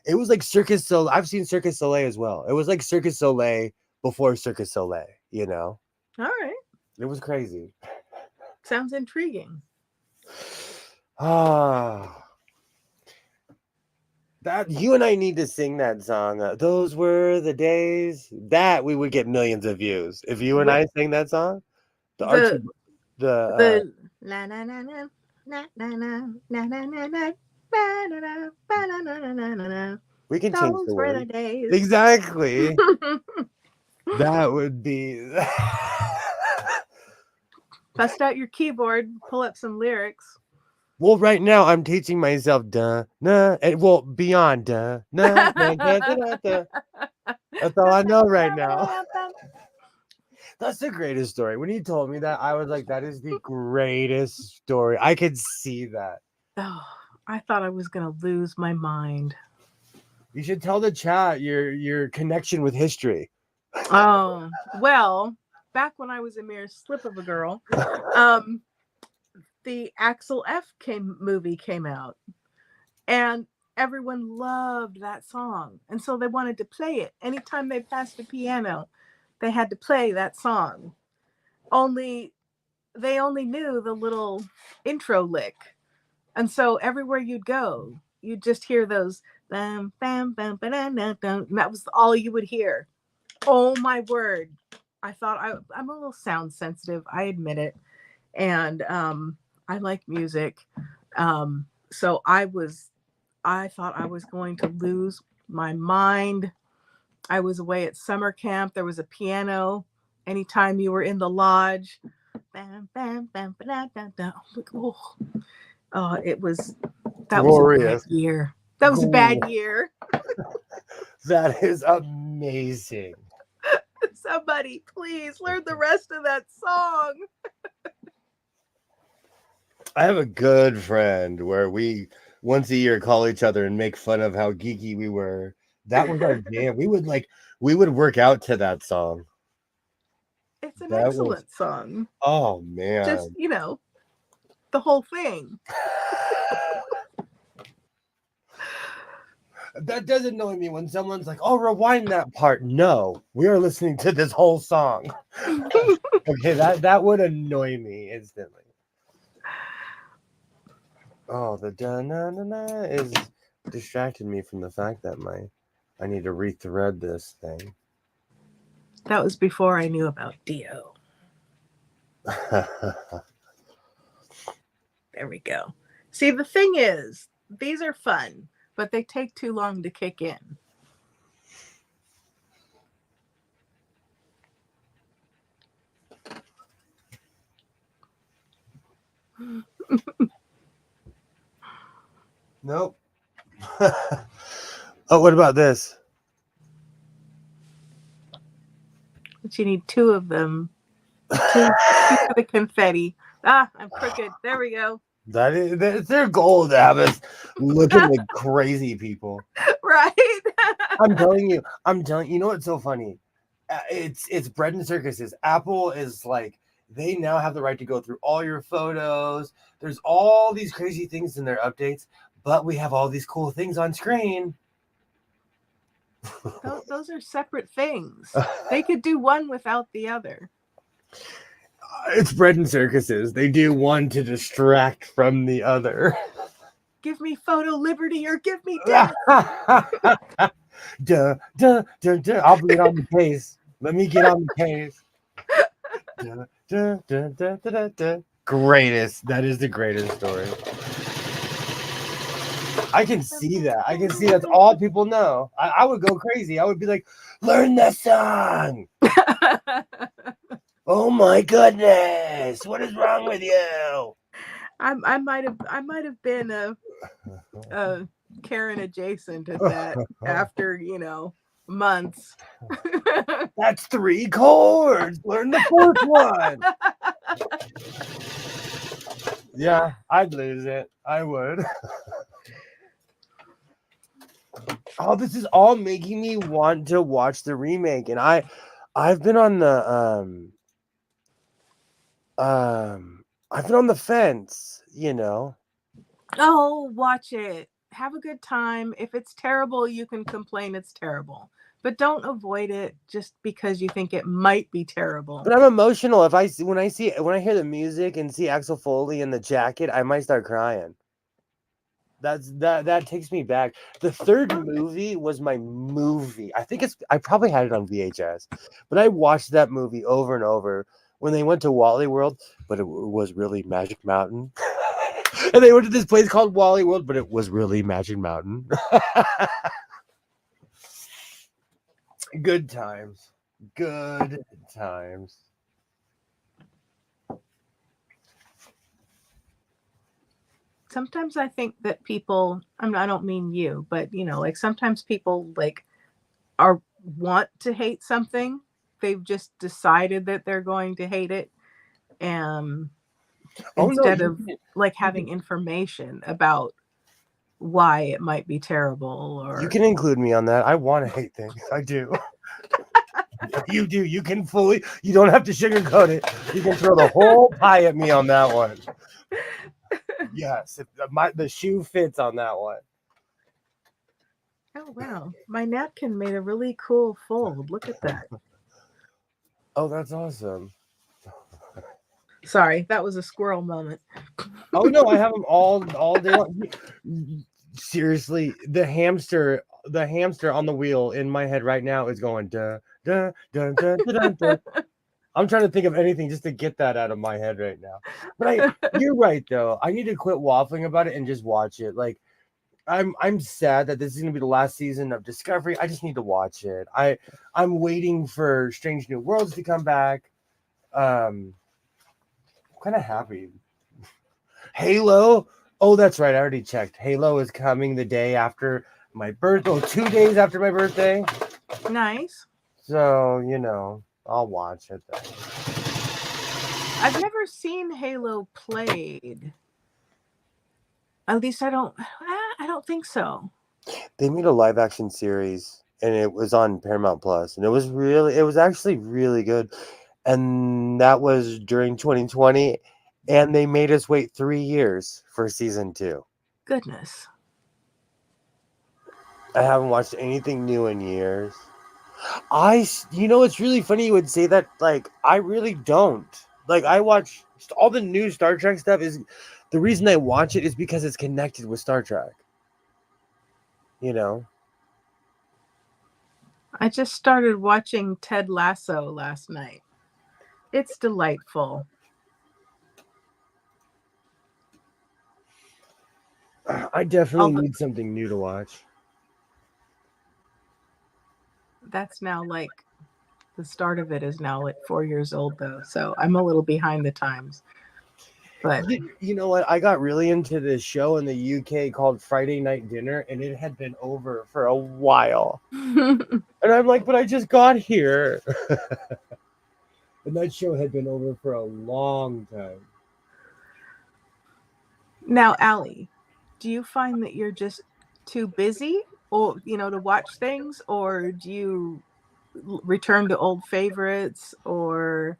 It was like Circus Soleil. I've seen Circus Soleil as well. It was like Circus Soleil before Circus Soleil, you know? All right. It was crazy. Sounds intriguing. That you and I need to sing that song. Those were the days that we would get millions of views if you and I sang that song. The Archie, the la na na na na na na na na na na. We can change Those the were the word. days. Exactly. That would be. Bust out your keyboard, pull up some lyrics. Well, right now I'm teaching myself duh, nah, and well, beyond duh, nah, nah, duh, duh, duh, duh. That's all I know right now. That's the greatest story. When you told me that, I was like, that is the greatest story. I could see that. Oh, I thought I was going to lose my mind. You should tell the chat your connection with history. Oh, well, back when I was a mere slip of a girl, the Axel F movie came out, and everyone loved that song, and so they wanted to play it. Anytime they passed the piano, they had to play that song. They only knew the little intro lick, and so everywhere you'd go, you'd just hear those bam bam bam bam bam, and that was all you would hear. Oh my word! I thought I'm a little sound sensitive. I admit it, and I like music. So I thought I was going to lose my mind. I was away at summer camp. There was a piano. Anytime you were in the lodge, bam, bam, bam, bam, bam, bam. Oh, that was Glorious. a bad year. That was a bad year. That is amazing. Somebody, please learn the rest of that song. I have a good friend where we once a year call each other and make fun of how geeky we were. That was our jam. We would work out to that song. It's an excellent song. Oh man. Just, the whole thing. That does annoy me when someone's like, "Oh, rewind that part." No, we are listening to this whole song. Okay, that would annoy me instantly. Oh, the da na na na is distracted me from the fact that I need to rethread this thing. That was before I knew about Dio. There we go. See, the thing is, these are fun, but they take too long to kick in. Nope. Oh, what about this? But you need two of them. Two for the confetti. Ah, I'm crooked. There we go. That's their goal to have us looking like crazy people. Right? I'm telling you. You know what's so funny? It's bread and circuses. Apple is like they now have the right to go through all your photos. There's all these crazy things in their updates, but we have all these cool things on screen. Those are separate things. They could do one without the other. It's bread and circuses. They do one to distract from the other. Give me photo liberty or give me death. Duh, duh, duh, duh. I'll get on the case. Let me get on the case. Duh, duh, duh, duh, duh, duh, duh. Greatest. That is the greatest story. I can see that. I can see that's all people know. I would go crazy. I would be like, learn the song. Oh my goodness. What is wrong with you? I might have been a Karen adjacent at that after, months. That's 3 chords. Learn the 4th one. Yeah, I'd lose it. I would. Oh, this is all making me want to watch the remake, and I've been on the I've been on the fence, Oh, watch it. Have a good time. If it's terrible, you can complain it's terrible. But don't avoid it just because you think it might be terrible. But I'm emotional. When I hear the music and see Axel Foley in the jacket, I might start crying. That takes me back. The 3rd movie was my movie. I probably had it on VHS, but I watched that movie over and over when they went to Wally World, but it was really Magic Mountain. And they went to this place called Wally World, but it was really Magic Mountain. Good times. Good times. Sometimes I think that people, I don't mean you, but like sometimes people want to hate something. They've just decided that they're going to hate it. Instead of like having information about why it might be terrible. Or you can include me on that. I want to hate things. I do. You do. You can you don't have to sugarcoat it. You can throw the whole pie at me on that one. Yes, the shoe fits on that one. Oh, wow. My napkin made a really cool fold. Look at that. Oh, that's awesome. Sorry, that was a squirrel moment. Oh, no, I have them all day long. Seriously, the hamster on the wheel in my head right now is going, duh, duh, duh, duh, duh, duh, duh. I'm trying to think of anything just to get that out of my head right now. But you're right, though. I need to quit waffling about it and just watch it. Like, I'm sad that this is gonna be the last season of Discovery. I just need to watch it. I'm waiting for Strange New Worlds to come back. I'm kind of happy. Halo. Oh, that's right. I already checked. Halo is coming the day after my birthday. Oh, 2 days after my birthday. Nice. So, I'll watch it then. I've never seen Halo played. At least I don't think so. They made a live action series and it was on Paramount Plus, and it was actually really good. And that was during 2020, and they made us wait 3 years for season 2. Goodness. I haven't watched anything new in years. It's really funny you would say that. Like, I really don't. Like, I watch all the new Star Trek stuff. Is the reason I watch it is because it's connected with Star Trek. You know, I just started watching Ted Lasso last night. It's delightful. I definitely Although need something new to watch. that's now like the start of it is now like 4 years old though, so I'm a little behind the times. But You know what? I got really into this show in the UK called Friday Night Dinner, and it had been over for a while. And I'm like, but I just got here. And that show had been over for a long time. now, Allie, do you find that you're just too busy or to watch things, or do you return to old favorites, or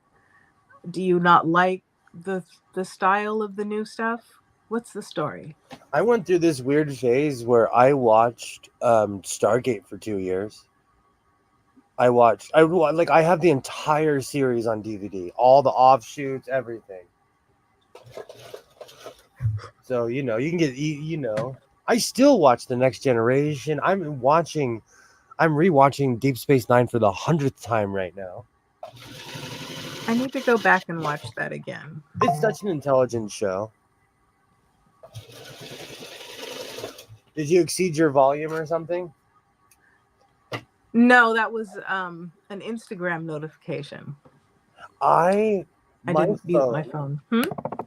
do you not like the style of the new stuff? What's the story? I went through this weird phase where I watched Stargate for 2 years. I have the entire series on DVD, all the offshoots, everything. So, you can get, I still watch The Next Generation. I'm rewatching Deep Space Nine for the 100th time right now. I need to go back and watch that again. It's such an intelligent show. Did you exceed your volume or something? No, that was an Instagram notification. I didn't mute my phone.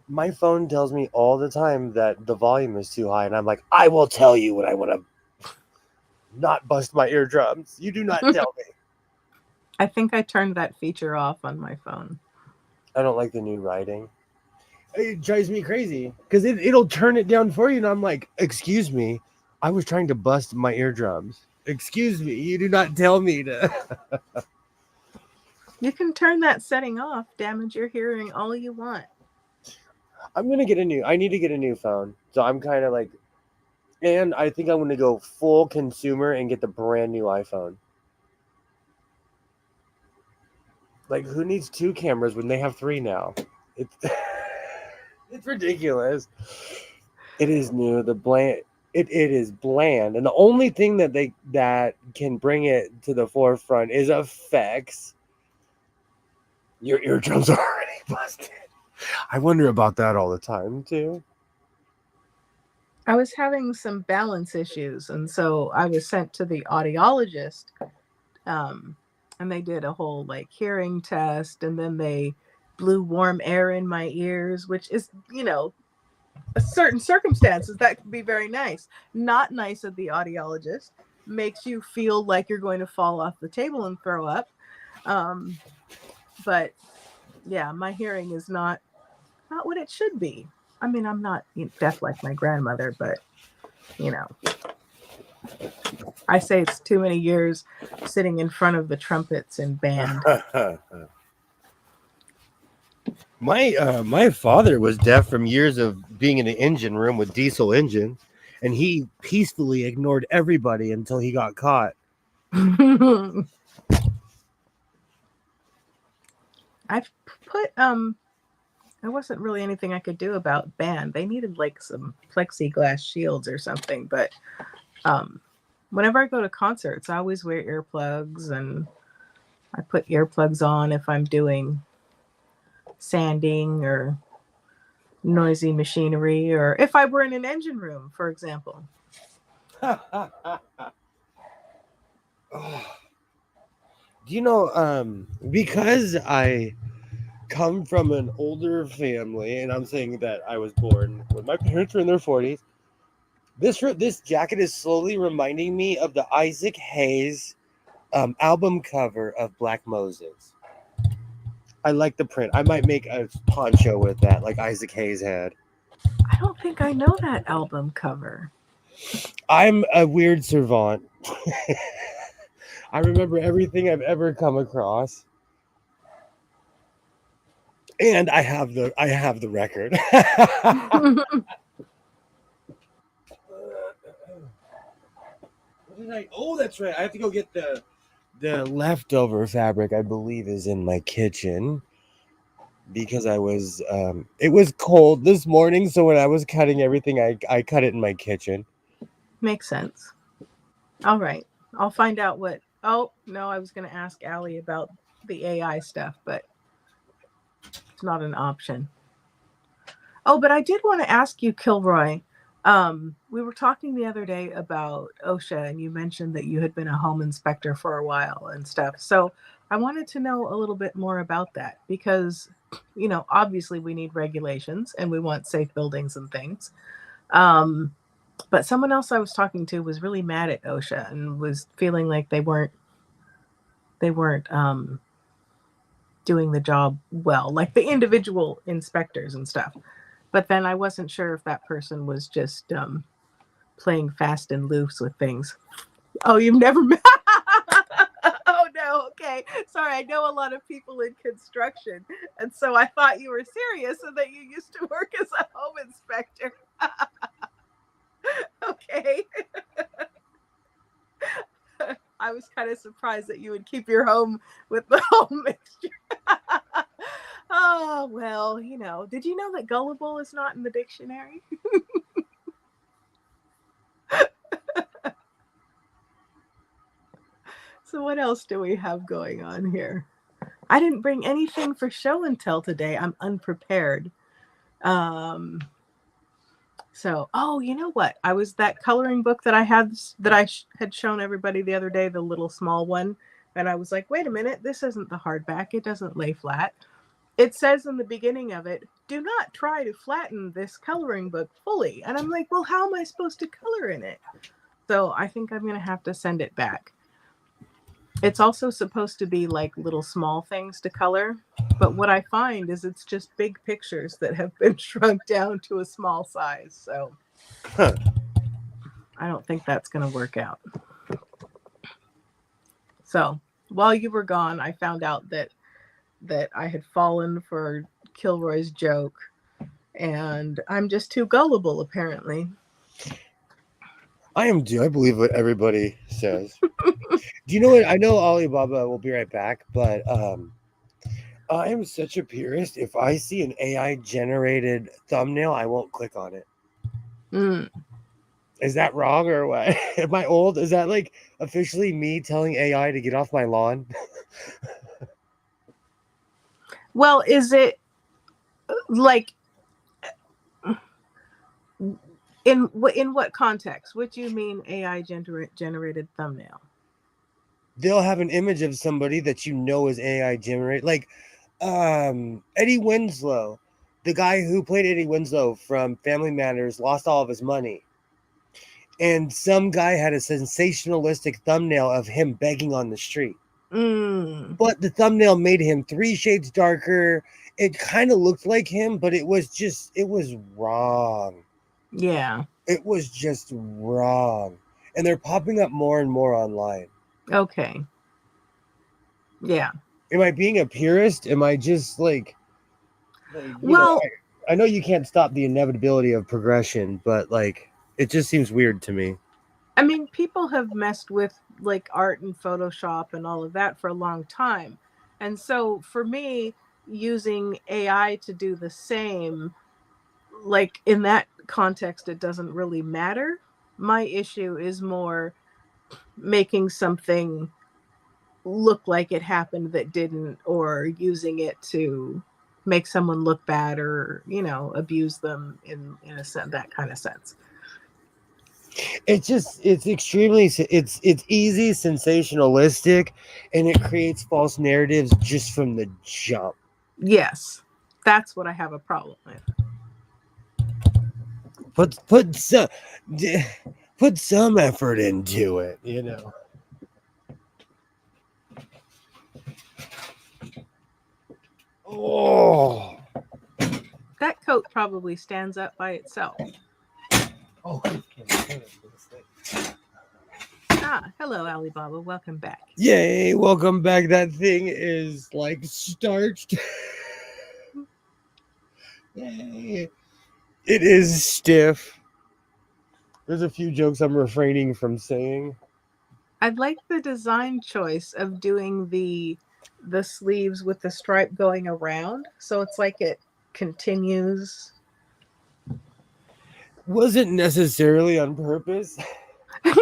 My phone tells me all the time that the volume is too high, and I'm like, I will tell you when I want to not bust my eardrums. You do not tell me. I think I turned that feature off on my phone. I don't like the new writing. It drives me crazy because it'll turn it down for you, and I'm like, excuse me, I was trying to bust my eardrums. Excuse me, you do not tell me to. You can turn that setting off, damage your hearing all you want. I need to get a new phone. So I'm kind of like, and I think I'm going to go full consumer and get the brand new iPhone. Like, who needs 2 cameras when they have 3 now? It's it's ridiculous. It is new. It is bland, and the only thing that can bring it to the forefront is effects. Your eardrums are already busted. I wonder about that all the time too. I was having some balance issues, and so I was sent to the audiologist. And they did a whole like hearing test, and then they blew warm air in my ears, which is, a certain circumstances that could be very nice. Not nice of the audiologist. Makes you feel like you're going to fall off the table and throw up. But yeah, my hearing is not what it should be. I mean, I'm not deaf like my grandmother, but I say it's too many years sitting in front of the trumpets in band. My father was deaf from years of being in an engine room with diesel engines, and he peacefully ignored everybody until he got caught. I've put there wasn't really anything I could do about band. They needed like some plexiglass shields or something, but whenever I go to concerts, I always wear earplugs, and I put earplugs on if I'm doing sanding or noisy machinery, or if I were in an engine room, for example. Do you know, because I come from an older family, and I'm saying that I was born when my parents were in their 40s, this jacket is slowly reminding me of the Isaac Hayes album cover of Black Moses. I like the print. I might make a poncho with that, like Isaac Hayes had. I don't think I know that album cover. I'm a weird savant. I remember everything I've ever come across. And I have the record. What did I? Oh, that's right. I have to go get the leftover fabric. I believe is in my kitchen because I was. It was cold this morning, so when I was cutting everything, I cut it in my kitchen. Makes sense. All right. I'll find out what. Oh, no, I was going to ask Allie about the AI stuff, but it's not an option. Oh, but I did want to ask you, Kilroy. We were talking the other day about OSHA, and you mentioned that you had been a home inspector for a while and stuff. So I wanted to know a little bit more about that because, obviously we need regulations and we want safe buildings and things. But someone else I was talking to was really mad at OSHA and was feeling like they weren't doing the job well, like the individual inspectors and stuff. But then I wasn't sure if that person was just playing fast and loose with things. Oh, you've never met? Oh no, okay. Sorry, I know a lot of people in construction, and so I thought you were serious and that you used to work as a home inspector. Okay. I was kind of surprised that you would keep your home with the home mixture. Oh, well, did you know that gullible is not in the dictionary? So what else do we have going on here? I didn't bring anything for show and tell today. I'm unprepared. Oh, you know what? I was that coloring book that I had had shown everybody the other day, the little small one, and I was like, wait a minute, this isn't the hardback. It doesn't lay flat. It says in the beginning of it, do not try to flatten this coloring book fully. And I'm like, well, how am I supposed to color in it? So I think I'm going to have to send it back. It's also supposed to be like little small things to color. But what I find is it's just big pictures that have been shrunk down to a small size. So I don't think that's going to work out. So while you were gone, I found out that I had fallen for Kilroy's joke. And I'm just too gullible, apparently. I am too. I believe what everybody says. Do you know what? I know Alibaba will be right back, but I am such a purist. If I see an AI generated thumbnail, I won't click on it. Mm. Is that wrong or what? Am I old? Is that like officially me telling AI to get off my lawn? Well, is it like in what context? What do you mean AI generated thumbnail? They'll have an image of somebody that you know is AI generated, like Eddie Winslow, the guy who played Eddie Winslow from Family Matters, lost all of his money. And some guy had a sensationalistic thumbnail of him begging on the street. Mm. But the thumbnail made him 3 shades darker. It kind of looked like him, but it was wrong. Yeah. It was just wrong. And they're popping up more and more online. Okay. Yeah. Am I being a purist? Am I just like well, I know you can't stop the inevitability of progression, but like it just seems weird to me. I mean, people have messed with like art and Photoshop and all of that for a long time. And so for me, using AI to do the same, like in that context, it doesn't really matter. My issue is more making something look like it happened that didn't, or using it to make someone look bad or, abuse them in a sense, that kind of sense. It's extremely it's easy, sensationalistic, and it creates false narratives just from the jump. Yes, that's what I have a problem with. Put some effort into it, Oh, That coat probably stands up by itself. oh, Hello, Alibaba. Welcome back. Yay, welcome back. That thing is like starched. Yay. It is stiff. There's a few jokes I'm refraining from saying. I like the design choice of doing the sleeves with the stripe going around, so it's like it continues. Wasn't necessarily on purpose, Well,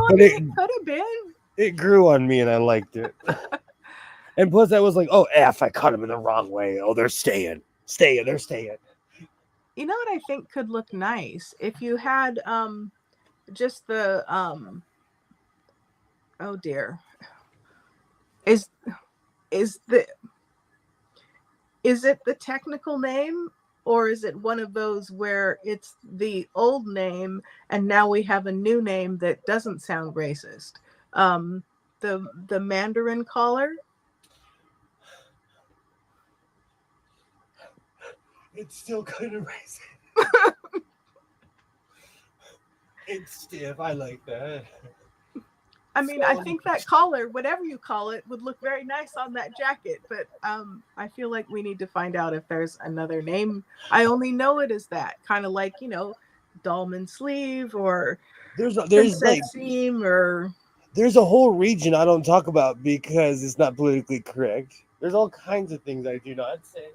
I but mean, it could have been. it grew on me and I liked it. And plus, I was like, oh, F, I cut them in the wrong way. Oh, they're staying. They're staying. You know what I think could look nice if you had just the oh dear. Is is the is it the technical name, or is it one of those where it's the old name and now we have a new name that doesn't sound racist? Um, the Mandarin collar. It's still kind of racist. It's stiff. I like that. I mean, I think that collar, whatever you call it, would look very nice on that jacket. But I feel like we need to find out if there's another name. I only know it as that, kind of like dolman sleeve or There's princess like seam or. there's a whole region I don't talk about because it's not politically correct. There's all kinds of things I do not say.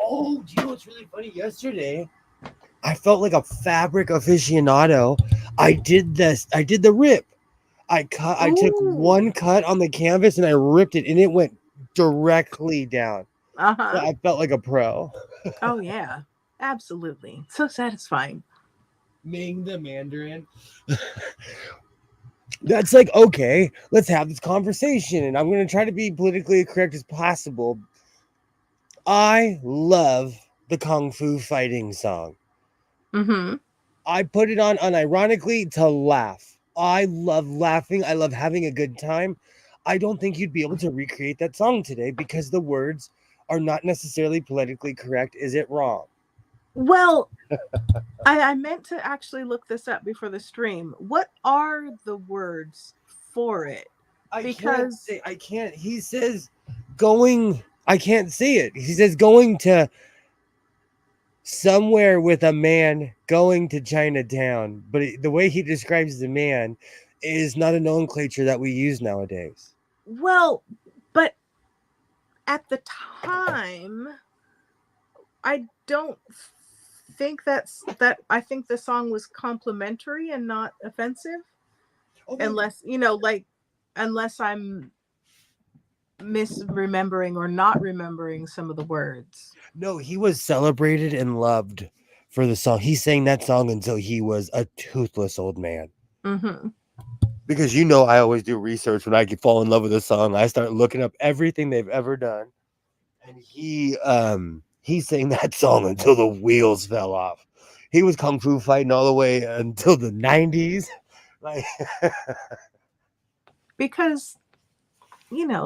Oh, do you know what's really funny? Yesterday, I felt like a fabric aficionado. I did the rip. I took Ooh. one cut on the canvas and I ripped it and it went directly down. So Uh-huh. I felt like a pro. Oh yeah, absolutely. So satisfying. Ming the Mandarin. That's like, okay, let's have this conversation. And I'm going to try to be politically correct as possible. I love the Kung Fu fighting song. Mm-hmm. I put it on unironically to laugh. I love laughing. I love having a good time. I don't think you'd be able to recreate that song today because the words are not necessarily politically correct. Is it wrong? Well, I meant to actually look this up before the stream. What are the words for it? Because I can't. He says going. I can't say it. He says going to somewhere with a man going to Chinatown, but the way he describes the man is not a nomenclature that we use nowadays. well, but at the time, I don't think that I think the song was complimentary and not offensive. Oh, no, Unless I'm misremembering or not remembering some of the words. no, he was celebrated and loved for the song. He sang that song until he was a toothless old man. Mm-hmm. Because I always do research when I fall in love with a song. I start looking up everything they've ever done. And he sang that song until the wheels fell off. He was kung fu fighting all the way until the 90s. Like Because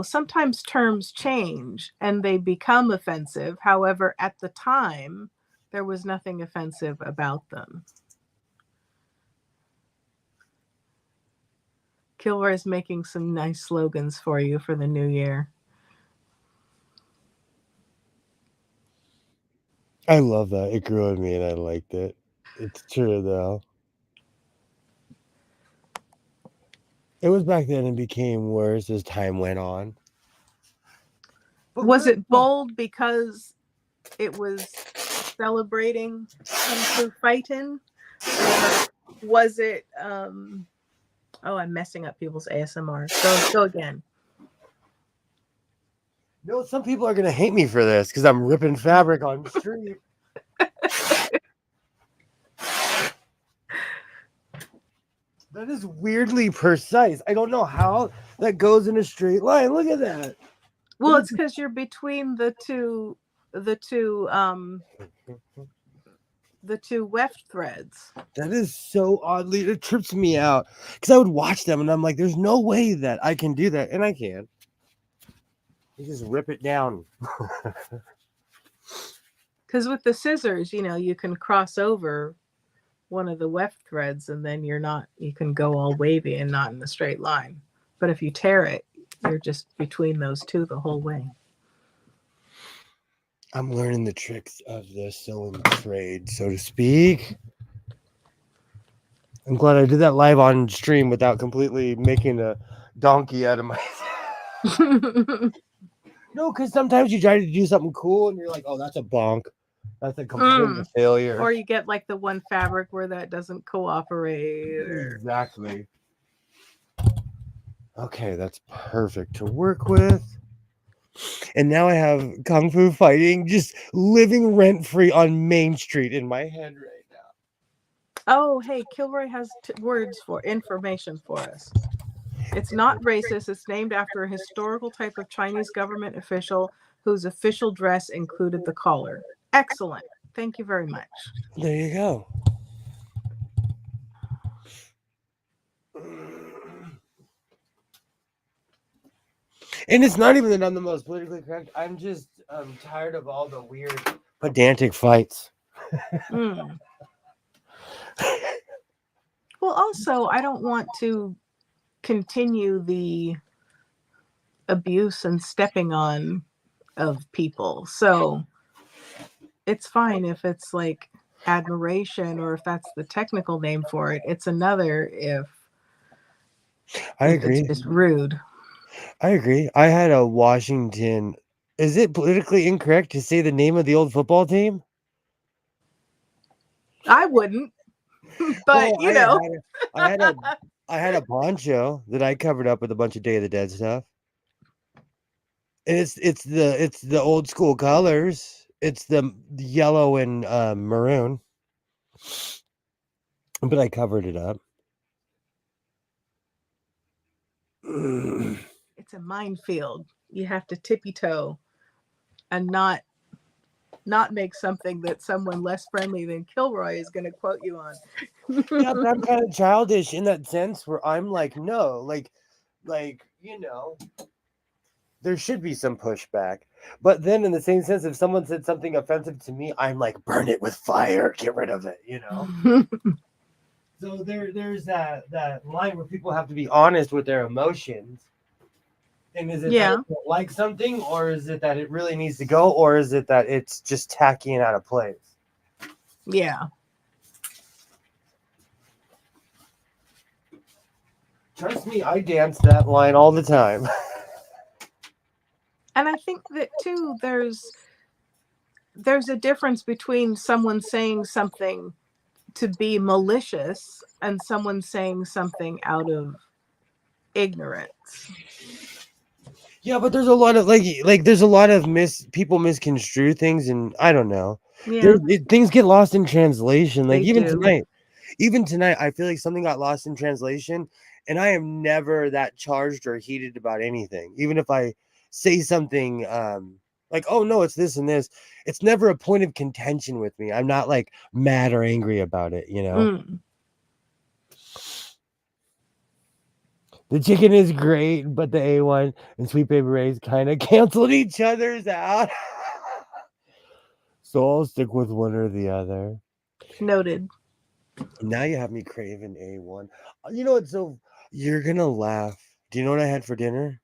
sometimes terms change and they become offensive. However, at the time, there was nothing offensive about them. Kilroy is making some nice slogans for you for the new year. I love that. It grew on me and I liked it. It's true though. It was back then and became worse as time went on. But Was it bold because it was celebrating Kung Fu fighting? Or was it oh, I'm messing up people's ASMR. Go again. No, some people are gonna hate me for this because I'm ripping fabric on the street. That is weirdly precise. I don't know how that goes in a straight line. Look at that. Well, it's because you're between the two weft threads. That is so oddly, it trips me out because I would watch them and I'm like, there's no way that I can do that. And I can. You just rip it down. Because with the scissors, you can cross over one of the weft threads and then you can go all wavy and not in the straight line. But if you tear it, you're just between those two the whole way. I'm learning the tricks of the sewing trade, so to speak. I'm glad I did that live on stream without completely making a donkey out of my. No, because sometimes you try to do something cool and you're like, oh, that's a bonk. That's a complete failure. Or you get like the one fabric where that doesn't cooperate. Exactly. Okay, that's perfect to work with. And now I have Kung Fu Fighting just living rent free on Main Street in my head right now. Oh, hey, Kilroy has words for information for us. It's not racist. It's named after a historical type of Chinese government official whose official dress included the collar. Excellent. Thank you very much. There you go. And it's not even that I'm the most politically correct. I'm just tired of all the weird pedantic fights. Mm. Well, also, I don't want to continue the abuse and stepping on of people. So it's fine if it's like admiration or if that's the technical name for it. It's another if agree. It's just rude. I agree. I had a Washington. Is it politically incorrect to say the name of the old football team? I wouldn't, but Well, I had a poncho that I covered up with a bunch of Day of the Dead stuff. And it's the old school colors. It's the yellow and maroon. But I covered it up. it's a minefield. You have to tippy toe and not make something that someone less friendly than Kilroy is going to quote you on. Yeah, but I'm kind of childish in that sense where I'm like, no, like, there should be some pushback. But then in the same sense, if someone said something offensive to me, I'm like, burn it with fire, get rid of it, So there's that line where people have to be honest with their emotions. And is it that you don't like something, or is it that it really needs to go, or is it that it's just tacky and out of place? Yeah. Trust me, I dance that line all the time. And I think that too, there's a difference between someone saying something to be malicious and someone saying something out of ignorance. Yeah, but there's a lot of there's a lot of people misconstrue things, and I don't know. Yeah, Things get lost in translation. Like they even do. tonight, I feel like something got lost in translation, and I am never that charged or heated about anything. Even if I say something like, "Oh no, it's this and this," it's never a point of contention with me. I'm not like mad or angry about it. Mm. The chicken is great, but the A1 and Sweet Baby Ray's kind of canceled each other's out. So I'll stick with one or the other. Noted. Now you have me craving A1. You know what? So you're going to laugh. Do you know what I had for dinner?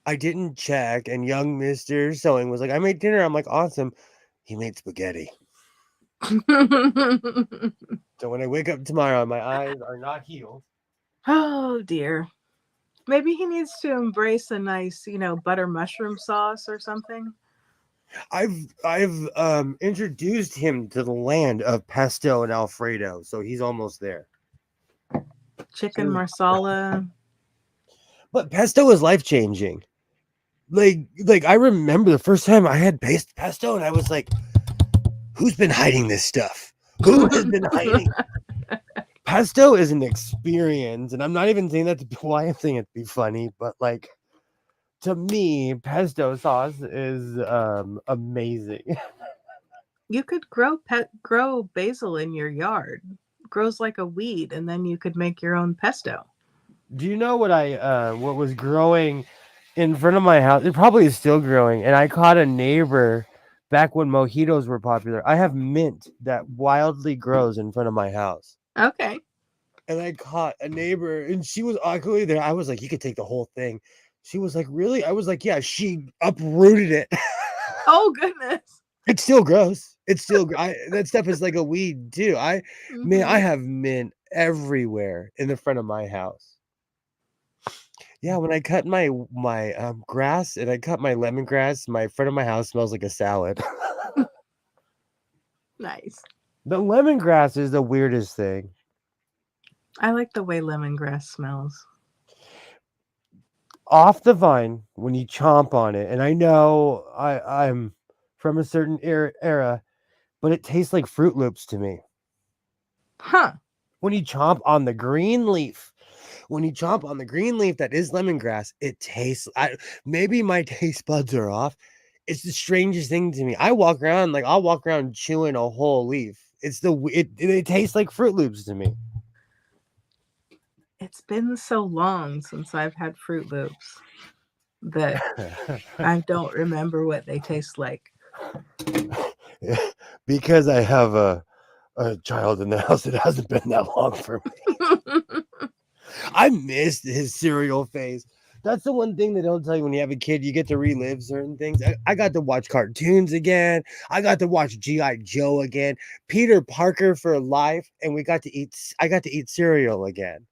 I didn't check, and young Mr. Sewing was like, I made dinner. I'm like, awesome. He made spaghetti. So when I wake up tomorrow, my eyes are not healed. Oh dear. Maybe he needs to embrace a nice, butter mushroom sauce or something. I've introduced him to the land of pesto and Alfredo, so he's almost there. Chicken marsala. But pesto is life changing. Like I remember the first time I had pesto, and I was like, "Who's been hiding this stuff? Who has been hiding?" Pesto is an experience, and I'm not even saying that to be why I'm saying it to be funny, but like to me, pesto sauce is amazing. You could grow basil in your yard. It grows like a weed, and then you could make your own pesto. Do you know what what was growing in front of my house? It probably is still growing, and I caught a neighbor back when mojitos were popular. I have mint that wildly grows in front of my house. Okay. And I caught a neighbor, and she was awkwardly there. I was like, "You could take the whole thing." She was like, "Really?" I was like, "Yeah." She uprooted it. Oh goodness. It's still gross. It's still that stuff is like a weed too. Man, I Mhm. have mint everywhere in the front of my house. Yeah, when I cut my grass and I cut my lemongrass, my front of my house smells like a salad. Nice. The lemongrass is the weirdest thing. I like the way lemongrass smells. Off the vine when you chomp on it, and I know I'm from a certain era, but it tastes like Fruit Loops to me. Huh. When you chomp on the green leaf, that is lemongrass, it tastes. Maybe my taste buds are off. It's the strangest thing to me. I'll walk around chewing a whole leaf. It tastes like Fruit Loops to me. It's been so long since I've had Fruit Loops that I don't remember what they taste like. Because I have a child in the house, it hasn't been that long for me. I missed his cereal phase. That's the one thing they don't tell you when you have a kid. You get to relive certain things. I got to watch cartoons again. I got to watch G.I. Joe again. Peter Parker for life. And I got to eat cereal again.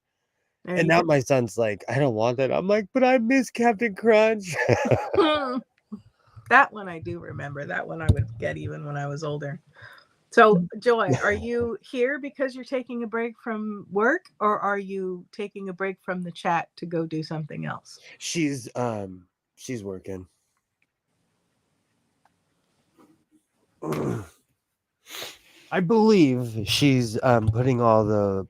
There And you now go. my son's like, I don't want that. I'm like, but I miss Captain Crunch. That one I do remember. That one I would get even when I was older. So, Joy, are you here because you're taking a break from work, or are you taking a break from the chat to go do something else? She's working. I believe she's putting all the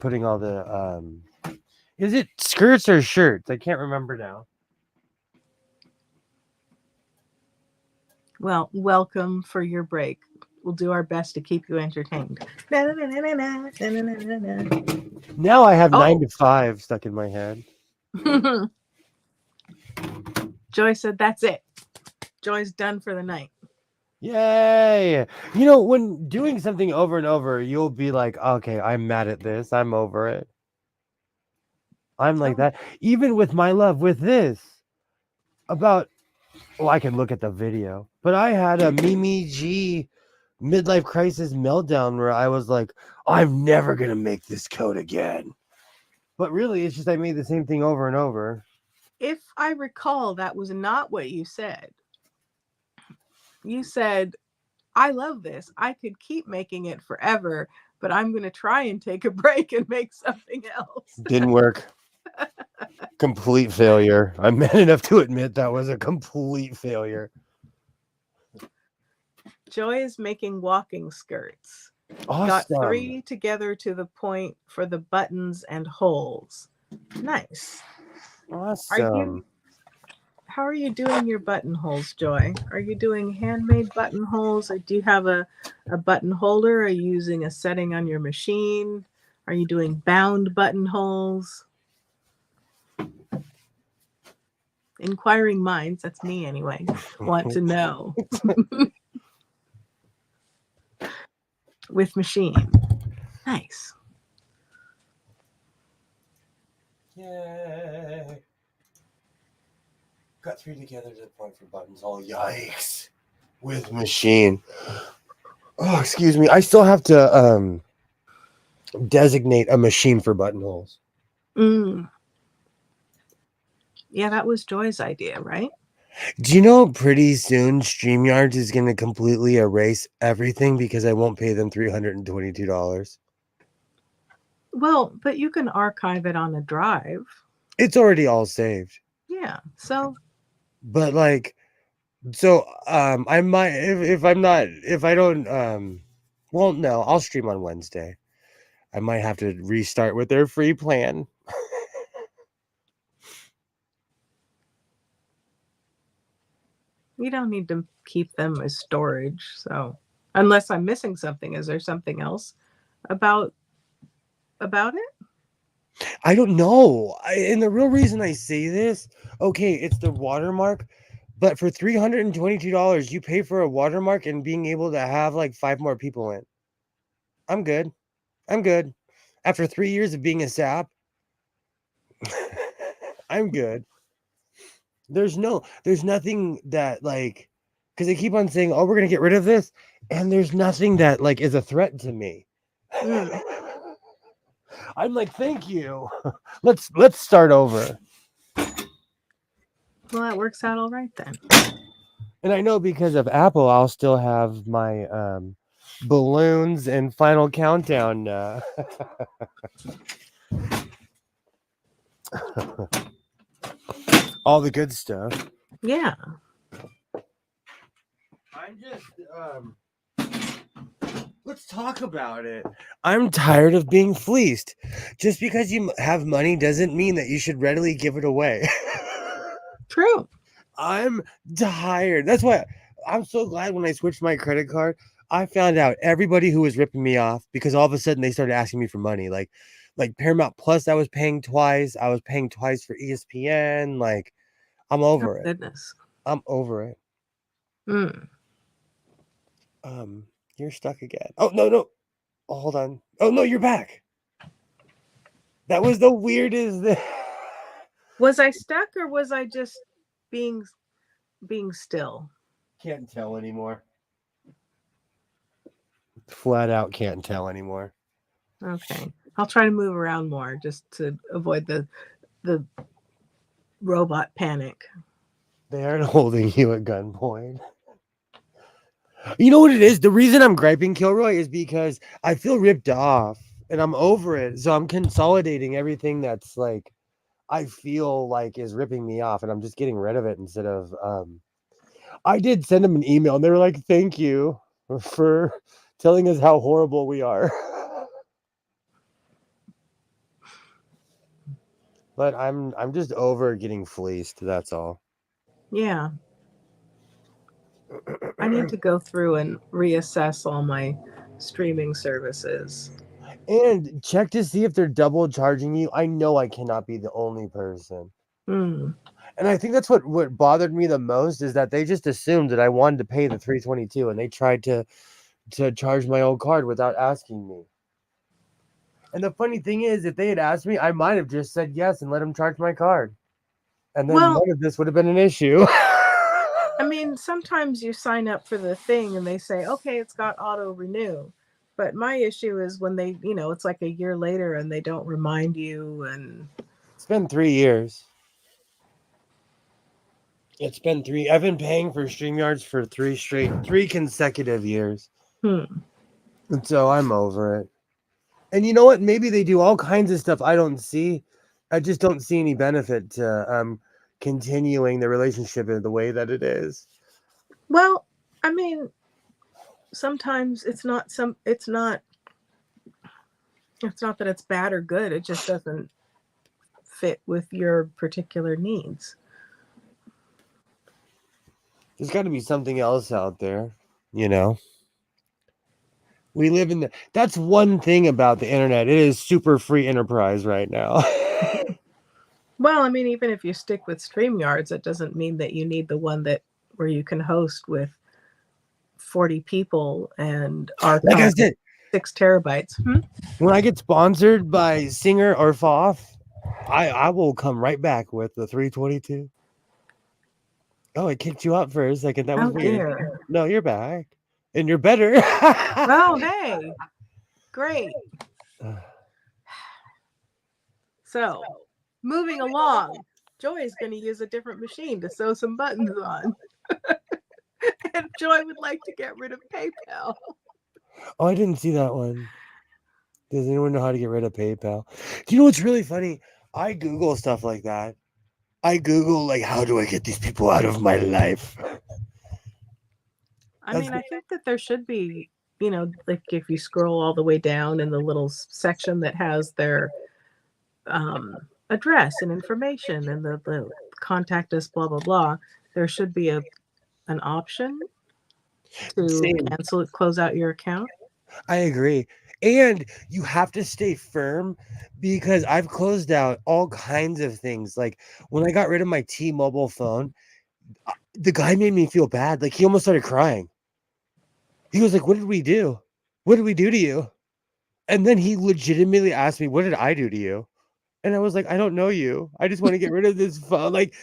is it skirts or shirts? I can't remember now. Well, welcome for your break. We'll do our best to keep you entertained. Now I have 9 Oh. to 5 stuck in my head. Joy said that's it. Joy's done for the night. Yay! You know, when doing something over and over, you'll be like, okay, I'm mad at this. I'm over it. I'm like that. Even with my love with this. I can look at the video. But I had a Mimi G midlife crisis meltdown where I was like, I'm never going to make this code again. But really, it's just I made the same thing over and over. If I recall, that was not what you said. You said, I love this. I could keep making it forever, but I'm going to try and take a break and make something else. Didn't work. Complete failure. I'm man enough to admit that was a complete failure. Joy is making walking skirts. Awesome. Got 3 together to the point for the buttons and holes. Nice. Awesome. How are you doing your buttonholes, Joy? Are you doing handmade buttonholes, or do you have a button holder? Are you using a setting on your machine? Are you doing bound buttonholes? Inquiring minds, that's me anyway, want to know. With machine. Nice. Yay. Got 3 together to the point for buttons. Oh, yikes. With machine. Oh, excuse me. I still have to designate a machine for buttonholes. Yeah, that was Joy's idea, right? Do you know pretty soon StreamYard is going to completely erase everything because I won't pay them $322? Well, but you can archive it on a drive. It's already all saved. Yeah. So. But I might if I don't well, no, I'll stream on Wednesday. I might have to restart with their free plan. You don't need to keep them as storage. So, unless I'm missing something, is there something else about it? I don't know. And the real reason I say this, okay, it's the watermark, but for $322, you pay for a watermark and being able to have like 5 more people in. I'm good. After 3 years of being a sap, I'm good. There's nothing that like because they keep on saying, "Oh, we're gonna get rid of this," and there's nothing that like is a threat to me. Mm. I'm like, thank you. Let's start over. Well, that works out all right then. And I know because of Apple, I'll still have my balloons and final countdown. All the good stuff. Yeah. I'm just let's talk about it. I'm tired of being fleeced. Just because you have money doesn't mean that you should readily give it away. True. I'm tired. That's why I'm so glad when I switched my credit card, I found out everybody who was ripping me off because all of a sudden they started asking me for money. Like Paramount Plus, I was paying twice. I was paying twice for ESPN. Like, I'm over it. Goodness. I'm over it. Mm. You're stuck again. Oh no. Oh, hold on. Oh no, you're back. That was the weirdest thing. Was I stuck or was I just being still? Can't tell anymore. Flat out can't tell anymore. Okay. I'll try to move around more just to avoid the robot panic. They aren't holding you at gunpoint. You know what it is? The reason I'm griping, Kilroy, is because I feel ripped off and I'm over it. So I'm consolidating everything that's like I feel like is ripping me off, and I'm just getting rid of it instead of I did send them an email and they were like, "Thank you for telling us how horrible we are." But I'm just over getting fleeced, that's all. Yeah. I need to go through and reassess all my streaming services. And check to see if they're double charging you. I know I cannot be the only person. Hmm. And I think that's what bothered me the most is that they just assumed that I wanted to pay the $322 and they tried to charge my old card without asking me. And the funny thing is, if they had asked me, I might have just said yes and let them charge my card. And then Well, none of this would have been an issue. I mean, sometimes you sign up for the thing and they say, okay, it's got auto renew. But my issue is when they, it's like a year later and they don't remind you. And It's been 3 years. It's been 3. I've been paying for StreamYards for 3 consecutive years. And so I'm over it. And you know what? Maybe they do all kinds of stuff I don't see. I just don't see any benefit to continuing the relationship in the way that it is. Well, I mean, sometimes it's not that it's bad or good. It just doesn't fit with your particular needs. There's got to be something else out there, you know. We live in that's one thing about the internet. It is super free enterprise right now. Well, I mean, even if you stick with StreamYards, it doesn't mean that you need the one where you can host with 40 people and archive Like I said, 6 terabytes. when I get sponsored by Singer or Foff, I will come right back with the 322. Oh, it kicked you out for a second. That was weird. Dear. No, you're back. And you're better. Oh, hey. Great. So, moving along, Joy is going to use a different machine to sew some buttons on. And Joy would like to get rid of PayPal. Oh, I didn't see that one. Does anyone know how to get rid of PayPal? Do you know what's really funny? I Google stuff like that. I Google, like, how do I get these people out of my life? I mean, I think that there should be, like if you scroll all the way down in the little section that has their address and information and the contact us, blah, blah, blah, there should be an option to cancel it, close out your account. I agree. And you have to stay firm because I've closed out all kinds of things. Like when I got rid of my T-Mobile phone, the guy made me feel bad. Like he almost started crying. He was like, "What did we do? What did we do to you?" And then he legitimately asked me, "What did I do to you?" And I was like, "I don't know you. I just want to get rid of this phone." Like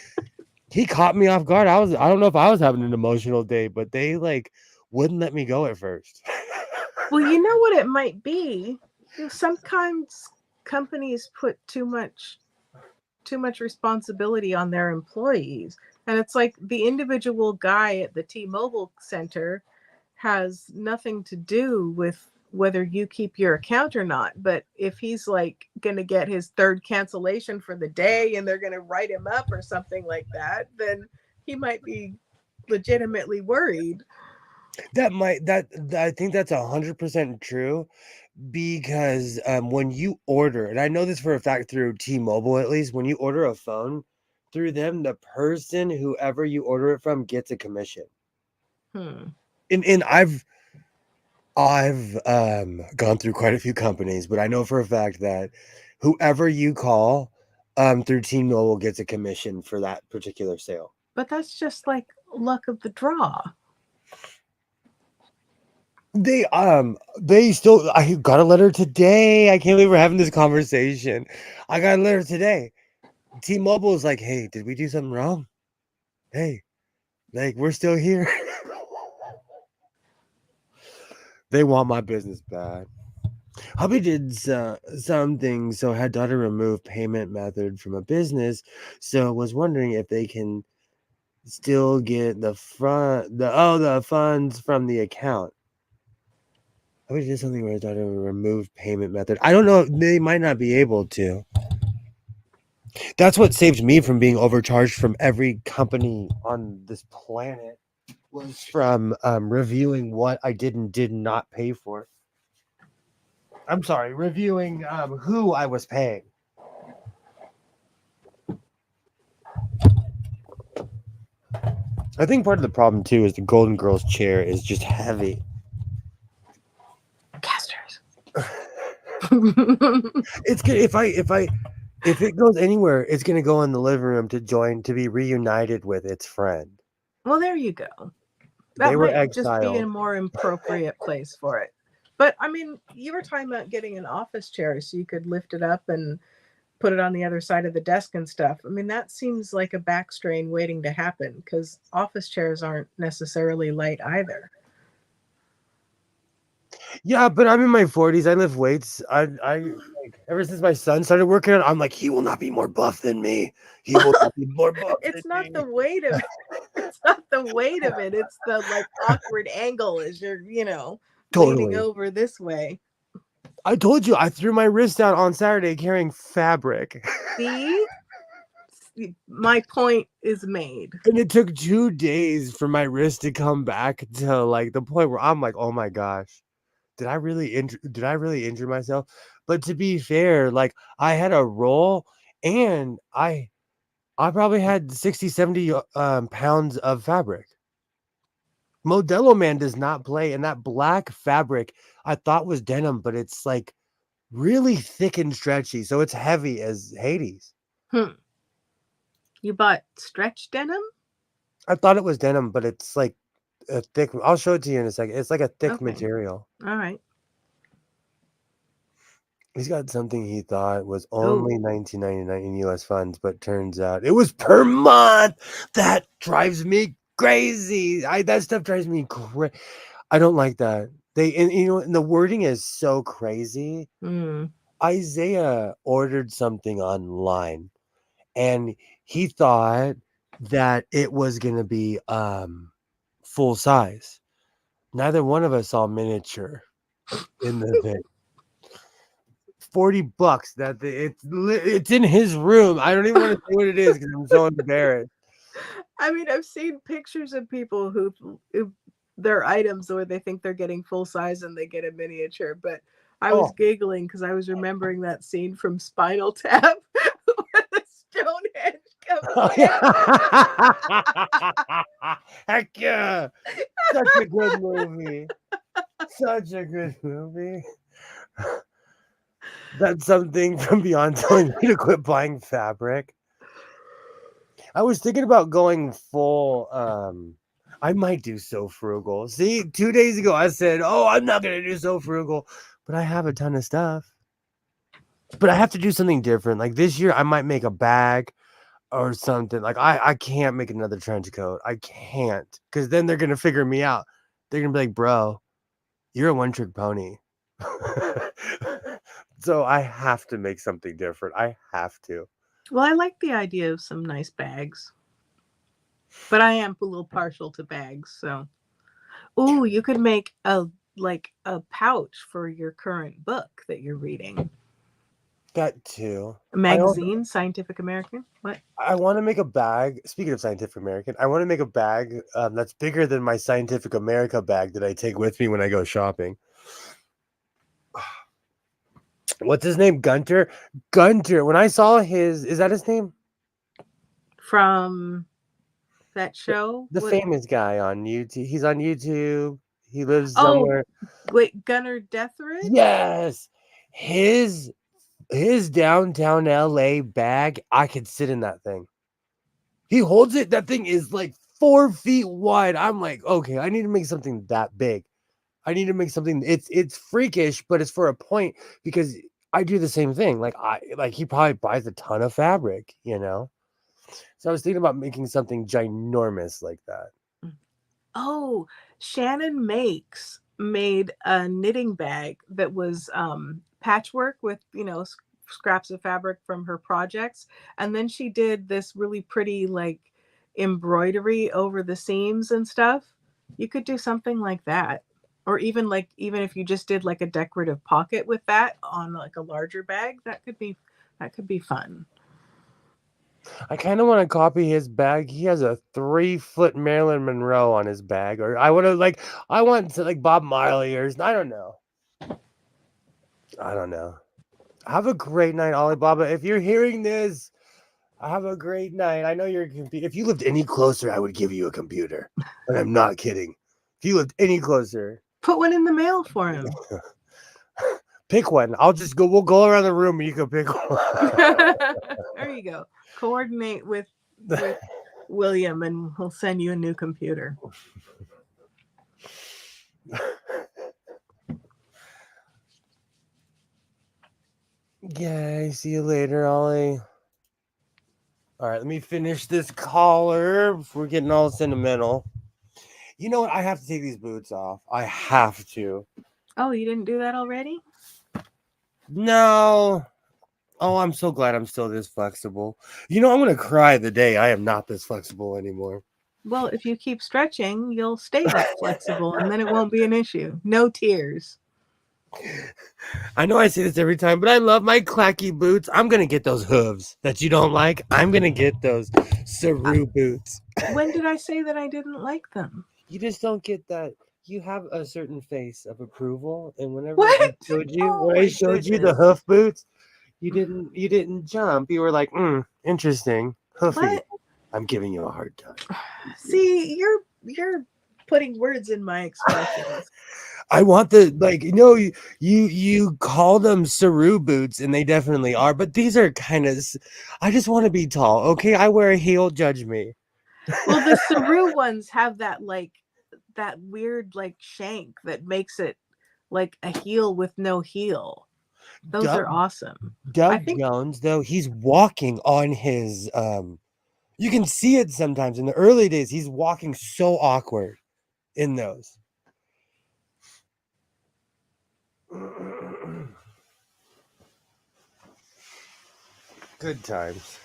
He caught me off guard. I don't know if I was having an emotional day, but they like wouldn't let me go at first. Well, you know what it might be? Sometimes companies put too much responsibility on their employees. And it's like the individual guy at the T-Mobile center has nothing to do with whether you keep your account or not. But if he's like going to get his third cancellation for the day and they're going to write him up or something like that, then he might be legitimately worried. That I think that's 100% true because when you order, and I know this for a fact through T-Mobile at least, when you order a phone through them, the person whoever you order it from gets a commission. Hmm. And I've gone through quite a few companies, but I know for a fact that whoever you call through T-Mobile gets a commission for that particular sale. But that's just like luck of the draw. They still I got a letter today. I can't believe we're having this conversation. I got a letter today. T-Mobile is like, hey, did we do something wrong? Hey, like we're still here. They want my business bad. Hubby did something, so had daughter remove payment method from a business. So was wondering if they can still get the funds from the account. Hubby did something where his daughter remove payment method. I don't know. They might not be able to. That's what saved me from being overcharged from every company on this planet was from reviewing what I did and did not pay for. I'm sorry, reviewing who I was paying. I think part of the problem too is the Golden Girls chair is just heavy. Casters. It's good if it goes anywhere, it's gonna go in the living room to be reunited with its friend. Well, there you go. They That were might just be a exiled. more appropriate place for it. But I mean, you were talking about getting an office chair so you could lift it up and put it on the other side of the desk and stuff. I mean, that seems like a back strain waiting to happen because office chairs aren't necessarily light either. Yeah, but I'm in my 40s. I lift weights. I like ever since my son started working out, I'm like, he will not be more buff than me. He will not be more buff than It's not the me. weight of it. It's not the weight of it. It's the like awkward angle as you're, leaning Totally. over this way. I told you I threw my wrist out on Saturday carrying fabric. See? My point is made. And it took 2 days for my wrist to come back to like the point where I'm like, "Oh my gosh. Did I really injure myself?" But to be fair, like I had a roll and I probably had 60, 70 pounds of fabric. Modelo Man does not play, and that black fabric I thought was denim, but it's like really thick and stretchy, so it's heavy as Hades. You bought stretch denim? I thought it was denim, but it's like a thick. I'll show it to you in a second. It's like a thick Okay. material. All right. He's got something he thought was Oh. only $19.99 in U.S. funds, but turns out it was per month. That drives me crazy. That stuff drives me crazy. I don't like that. And the wording is so crazy. Mm. Isaiah ordered something online, and he thought that it was gonna be full size. Neither one of us saw miniature in the thing. $40 that it's in his room. I don't even want to say what it is because I'm so embarrassed. I mean, I've seen pictures of people who their items where they think they're getting full size and they get a miniature, but I was giggling because I was remembering that scene from Spinal Tap where the Stonehenge comes in. Heck yeah. Such a good movie. Such a good movie. That's something from beyond telling me to quit buying fabric. I was thinking about going full I might do So Frugal. See, 2 days ago I said, "Oh, I'm not going to do So Frugal," but I have a ton of stuff. But I have to do something different. Like this year I might make a bag. or something. Like I can't make another trench coat. I can't, because then they're gonna figure me out. They're gonna be like, bro, you're a one-trick pony. So I have to make something different. I have to. Well, I like the idea of some nice bags, but I am a little partial to bags. So, ooh, you could make a pouch for your current book that you're reading. That too. A magazine, Scientific American. What? I want to make a bag. Speaking of Scientific American, I want to make a bag that's bigger than my Scientific America bag that I take with me when I go shopping. What's his name? Gunter. Gunter. When I saw is that his name? From that show? The What? famous guy on YouTube. He's on YouTube. He lives Oh, somewhere. wait, Gunnar Deathridge? Yes. His downtown LA bag, I could sit in that thing. He holds it. That thing is like 4 feet wide. I'm like, okay, I need to make something that big. I need to make something. It's freakish, but it's for a point, because I do the same thing. Like he probably buys a ton of fabric, you know. So I was thinking about making something ginormous like that. Oh, Shannon made a knitting bag that was patchwork with, scraps of fabric from her projects. And then she did this really pretty, like, embroidery over the seams and stuff. You could do something like that. Or even if you just did like a decorative pocket with that on like a larger bag, that could be fun. I kind of want to copy his bag. He has a 3-foot Marilyn Monroe on his bag, or I want to like Bob Marley, or I don't know. Have a great night, Alibaba. If you're hearing this, have a great night. I know you're if you lived any closer, I would give you a computer. And I'm not kidding. If you lived any closer, Put one in the mail for him. pick one. We'll go around the room and you can pick one. There you go. Coordinate with William and he'll send you a new computer. Yay, see you later, Ollie. All right, let me finish this collar before we're getting all sentimental. You know what? I have to take these boots off. I have to. Oh, you didn't do that already? No. Oh, I'm so glad I'm still this flexible. I'm going to cry the day I am not this flexible anymore. Well, if you keep stretching, you'll stay that flexible and then it won't be an issue. No tears. I know I say this every time, but I love my clacky boots. I'm going to get those hooves that you don't like. I'm going to get those Saru boots. When did I say that I didn't like them? You just don't get that. You have a certain face of approval, and whenever What? I showed you, Oh, when I my showed you the goodness. hoof boots, you didn't jump. You were like, interesting, hoofy. What? I'm giving you a hard time. See, you're putting words in my expressions. I want you call them Saru boots, and they definitely are, but these are kind of. I just want to be tall, okay? I wear a heel. Judge me. Well, the Saru ones have that weird like shank that makes it like a heel with no heel. Those are awesome. Doug Jones, though, he's walking on his you can see it sometimes in the early days. He's walking so awkward in those. Good times.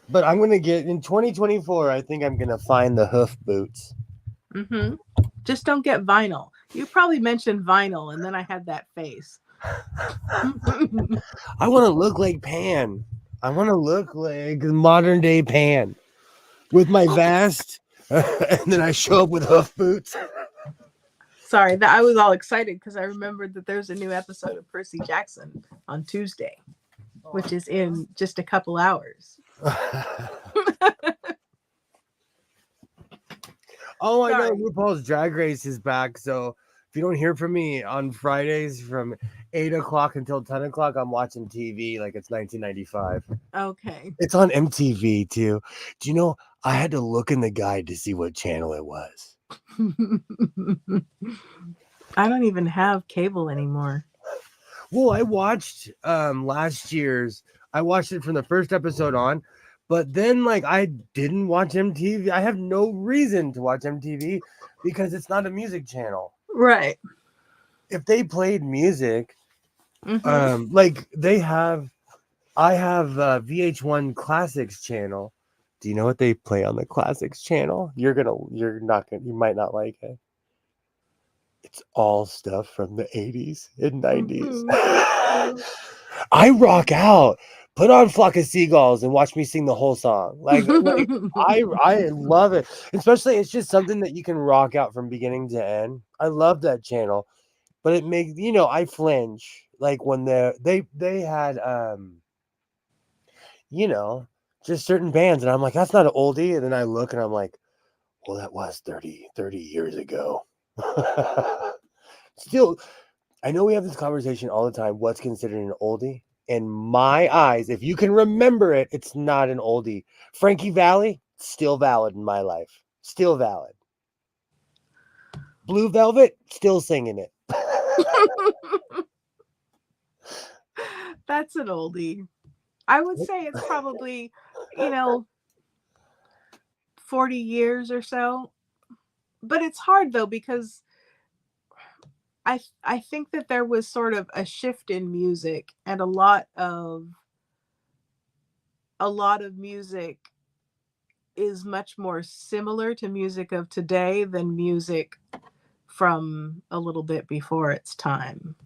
But I'm going to get in 2024, I think I'm going to find the hoof boots. Mm-hmm. Just don't get vinyl. You probably mentioned vinyl, and then I had that face. I want to look like Pan. I want to look like modern day Pan with my vest, and then I show up with hoof boots. Sorry, that I was all excited because I remembered that there's a new episode of Percy Jackson on Tuesday, which is in just a couple hours. Oh, I know RuPaul's Drag Race is back. So if you don't hear from me on Fridays from 8 o'clock until 10 o'clock, I'm watching TV like it's 1995. Okay. It's on MTV too. Do you know, I had to look in the guide to see what channel it was. I don't even have cable anymore. Well, I watched last year's. I watched it from the first episode on, But then, like, I didn't watch MTV. I have no reason to watch MTV because it's not a music channel. Right. If they played music, Mm-hmm. like I have VH1 Classics channel. Do you know what they play on the Classics channel? You might not like it. It's all stuff from the 80s and 90s. Mm-hmm. I rock out. Put on Flock of Seagulls and watch me sing the whole song. Like I love it. Especially it's just something that you can rock out from beginning to end. I love that channel. But it makes I flinch like when they had you know, just certain bands and I'm like, that's not an oldie. And then I look and I'm like, well, that was 30 years ago. Still, I know we have this conversation all the time. What's considered an oldie? In my eyes, if you can remember it, it's not an oldie. Frankie Valli, still valid in my life. Still valid. Blue Velvet, still singing it. That's an oldie. I would say it's probably, you know, 40 years or so. But it's hard though because I think that there was sort of a shift in music and a lot of music is much more similar to music of today than music from a little bit before its time.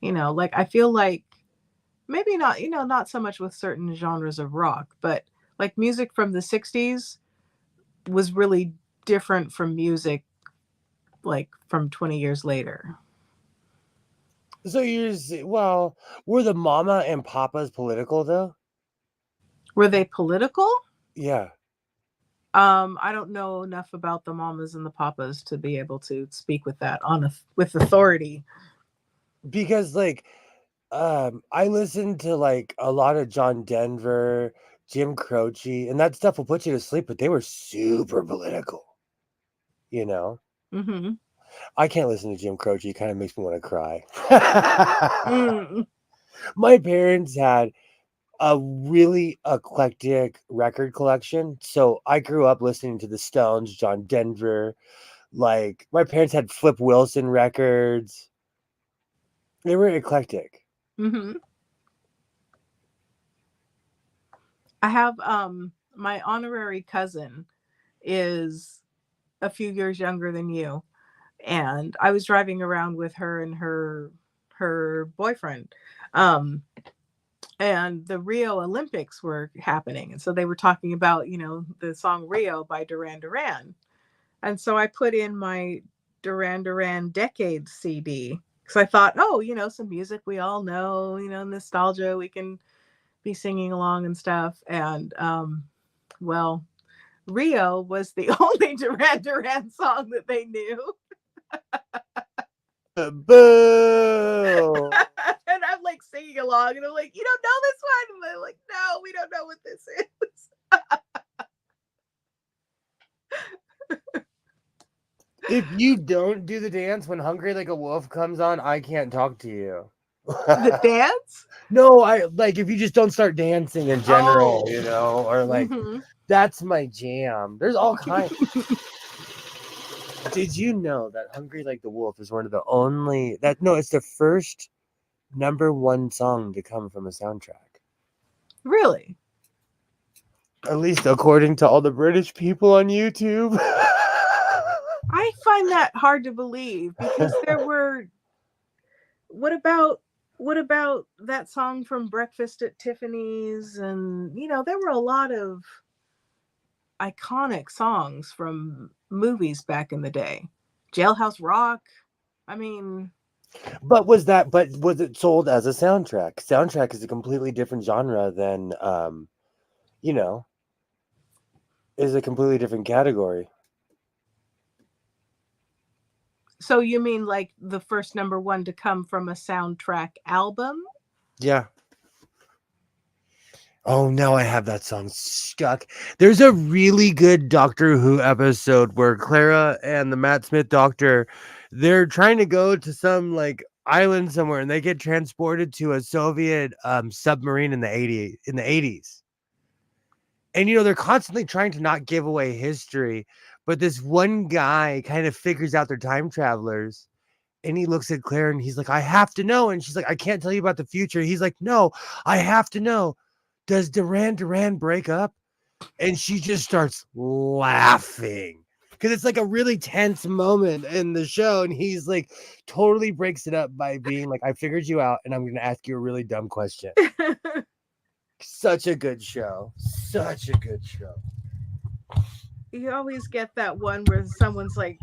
Like I feel like maybe not, not so much with certain genres of rock, but like music from the 60s was really different from music like from 20 years later. So well, were the mama and papas political though? Were they political? Yeah. I don't know enough about the mamas and the papas to be able to speak with that with authority. Because like I listened to like a lot of John Denver, Jim Croce, and that stuff will put you to sleep, but they were super political, you know? Mm-hmm. I can't listen to Jim Croce. It kind of makes me want to cry. Mm. My parents had a really eclectic record collection. So I grew up listening to the Stones, John Denver. Like my parents had Flip Wilson records. They were eclectic. Mm-hmm. I have my honorary cousin is a few years younger than you, and I was driving around with her and her boyfriend. Um and the Rio Olympics were happening, and so they were talking about, the song Rio by Duran Duran. And so I put in my Duran Duran Decades CD because I thought, oh, some music we all know, nostalgia, we can be singing along and stuff. And well, Rio was the only Duran Duran song that they knew. Boo! And I'm like singing along, and I'm like, you don't know this one? And they're like, no, we don't know what this is. If you don't do the dance when Hungry Like a Wolf comes on, I can't talk to you. The dance? No, I like if you just don't start dancing in general, Oh. or like Mm-hmm. that's my jam. There's all kinds. Did you know that Hungry Like the Wolf is one of the only it's the first #1 song to come from a soundtrack. Really? At least according to all the British people on YouTube. I find that hard to believe because there were. What about that song from Breakfast at Tiffany's? And there were a lot of iconic songs from movies back in the day. Jailhouse Rock. I mean, But was it sold as a soundtrack? Soundtrack is a completely different genre than you know, is a completely different category. so you mean like the first #1 to come from a soundtrack album? Yeah. Oh, now I have that song stuck. There's a really good Doctor Who episode where Clara and the Matt Smith doctor, they're trying to go to some like island somewhere and they get transported to a Soviet submarine in the 80s. And they're constantly trying to not give away history, but this one guy kind of figures out they're time travelers. And he looks at Claire and he's like, I have to know. And she's like, I can't tell you about the future. He's like, no, I have to know. Does Duran Duran break up? And she just starts laughing because it's like a really tense moment in the show. And he's like, totally breaks it up by being like, I figured you out and I'm going to ask you a really dumb question. Such a good show. Such a good show. You always get that one where someone's like,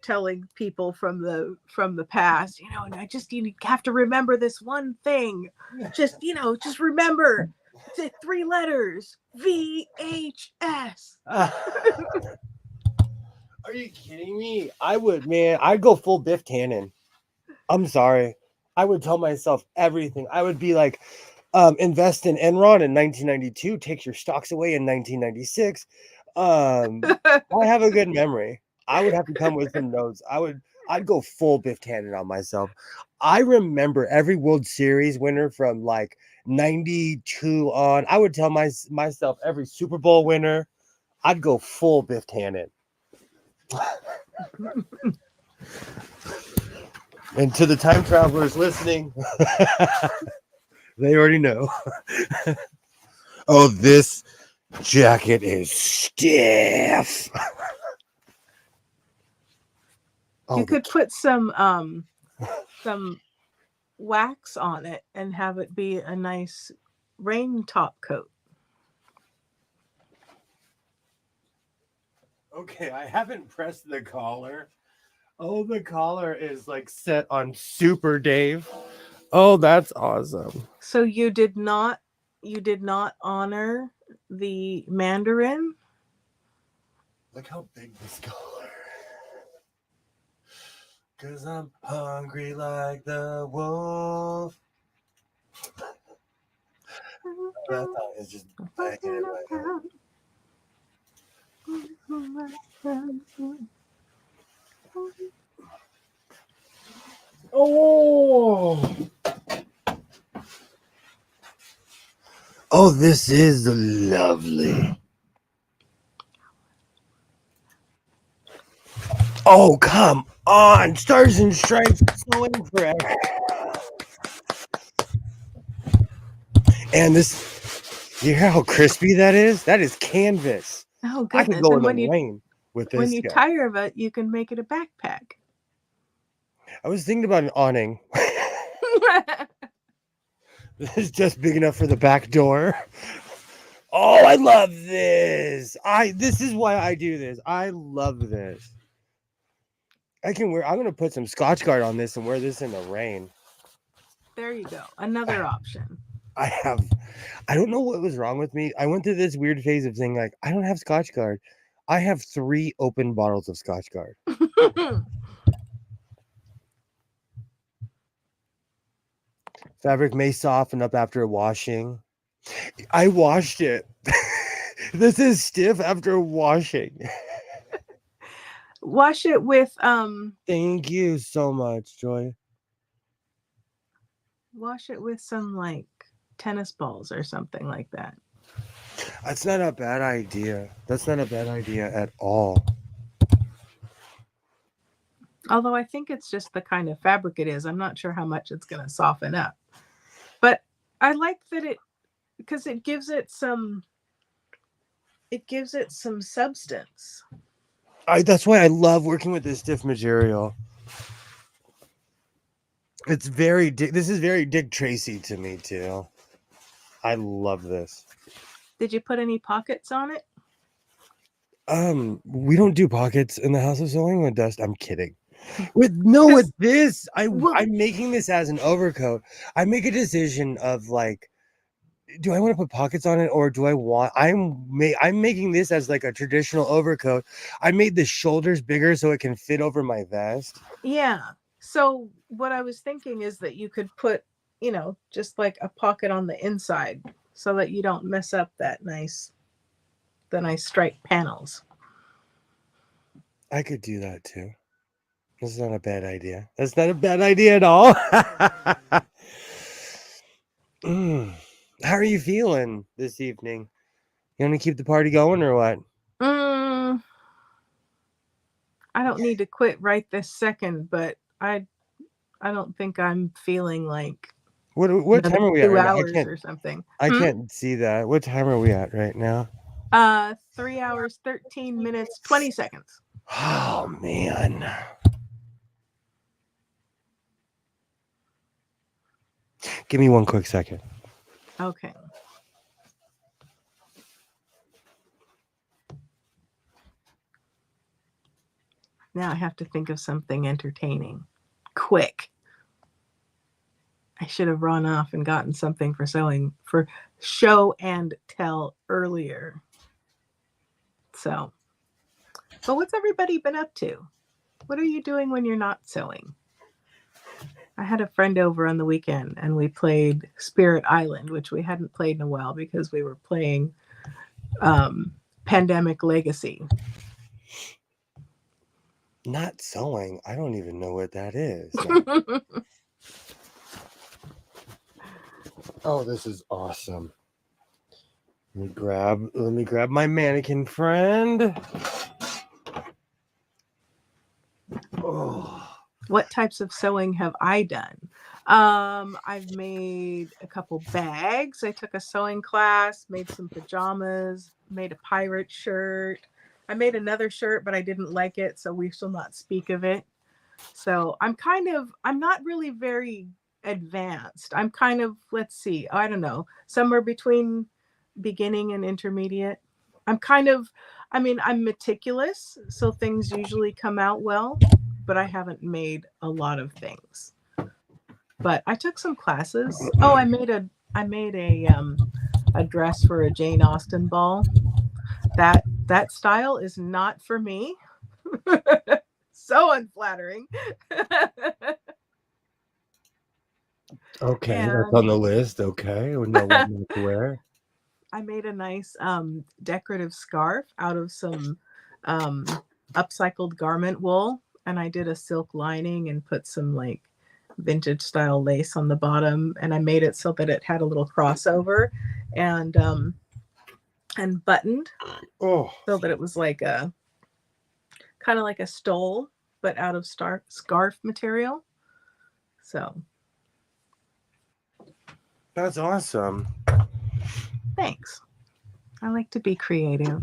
telling people from the past, and you have to remember this one thing. Just remember the 3 letters VHS. Are you kidding me? I'd go full Biff Tannen. I'm sorry. I would tell myself everything. I would be like, invest in Enron in 1992, take your stocks away in 1996. I have a good memory. I would have to come with some notes. I'd go full Biff Tannen on myself. I remember every World Series winner from like 92 on. I would tell myself every Super Bowl winner. I'd go full Biff Tannen. And to the time travelers listening, they already know. Oh, this jacket is stiff. You could put some wax on it and have it be a nice rain top coat. Okay, I haven't pressed the collar. Oh, the collar is like set on Super Dave. Oh, that's awesome. So you did not honor the Mandarin? Look how big this collar. 'Cause I'm hungry like the wolf. That song is just banging in my head. Oh. Oh, this is lovely. Oh, come on. Stars and Stripes snowing forever. And this, you hear how crispy that is? That is canvas. Oh, I could goodness. go And in the rain with this. when you guy. tire of it, you can make it a backpack. I was thinking about an awning. This is just big enough for the back door. Oh, I love this. This is why I do this. I love this. I'm gonna put some Scotch Guard on this and wear this in the rain. There you go. Another option. I don't know what was wrong with me. I went through this weird phase of saying like, I don't have Scotch Guard. I have 3 open bottles of Scotch Guard. Fabric may soften up after washing. I washed it. This is stiff after washing. Wash it with Thank you so much, Joy. wash it with some like tennis balls or something like that. That's not a bad idea. That's not a bad idea at all. Although I think it's just the kind of fabric it is. I'm not sure how much it's going to soften up. But I like that because it gives it some substance. That's why I love working with this stiff material. This is very Dick Tracy to me too. I love this. Did you put any pockets on it? We don't do pockets in the House of Sewing with Dust. I'm kidding. With this, I'm making this as an overcoat. I make a decision of like, do I want to put pockets on it or do I want? I'm making this as like a traditional overcoat. I made the shoulders bigger so it can fit over my vest. Yeah. So what I was thinking is that you could put, just like a pocket on the inside so that you don't mess up the nice striped panels. I could do that too. That's not a bad idea. That's not a bad idea at all. How are you feeling this evening? You want to keep the party going or what? Mm, I don't need to quit right this second, but I don't think I'm feeling like What another time are we at 2 right now? hours or something. I can't see that. What time are we at right now? 3 hours, 13 minutes, 20 seconds. Oh man. Give me one quick second. Okay. Now I have to think of something entertaining. Quick. I should have run off and gotten something for show and tell earlier. So, but what's everybody been up to? What are you doing when you're not sewing? I had a friend over on the weekend and we played Spirit Island, which we hadn't played in a while because we were playing Pandemic Legacy. Not sewing. I don't even know what that is. Oh, this is awesome. Let me grab my mannequin friend. Oh. What types of sewing have I done? I've made a couple bags. I took a sewing class, made some pajamas, made a pirate shirt. I made another shirt, but I didn't like it, so we shall not speak of it. So I'm not really very advanced. I'm kind of, let's see, I don't know, somewhere between beginning and intermediate. I'm meticulous, so things usually come out well, but I haven't made a lot of things. But I took some classes. Oh, I made a dress for a Jane Austen ball. That style is not for me. So unflattering. Okay, that's And on the list. Okay, we know what not to wear. I made a nice decorative scarf out of some upcycled garment wool, and I did a silk lining and put some like vintage style lace on the bottom, and I made it so that it had a little crossover and buttoned Oh, so that it was like a kind of like a stole but out of scarf material. So that's awesome. thanks. I like to be creative.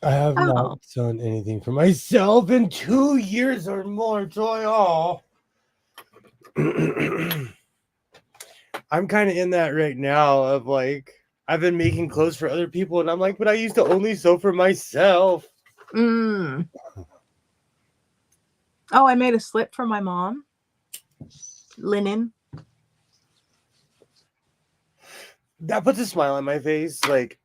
I have not done anything for myself in 2 years or more, Joy. Oh. I'm kind of in that right now of like, I've been making clothes for other people, and I'm like, but I used to only sew for myself. Mm. Oh, I made a slip for my mom. Linen. That puts a smile on my face. Like,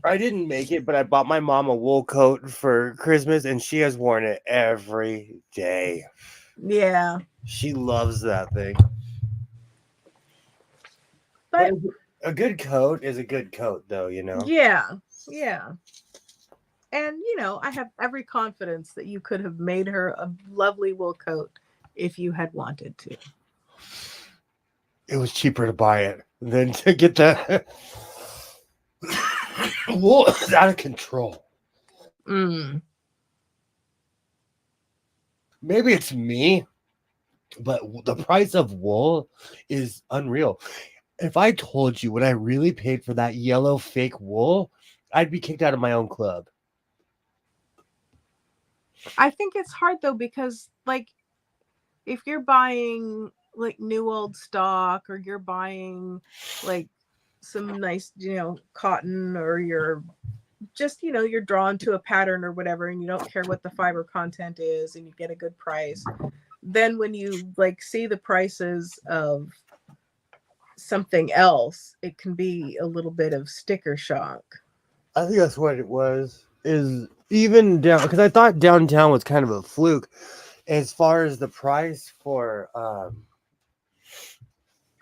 I didn't make it, but I bought my mom a wool coat for Christmas, and she has worn it every day. Yeah. She loves that thing. But a good coat is a good coat, though, you know? Yeah. Yeah. And, I have every confidence that you could have made her a lovely wool coat if you had wanted to. It was cheaper to buy it than to get that. Wool is out of control. Mm. Maybe it's me, but the price of wool is unreal. If I told you what I really paid for that yellow fake wool, I'd be kicked out of my own club. I think it's hard though, because like if you're buying like new old stock, or you're buying like some nice, cotton, or you're just, you're drawn to a pattern or whatever, and you don't care what the fiber content is, and you get a good price. Then when you like see the prices of something else, it can be a little bit of sticker shock. I think that's what it was. Is even down, because I thought downtown was kind of a fluke as far as the price for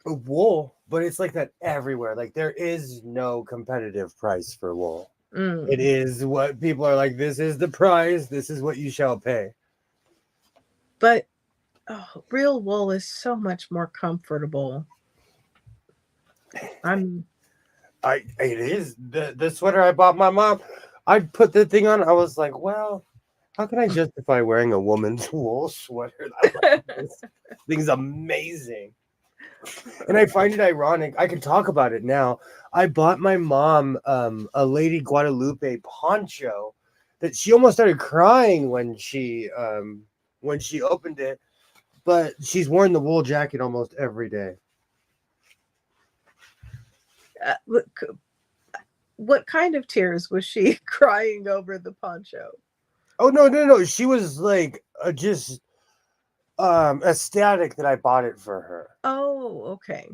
wool, but it's like that everywhere. Like there is no competitive price for wool. It is what people are like, this is the price, this is what you shall pay. But real wool is so much more comfortable I'm It is the sweater I bought my mom. I put the thing on. I was like, well, how can I justify wearing a woman's wool sweater? This thing's amazing. And I find it ironic. I can talk about it now. I bought my mom a Lady Guadalupe poncho that she almost started crying when she opened it. But she's worn the wool jacket almost every day. look, what kind of tears was she crying over the poncho? Oh no! She was like just ecstatic that I bought it for her. Oh, okay.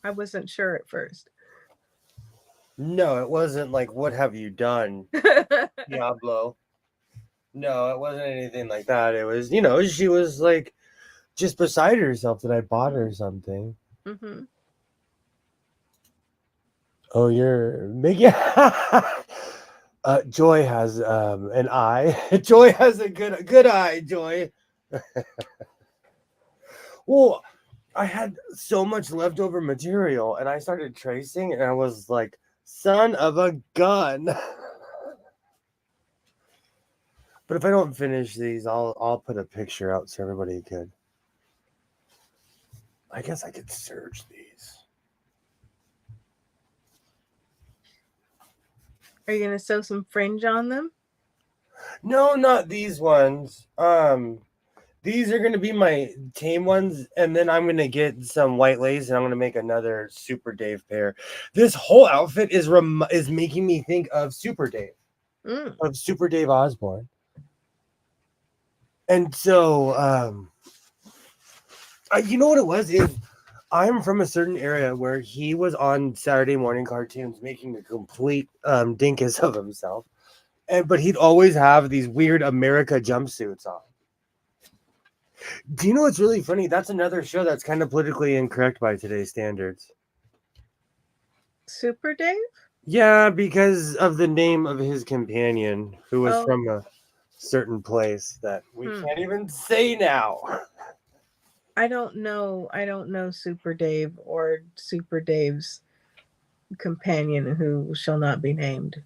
I wasn't sure at first. No, it wasn't like what have you done, Diablo? No, it wasn't anything like that. It was, she was like just beside herself that I bought her something. Mm-hmm. Oh, you're making. Joy has an eye. Joy has a good eye. Joy. Well, I had so much leftover material, and I started tracing, and I was like, "Son of a gun!" But if I don't finish these, I'll put a picture out so everybody could. I guess I could search these. Are you gonna sew some fringe on them? No, not these ones. These are gonna be my tame ones, and then I'm gonna get some white lace, and I'm gonna make another Super Dave pair. This whole outfit is making me think of Super Dave, of Super Dave Osborne. And so, you know what it was? Is I'm from a certain area where he was on Saturday morning cartoons making a complete dinkus of himself, but he'd always have these weird America jumpsuits on. Do you know what's really funny? That's another show that's kind of politically incorrect by today's standards. Super Dave? Yeah, because of the name of his companion, who was Oh. from a certain place that we can't even say now. I don't know Super Dave or Super Dave's companion who shall not be named.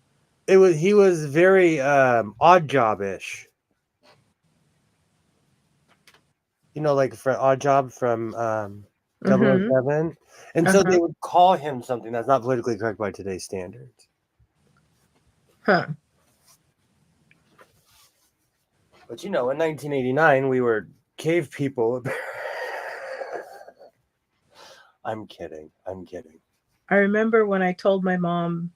He was very odd job-ish. Like for Odd Job from 007. And so they would call him something that's not politically correct by today's standards. Huh. But in 1989, we were cave people. I'm kidding. I remember when I told my mom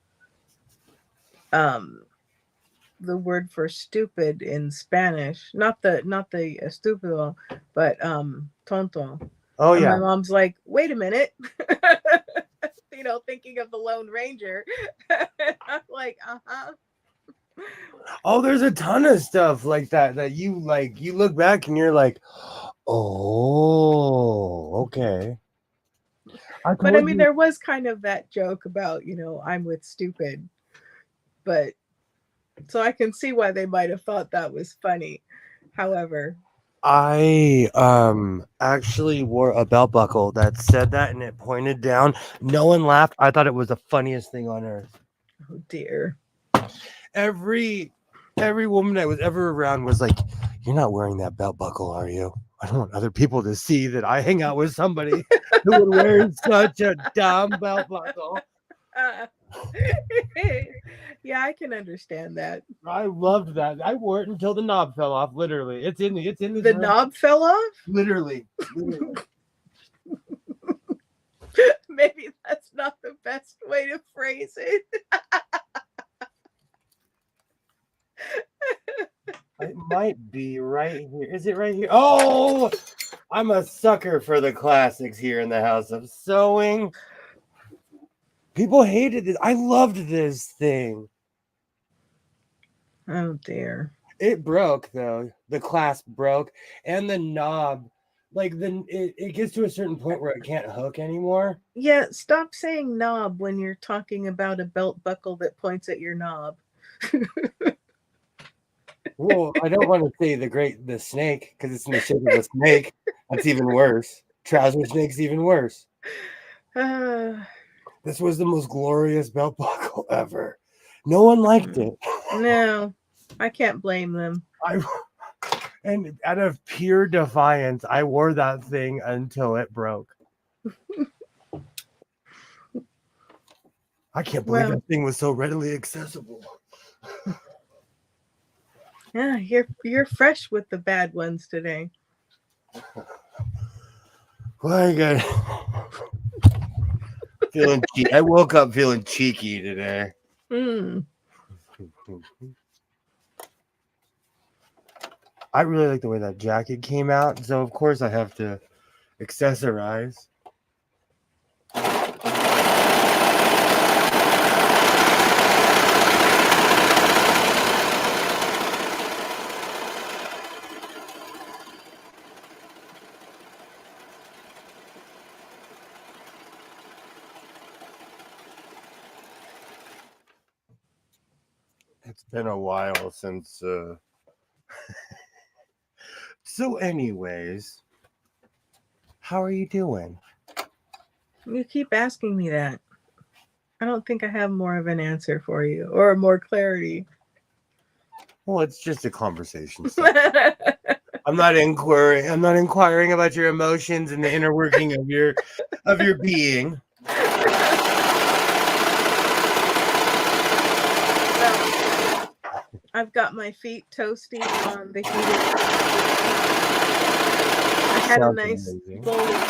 the word for stupid in Spanish, not the estúpido, but tonto. Oh, and yeah. my mom's like, wait a minute. Thinking of the Lone Ranger. I'm like, Oh, there's a ton of stuff like that you look back and you're like, oh, okay. But I mean, there was kind of that joke about, I'm with stupid. But so I can see why they might have thought that was funny. However, I actually wore a belt buckle that said that and it pointed down. No one laughed. I thought it was the funniest thing on earth. Oh dear. Every woman I was ever around was like, "You're not wearing that belt buckle, are you? I don't want other people to see that I hang out with somebody who would wear such a dumb belt buckle." Yeah, I can understand that. I loved that. I wore it until the knob fell off. Literally, it's in this The room. knob fell off? Literally. Maybe that's not the best way to phrase it. It might be right here. Is it right here? Oh, I'm a sucker for the classics here in the House of Sewing. People hated this. I loved this thing. Oh dear. It broke though. The clasp broke, and the knob, it gets to a certain point where it can't hook anymore. Yeah, stop saying knob when you're talking about a belt buckle that points at your knob. Well, I don't want to say the snake because it's in the shape of a snake. That's even worse. Trouser snake's even worse. This was the most glorious belt buckle ever. No one liked it. No, I can't blame them. I and out of pure defiance, I wore that thing until it broke. I can't believe Well, that thing was so readily accessible. yeah, you're fresh with the bad ones today. My God. Feeling I woke up feeling cheeky today. Mm. I really like the way that jacket came out, so of course I have to accessorize. It's been a while since so anyways, how are you doing? You keep asking me that. I don't think I have more of an answer for you or more clarity. Well, it's just a conversation. So I'm not inquiring about your emotions and the inner working of your being. Well, I've got my feet toasty on the heated. I had a Sounds nice amazing. bowl of chili dinner.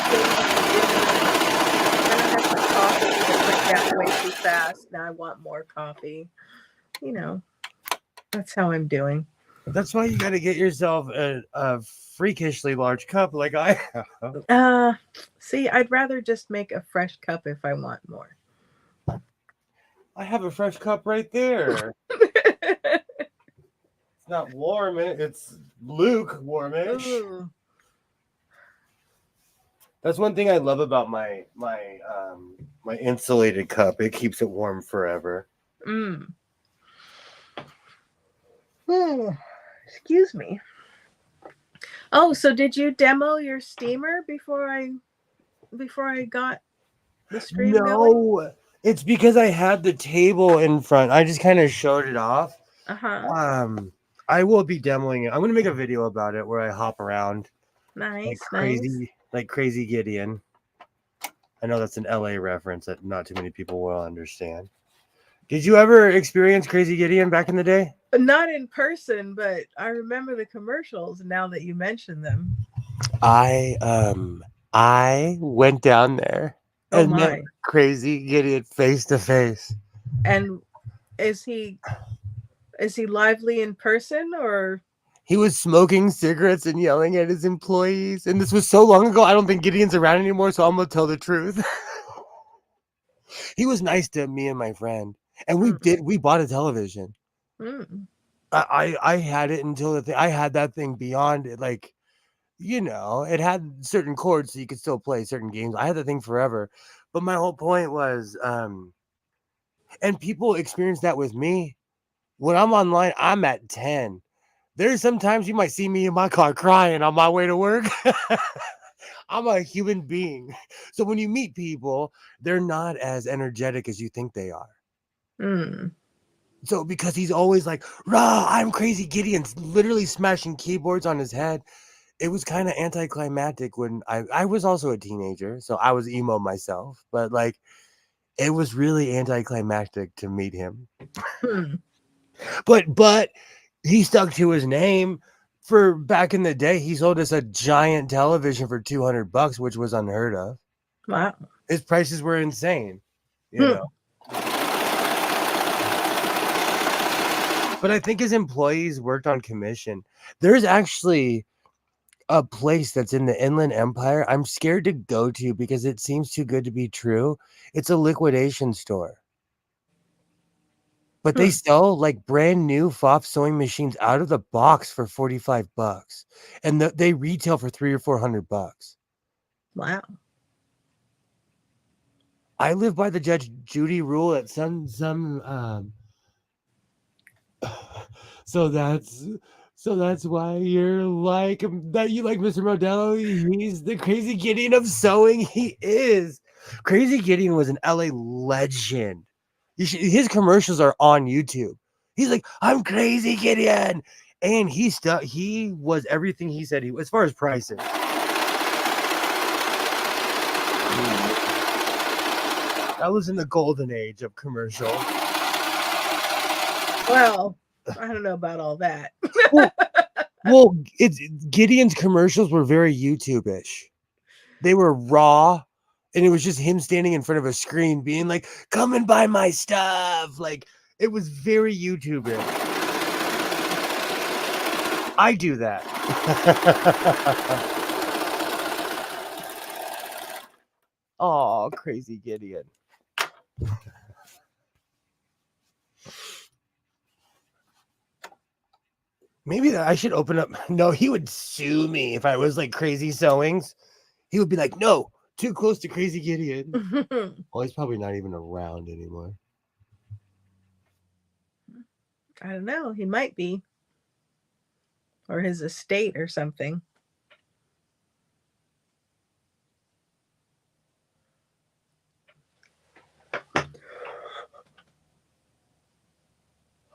Then I had some coffee that went down way too fast. Now I want more coffee. You know, that's how I'm doing. That's why you got to get yourself a freakishly large cup like I have. See, I'd rather just make a fresh cup if I want more. I have a fresh cup right there. It's not warm, it's lukewarmish. Ooh. That's one thing I love about my insulated cup. It keeps it warm forever. Mm. Oh, excuse me. Oh, so did you demo your steamer before I got the stream going? No, it's because I had the table in front. I just kind of showed it off. Uh-huh. I will be demoing it. I'm gonna make a video about it where I hop around Nice, like crazy Gideon. I know that's an LA reference that not too many people will understand. Did you ever experience Crazy Gideon back in the day? Not in person, but I remember the commercials now that you mention them. I went down there Oh and met my. Crazy Gideon face to face. And is he lively in person or? He was smoking cigarettes and yelling at his employees. And this was so long ago, I don't think Gideon's around anymore, so I'm going to tell the truth. He was nice to me and my friend. And we bought a television. Mm. I had it until I had that thing beyond it. Like, you know, it had certain chords so you could still play certain games. I had the thing forever. But my whole point was, and people experience that with me. When I'm online, I'm at 10. There's sometimes you might see me in my car crying on my way to work. I'm a human being. So when you meet people, they're not as energetic as you think they are. Mm. So because he's always like, rah, I'm Crazy Gideon, literally smashing keyboards on his head. It was kind of anticlimactic when I was also a teenager. So I was emo myself. But like, it was really anticlimactic to meet him. Hmm. But he stuck to his name. For back in the day, he sold us a giant television for $200, which was unheard of. Wow. His prices were insane, you know. But I think his employees worked on commission. There's actually a place that's in the Inland Empire I'm scared to go to because it seems too good to be true. It's a liquidation store. But they sell like brand new FOF sewing machines out of the box for $45, and they retail for $300 or $400. Wow. I live by the Judge Judy rule at some so that's why you're like that. You like Mr. Modelo. He's the Crazy Gideon of sewing. He is. Crazy Gideon was an LA legend. His commercials are on YouTube. He's like, I'm Crazy Gideon. And he was everything he said he was as far as pricing. That was in the golden age of commercial. Well, I don't know about all that. Well, Gideon's commercials were very YouTube-ish. They were raw, and it was just him standing in front of a screen being like, come and buy my stuff. Like, it was very YouTube-ish. I do that. Oh, Crazy Gideon. Maybe I should open up. No, he would sue me if I was like Crazy Sewings. He would be like, no, too close to Crazy Gideon. Well, he's probably not even around anymore. I don't know. He might be. Or his estate or something.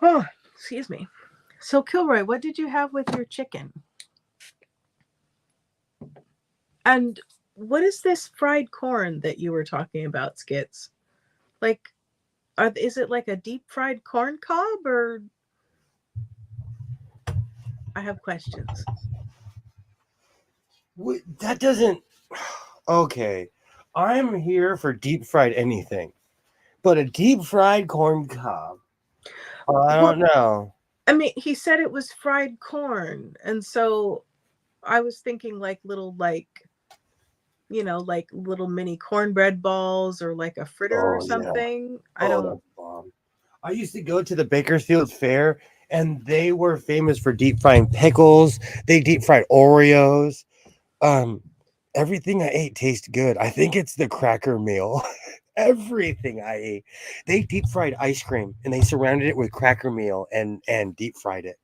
Oh, excuse me. So, Kilroy, what did you have with your chicken? And what is this fried corn that you were talking about, Skits? Like, is it like a deep fried corn cob, or? I have questions. That doesn't. Okay. I'm here for deep fried anything. But a deep fried corn cob. I don't know. I mean, he said it was fried corn. And so I was thinking like little, like little mini cornbread balls or like a fritter or something. Yeah. That's bomb. I used to go to the Bakersfield Fair, and they were famous for deep frying pickles. They deep fried Oreos. Everything I ate tastes good. I think it's the cracker meal. Everything I ate. They deep fried ice cream, and they surrounded it with cracker meal and deep fried it.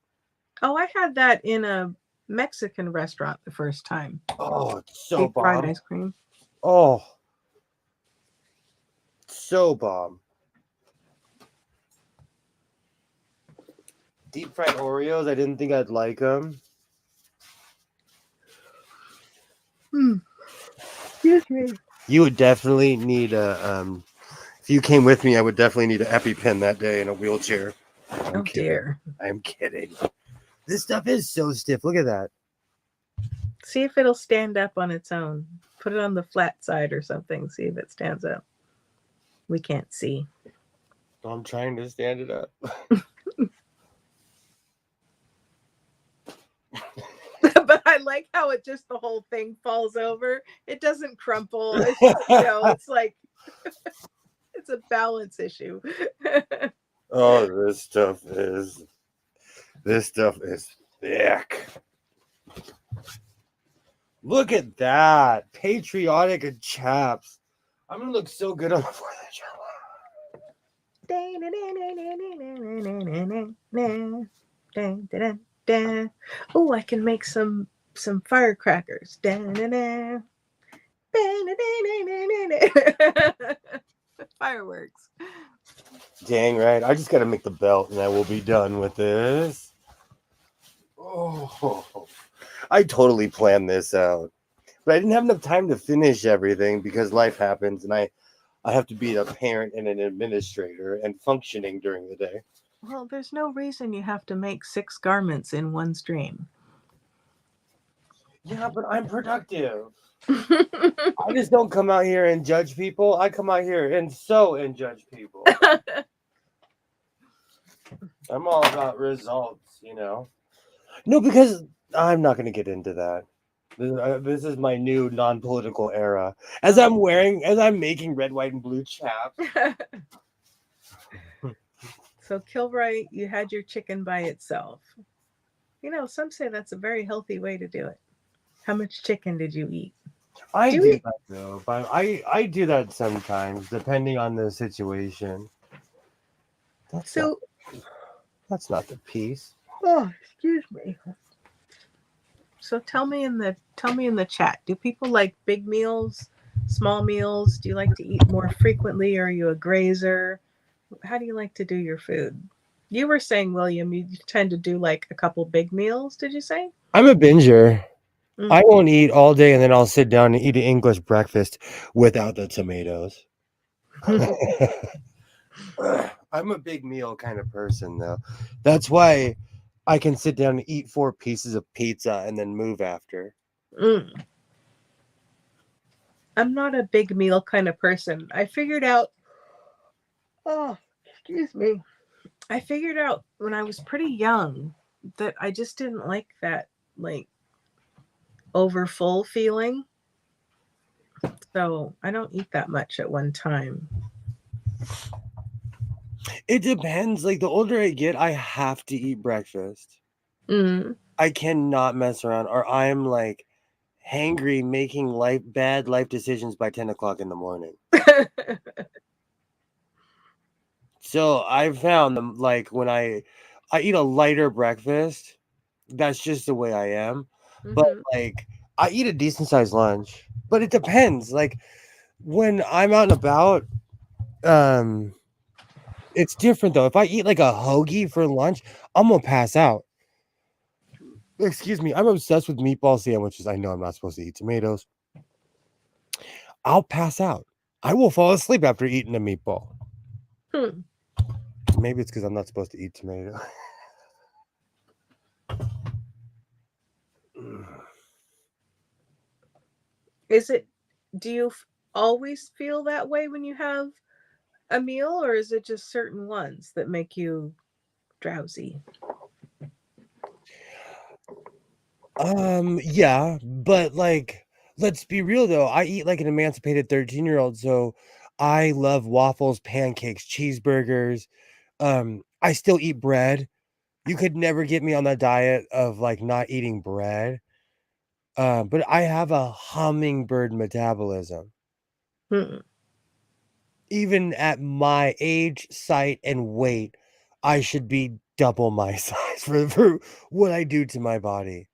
Oh, I had that in a Mexican restaurant the first time. Oh, it's so deep fried bomb. ice cream. Oh, so bomb. Deep fried Oreos. I didn't think I'd like them. Excuse me. You would definitely need a if you came with me, I would definitely need an EpiPen that day in a wheelchair. Oh dear. I'm kidding. This stuff is so stiff. Look at that. See if it'll stand up on its own. Put it on the flat side or something. See if it stands up. We can't see. I'm trying to stand it up. But I like how it just the whole thing falls over. It doesn't crumple. It's just, it's like it's a balance issue. Oh, this stuff is thick. Look at that. Patriotic and chaps. I'm gonna look so good on the 4th of July. Oh, I can make some firecrackers. Fireworks. Dang right. I just gotta make the belt and I will be done with this. Oh, I totally planned this out. But I didn't have enough time to finish everything because life happens and I have to be a parent and an administrator and functioning during the day. Well, there's no reason you have to make 6 garments in one stream. Yeah, but I'm productive. I just don't come out here and judge people. I come out here and sew and judge people. I'm all about results, No, because I'm not going to get into that. This is my new non-political era. As I'm making red, white, and blue chaps. So, Kilroy, you had your chicken by itself. Some say that's a very healthy way to do it. How much chicken did you eat? I do that though, but I do that sometimes, depending on the situation. That's not the piece. Oh, excuse me. So tell me in the chat, do people like big meals small meals? Do you like to eat more frequently? Are you a grazer? How do you like to do your food? You were saying, William, you tend to do like a couple big meals, did you say? I'm a binger. I Mm. won't eat all day and then I'll sit down and eat an English breakfast without the tomatoes. I'm a big meal kind of person, though. That's why I can sit down and eat 4 pieces of pizza and then move after. Mm. I'm not a big meal kind of person. I figured out, oh, excuse me. I figured out when I was pretty young that I just didn't like that, like, over full feeling. So I don't eat that much at one time. It depends. Like, the older I get, I have to eat breakfast. Mm. I cannot mess around, or I'm like hangry, making bad life decisions by 10 o'clock in the morning. So I've found them, like, when I eat a lighter breakfast, that's just the way I am. But Hmm. like, I eat a decent sized lunch. But it depends. Like, when I'm out and about, um, it's different though. If I eat like a hoagie for lunch, I'm gonna pass out. Excuse me, I'm obsessed with meatball sandwiches. I know I'm not supposed to eat tomatoes. I'll pass out. I will fall asleep after eating a meatball. Hmm. Maybe it's because I'm not supposed to eat tomato. Is it, do you always feel that way when you have a meal, or is it just certain ones that make you drowsy? Yeah, but like, let's be real though. I eat like an emancipated 13-year-old, so I love waffles, pancakes, cheeseburgers. I still eat bread. You could never get me on the diet of like not eating bread. But I have a hummingbird metabolism. Hmm. Even at my age, sight, and weight, I should be double my size for what I do to my body.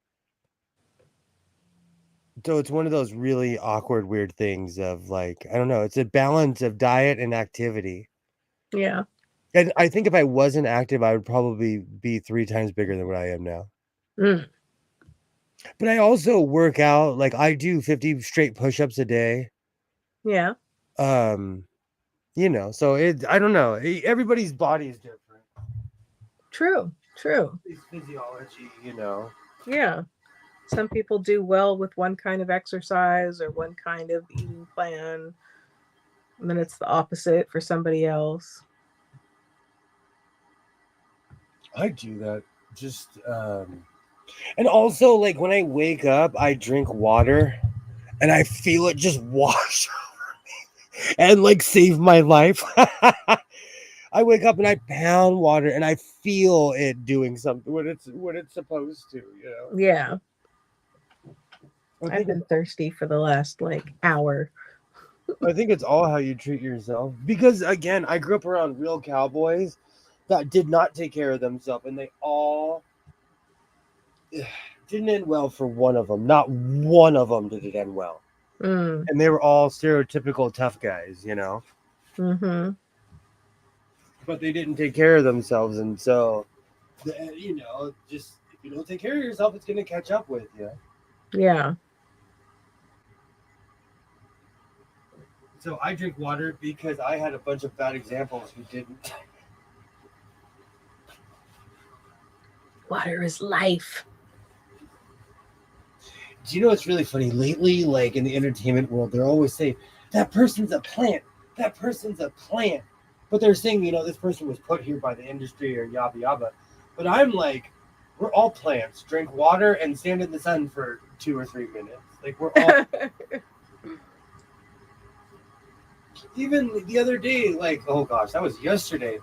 So it's one of those really awkward, weird things of like, I don't know, it's a balance of diet and activity. Yeah. And I think if I wasn't active, I would probably be 3 times bigger than what I am now. Mm. But I also work out, like I do 50 straight push-ups a day. Yeah. Um, so I don't know. Everybody's body is different. True. True. It's physiology, Yeah. Some people do well with one kind of exercise or one kind of eating plan, and then it's the opposite for somebody else. I do that. Just and also like when I wake up, I drink water and I feel it just wash and like save my life. I wake up and I pound water and I feel it doing something what it's supposed to. Yeah. I I've think been thirsty for the last like hour. I think it's all how you treat yourself. Because again, I grew up around real cowboys that did not take care of themselves, and they all didn't end well for one of them. Not one of them did it end well. Mm. And they were all stereotypical tough guys. Mm-hmm. But they didn't take care of themselves, and so just if you don't take care of yourself, it's gonna catch up with you. Yeah. So I drink water because I had a bunch of bad examples who didn't. Water is life. Do you know what's really funny? Lately, like in the entertainment world, they're always saying, that person's a plant. That person's a plant. But they're saying, this person was put here by the industry or yabba yabba. But I'm like, we're all plants. Drink water and stand in the sun for 2 or 3 minutes. Like, we're all. Even the other day, like, oh gosh, that was yesterday.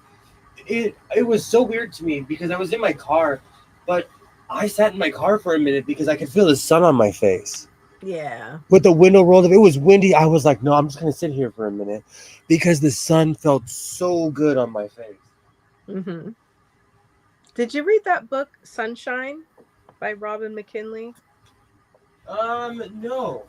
It was so weird to me because I was in my car, but I sat in my car for a minute because I could feel the sun on my face. Yeah. With the window rolled up, it was windy. I was like, no, I'm just going to sit here for a minute because the sun felt so good on my face. Mm-hmm. Did you read that book, Sunshine, by Robin McKinley? No.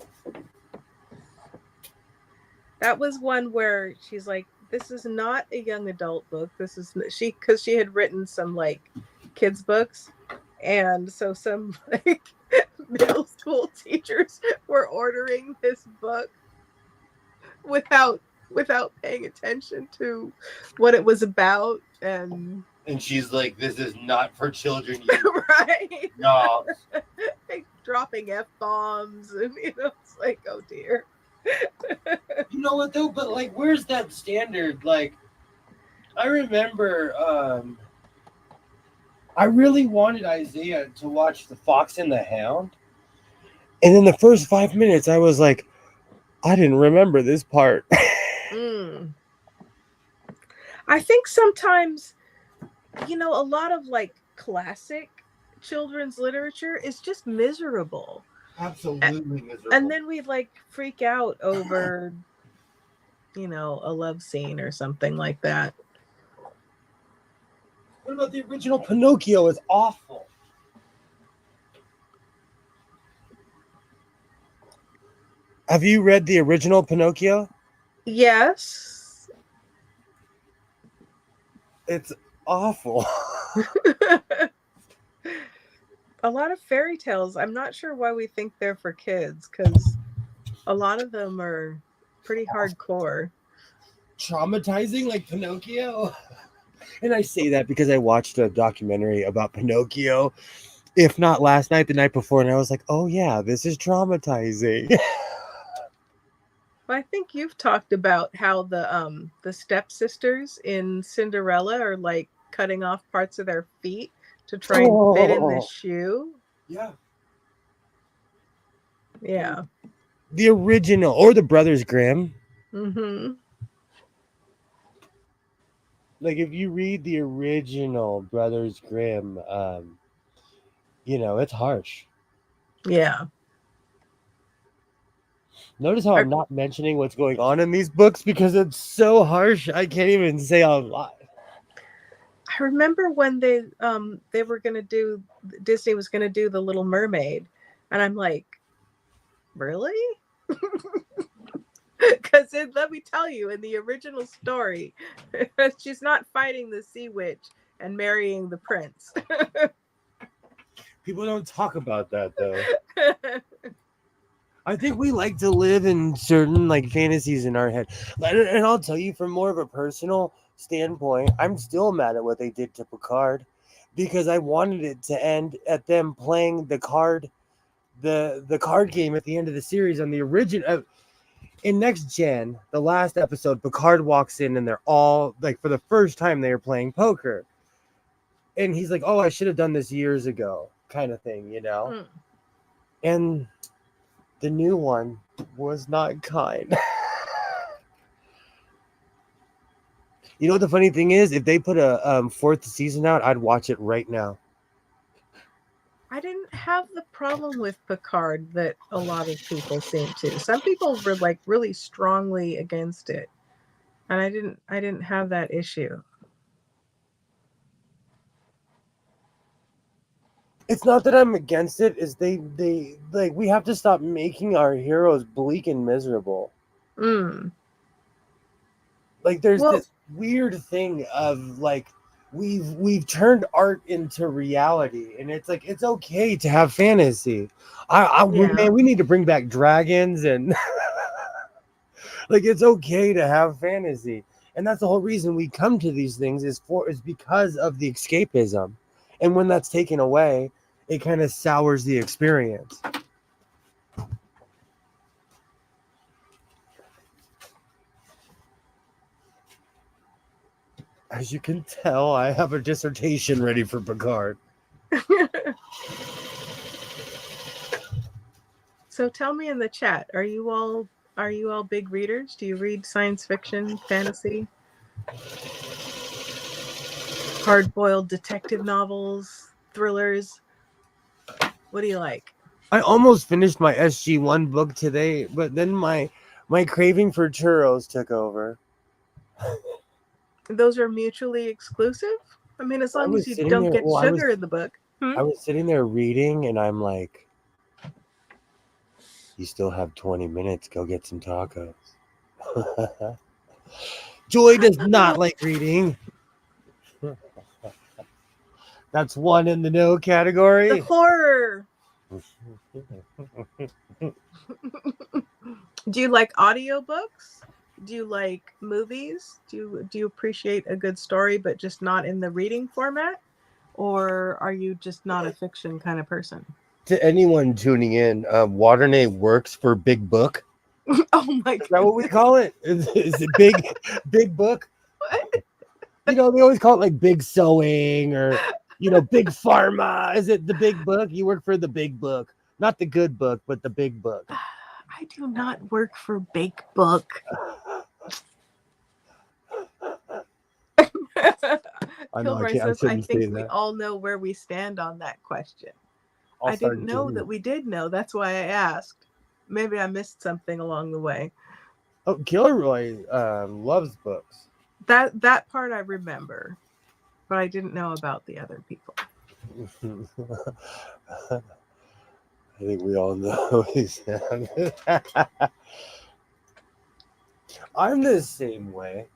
That was one where she's like, "This is not a young adult book. This is because she had written some like kids books, and so some like middle school teachers were ordering this book without paying attention to what it was about, and she's like, "This is not for children." right, No. like dropping f-bombs, and it's like, oh dear. You know what though? But like, where's that standard? Like, I remember, I really wanted Isaiah to watch The Fox and the Hound, and in the first 5 minutes, I was like, I didn't remember this part. Mm. I think sometimes, a lot of like classic children's literature is just miserable. Absolutely miserable. And then we like freak out over, a love scene or something like that. What about the original Pinocchio? It's awful. Have you read the original Pinocchio? Yes. It's awful. A lot of fairy tales, I'm not sure why we think they're for kids, because a lot of them are pretty hardcore. Traumatizing, like Pinocchio. And I say that because I watched a documentary about Pinocchio, if not last night, the night before, and I was like, oh yeah, this is traumatizing. Well, I think you've talked about how the stepsisters in Cinderella are like cutting off parts of their feet to try and fit in the shoe. Yeah. Yeah. The original, or the Brothers Grimm. Mm-hmm. Like, if you read the original Brothers Grimm, it's harsh. Yeah. Notice how I'm not mentioning what's going on in these books because it's so harsh. I can't even say a lot. I remember when they were gonna do, Disney was gonna do The Little Mermaid, and I'm like, really? Because let me tell you, in the original story, she's not fighting the sea witch and marrying the prince. People don't talk about that though. I think we like to live in certain like fantasies in our head. And I'll tell you, from more of a personal standpoint, I'm still mad at what they did to Picard because I wanted it to end at them playing the card game at the end of the series on the original. In Next Gen, the last episode, Picard walks in and they're all like, for the first time, they are playing poker. And he's like, oh, I should have done this years ago, kind of thing, Mm. And the new one was not kind. You know what the funny thing is? If they put a fourth season out, I'd watch it right now. I didn't have the problem with Picard that a lot of people seem to. Some people were like really strongly against it, and I didn't have that issue. It's not that I'm against it. Is they like, we have to stop making our heroes bleak and miserable. Mm. Like, there's this weird thing of like, we've turned art into reality, and it's like, it's okay to have fantasy. Man, we need to bring back dragons, and like, it's okay to have fantasy, and that's the whole reason we come to these things is because of the escapism, and when that's taken away, it kind of sours the experience. As you can tell, I have a dissertation ready for Picard. So tell me in the chat, are you all big readers? Do you read science fiction, fantasy, hard-boiled detective novels, thrillers? What do you like? I almost finished my SG1 book today, but then my craving for churros took over. Those are mutually exclusive? I mean, as long as you don't get sugar in the book. I was sitting there reading, and I'm like, you still have 20 minutes. Go get some tacos. Joy does not like reading. That's one in the no The category. horror. Do you like audiobooks? Do you like movies? Do you appreciate a good story but just not in the reading format? Or are you just not a fiction kind of person? To anyone tuning in, Waternay works for Big Book. Oh my Is that what we goodness. call it? Is it Big Book? What? They always call it like Big Sewing or Big Pharma. Is it the Big Book? You work for the Big Book, not the good book, but the Big Book. I do not work for Big Book. I know Kilroy I says, I shouldn't say think we that. all know where we stand on that question. I'll I start didn't know doing that it. we did know. That's why I asked. Maybe I missed something along the way. Oh, Kilroy loves books. That part I remember, but I didn't know about the other people. I think we all know he's I'm the same way.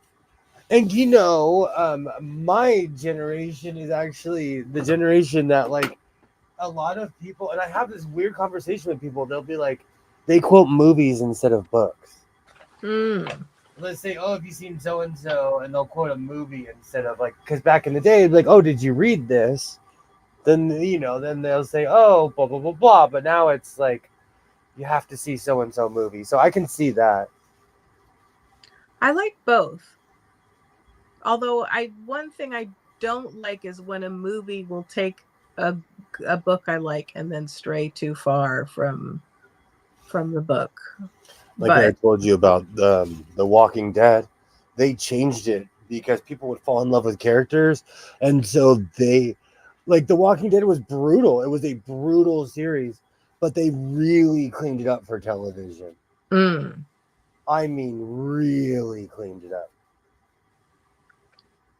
And my generation is actually the generation that like a lot of people, and I have this weird conversation with people, they'll be like, they quote movies instead of books. Let's say, oh, have you seen so and so? And they'll quote a movie instead of like, because back in the day, like, oh, did you read this? Then then they'll say, oh, blah blah blah blah. But now it's like, you have to see so and so movie. So I can see that. I like both. Although one thing I don't like is when a movie will take a book I like and then stray too far from the book. Like when I But told you about The Walking Dead, they changed it because people would fall in love with characters, and so like The Walking Dead was brutal. It was a brutal series, but they really cleaned it up for television. I mean, really cleaned it up.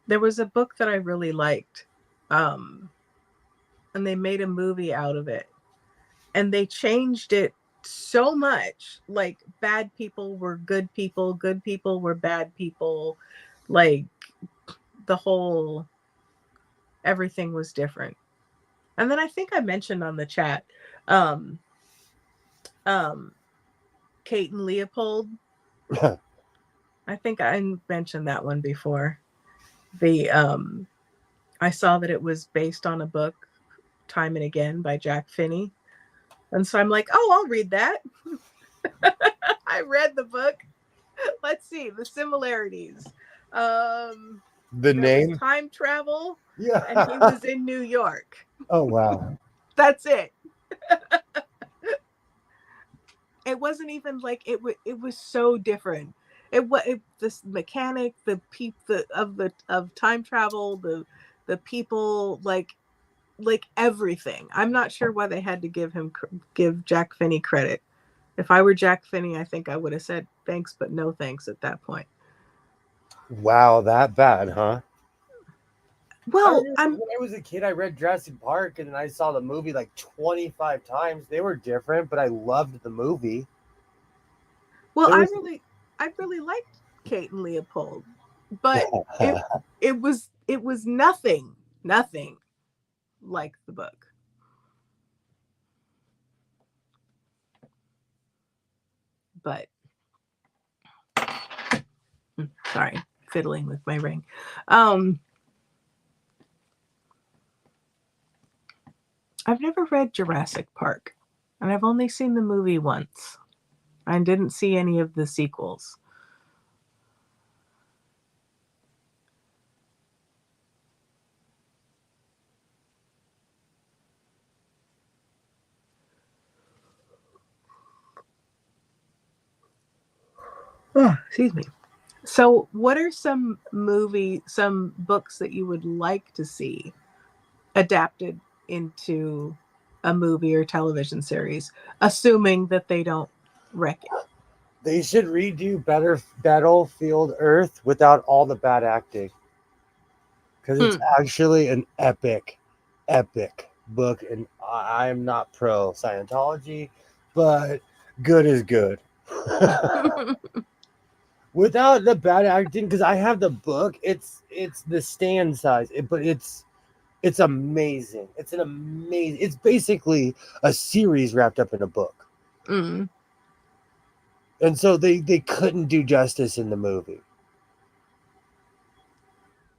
There was a book that I really liked, and they made a movie out of it, and they changed it so much. Like, bad people were good people were bad people, like the whole everything was different. And then I think I mentioned on the chat, um Kate and Leopold. I think I mentioned that one before. The I saw that it was based on a book, Time and Again, by Jack Finney. And so I'm like, oh, I'll read that. I read the book. Let's see the similarities. The There name? was time travel, Yeah. and he was in New York. Oh, wow. That's it. It wasn't even like it was so different. This mechanic, the of time travel, the people, like everything. I'm not sure why they had to give Jack Finney credit. If I were Jack Finney, I think I would have said thanks, but no thanks at that point. Wow, that bad, huh? Well, when I was a kid, I read Jurassic Park and I saw the movie like 25 times. They were different, but I loved the movie. Well, I really liked Kate and Leopold, but it was nothing like the book. But sorry, fiddling with my ring. I've never read Jurassic Park, and I've only seen the movie once. I didn't see any of the sequels. Oh, excuse me. So, what are some books that you would like to see adapted into a movie or television series, assuming that they don't wreck it? They should redo Battlefield Earth without all the bad acting. Because it's actually an epic book. And I'm not pro Scientology, but good is good. without the bad acting, because I have the book. It's the stand size, but it's amazing. It's an amazing. It's basically a series wrapped up in a book, Mm. and so they couldn't do justice in the movie.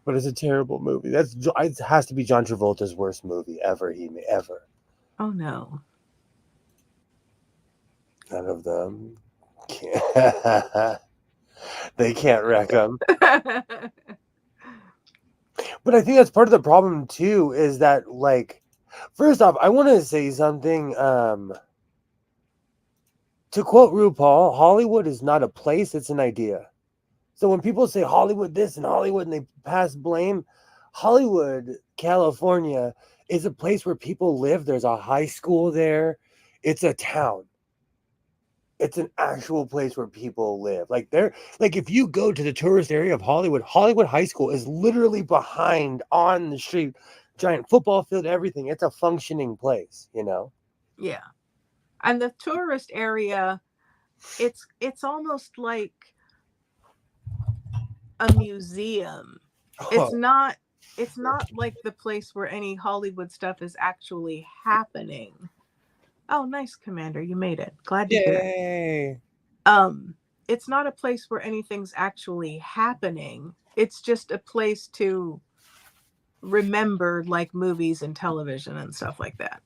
But it's a terrible movie. It has to be John Travolta's worst movie ever. Ever. Oh no. None of them can. They can't wreck them. But I think that's part of the problem too. Is that like, first off, I want to say something. To quote RuPaul, Hollywood is not a place; it's an idea. So when people say Hollywood this and Hollywood and they pass blame, Hollywood, California is a place where people live. There's a high school there. It's a town. It's an actual place where people live. Like if you go to the tourist area of Hollywood, Hollywood High School is literally behind on the street, giant football field, everything. It's a functioning place, you know? Yeah. And the tourist area, it's almost like a museum. It's not like the place where any Hollywood stuff is actually happening. Oh, nice, Commander. You made it. Glad to hear it. Yay. It's not a place where anything's actually happening. It's just a place to remember, like movies and television and stuff like that.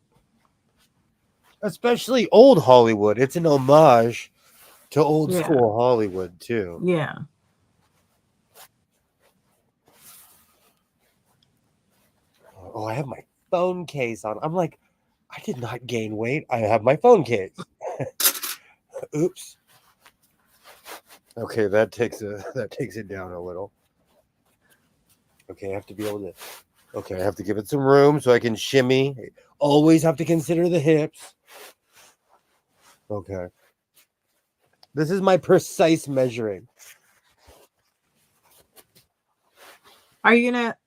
Especially old Hollywood. It's an homage to old Yeah. school Hollywood too. Yeah. Oh, I have my phone case on. I'm like, I did not gain weight. I have my phone case. Oops. Okay, that takes it down a little. Okay, I have to be able to. Okay, I have to give it some room so I can shimmy. Always have to consider the hips. Okay. This is my precise measuring.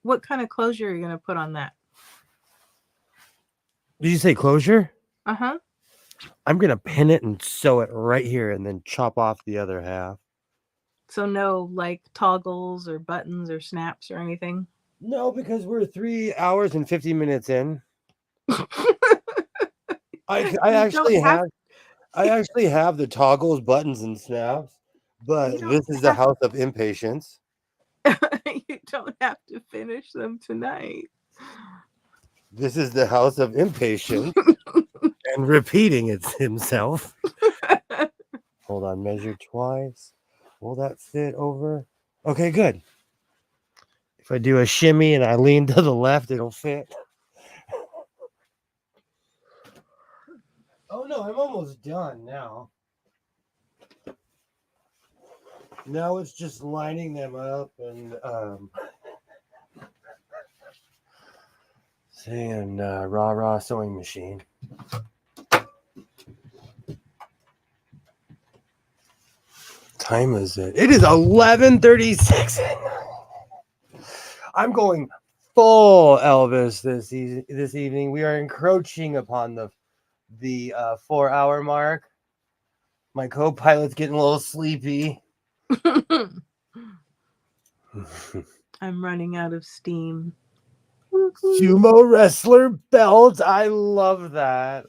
What kind of closure are you gonna put on that? Did you say closure? Uh-huh. I'm gonna pin it and sew it right here and then chop off the other half. So no like toggles or buttons or snaps or anything? No, because we're 3 hours and 50 minutes in. I actually have the toggles, buttons, and snaps, but this is the house of impatience. You don't have to finish them tonight. This is the house of impatience and repeating it himself. Hold on, measure twice. Will that fit over? Okay, good. If I do a shimmy and I lean to the left, it'll fit. Oh no, I'm almost done now. Now it's just lining them up and saying rah sewing machine. Time is it? It is 11:36. I'm going full Elvis this evening. We are encroaching upon the 4-hour mark. My co-pilot's getting a little sleepy. I'm running out of steam. Sumo wrestler belt. I love that.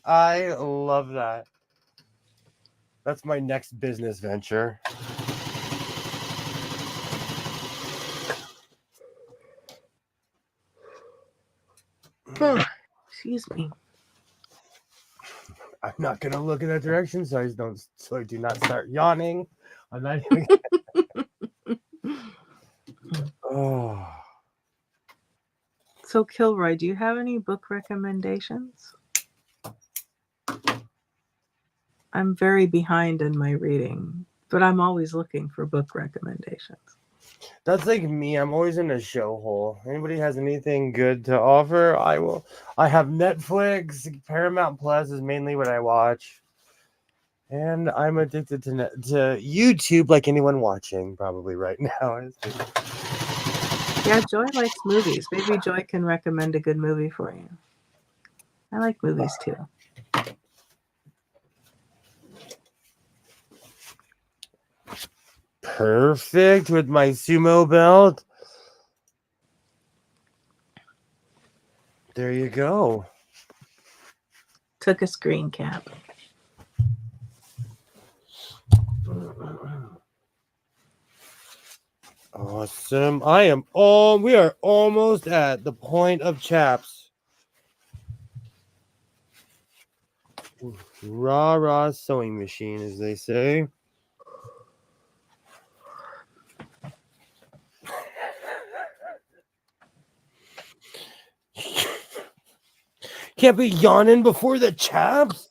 That's my next business venture. Excuse me. I'm not gonna look in that direction, so I do not start yawning. I'm not even. Oh. So Kilroy, do you have any book recommendations? I'm very behind in my reading, but I'm always looking for book recommendations. That's like me. I'm always in a show hole. Anybody has anything good to offer? I have Netflix. Paramount Plus is mainly what I watch. And I'm addicted to YouTube like anyone watching probably right now. Yeah, Joy likes movies. Maybe Joy can recommend a good movie for you. I like movies too. perfect with my sumo belt. There you go. Took a screen cap. Awesome. We are almost at the point of chaps. Rah sewing machine, as they say. Can't be yawning before the chaps.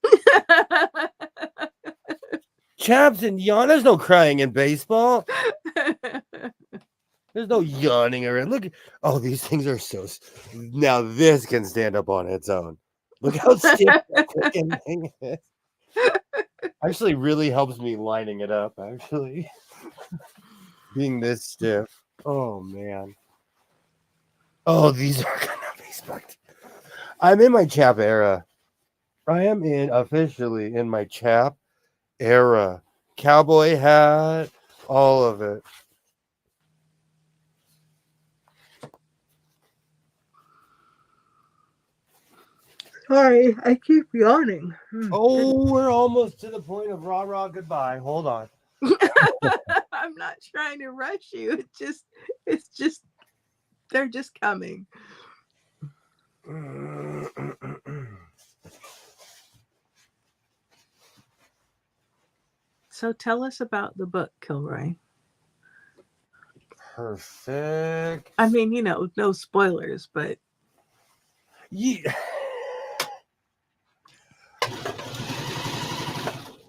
Chaps and yawn. There's no crying in baseball. There's no yawning around. Look. Oh, these things are so. Now this can stand up on its own. Look how stiff that freaking thing is. Actually, really helps me lining it up. Actually, being this stiff. Oh man. Oh, these are gonna be spectacular. I'm in my chap era. I am officially in my chap era. Cowboy hat, all of it. Sorry, I keep yawning. Oh, we're almost to the point of rah goodbye. Hold on. I'm not trying to rush you. It's just they're just coming. So tell us about the book, Kilroy. Perfect. I mean, no spoilers, but Yeah.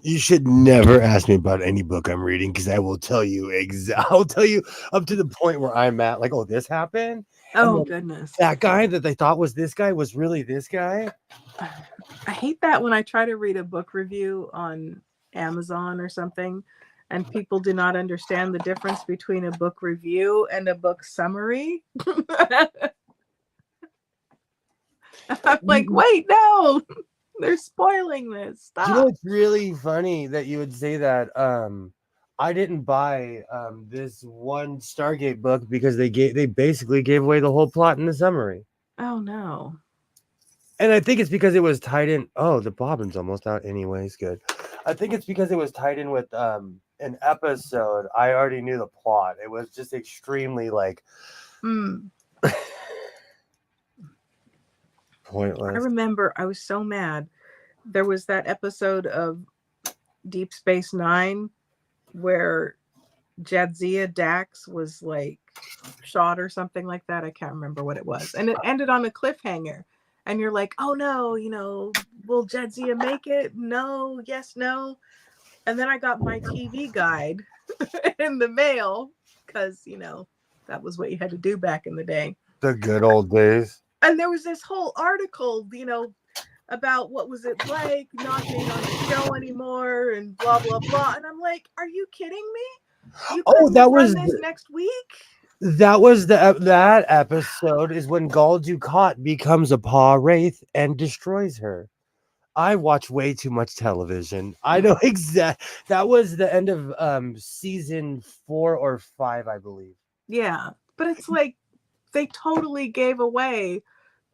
You should never ask me about any book I'm reading because I will tell you I'll tell you up to the point where I'm at. Like, oh, this happened. oh goodness, That guy that they thought was this guy was really this guy. I hate that when I try to read a book review on Amazon or something, and people do not understand the difference between a book review and a book summary. I'm like, wait, no. They're spoiling this. Stop. You know, it's really funny that you would say that. I didn't buy this one Stargate book because they basically gave away the whole plot in the summary. Oh no. And I think it's because it was tied in. Oh, the bobbin's almost out anyways. Good. I think it's because it was tied in with an episode. I already knew the plot. It was just extremely like pointless. I remember I was so mad. There was that episode of Deep Space Nine where Jadzia Dax was like shot or something like that. I can't remember what it was. And it ended on a cliffhanger. And you're like, oh no, will Jadzia make it? No, yes, no. And then I got my TV guide in the mail because, that was what you had to do back in the day. The good old days. And there was this whole article, about what was it like not being on the show anymore and blah, blah, blah. And I'm like, are you kidding me? That was this next week? That was that episode is when Gul Dukat becomes a paw wraith and destroys her. I watch way too much television. I know exactly. That was the end of season 4 or 5, I believe. Yeah, but it's like they totally gave away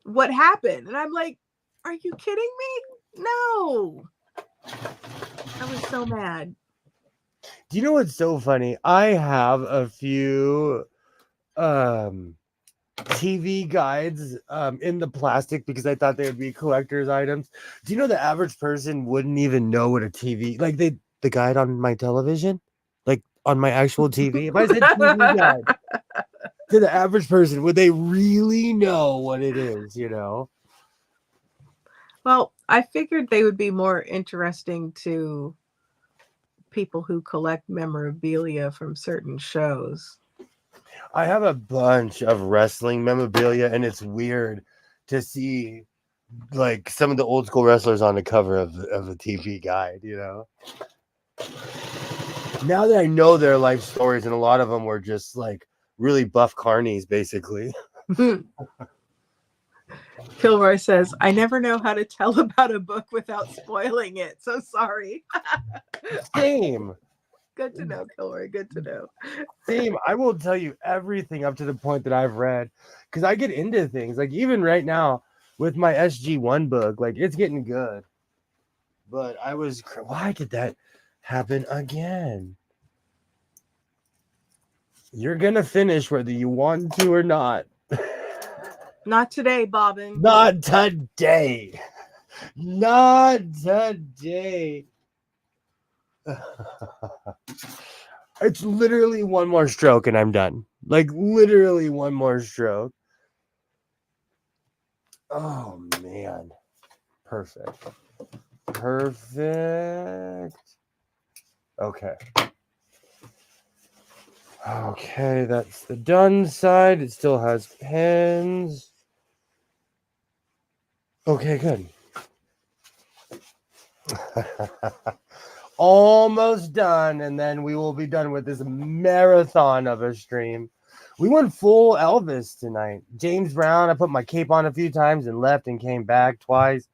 what happened, and I'm like, are you kidding me? No. I was so mad. Do you know what's so funny? I have a few TV guides in the plastic because I thought they would be collector's items. Do you know the average person wouldn't even know what a TV like the guide on my television, like on my actual TV? If I said TV guide to the average person, would they really know what it is? Well, I figured they would be more interesting to people who collect memorabilia from certain shows. I have a bunch of wrestling memorabilia, and it's weird to see like some of the old school wrestlers on the cover of the TV guide, Now that I know their life stories, and a lot of them were just like really buff carnies, basically. Kilroy says, I never know how to tell about a book without spoiling it. So sorry. Same. Good to know, Kilroy. Good to know. Same. I will tell you everything up to the point that I've read because I get into things. Like even right now with my SG1 book, like it's getting good. But why did that happen again? You're gonna finish whether you want to or not. Not today, Bobbin. Not today. Not today. It's literally one more stroke and I'm done. Like literally one more stroke. Oh man. Perfect. Perfect. Okay. Okay, that's the done side. It still has pins. Okay, good. Almost done, and then we will be done with this marathon of a stream. We went full Elvis tonight. James Brown, I put my cape on a few times and left and came back twice.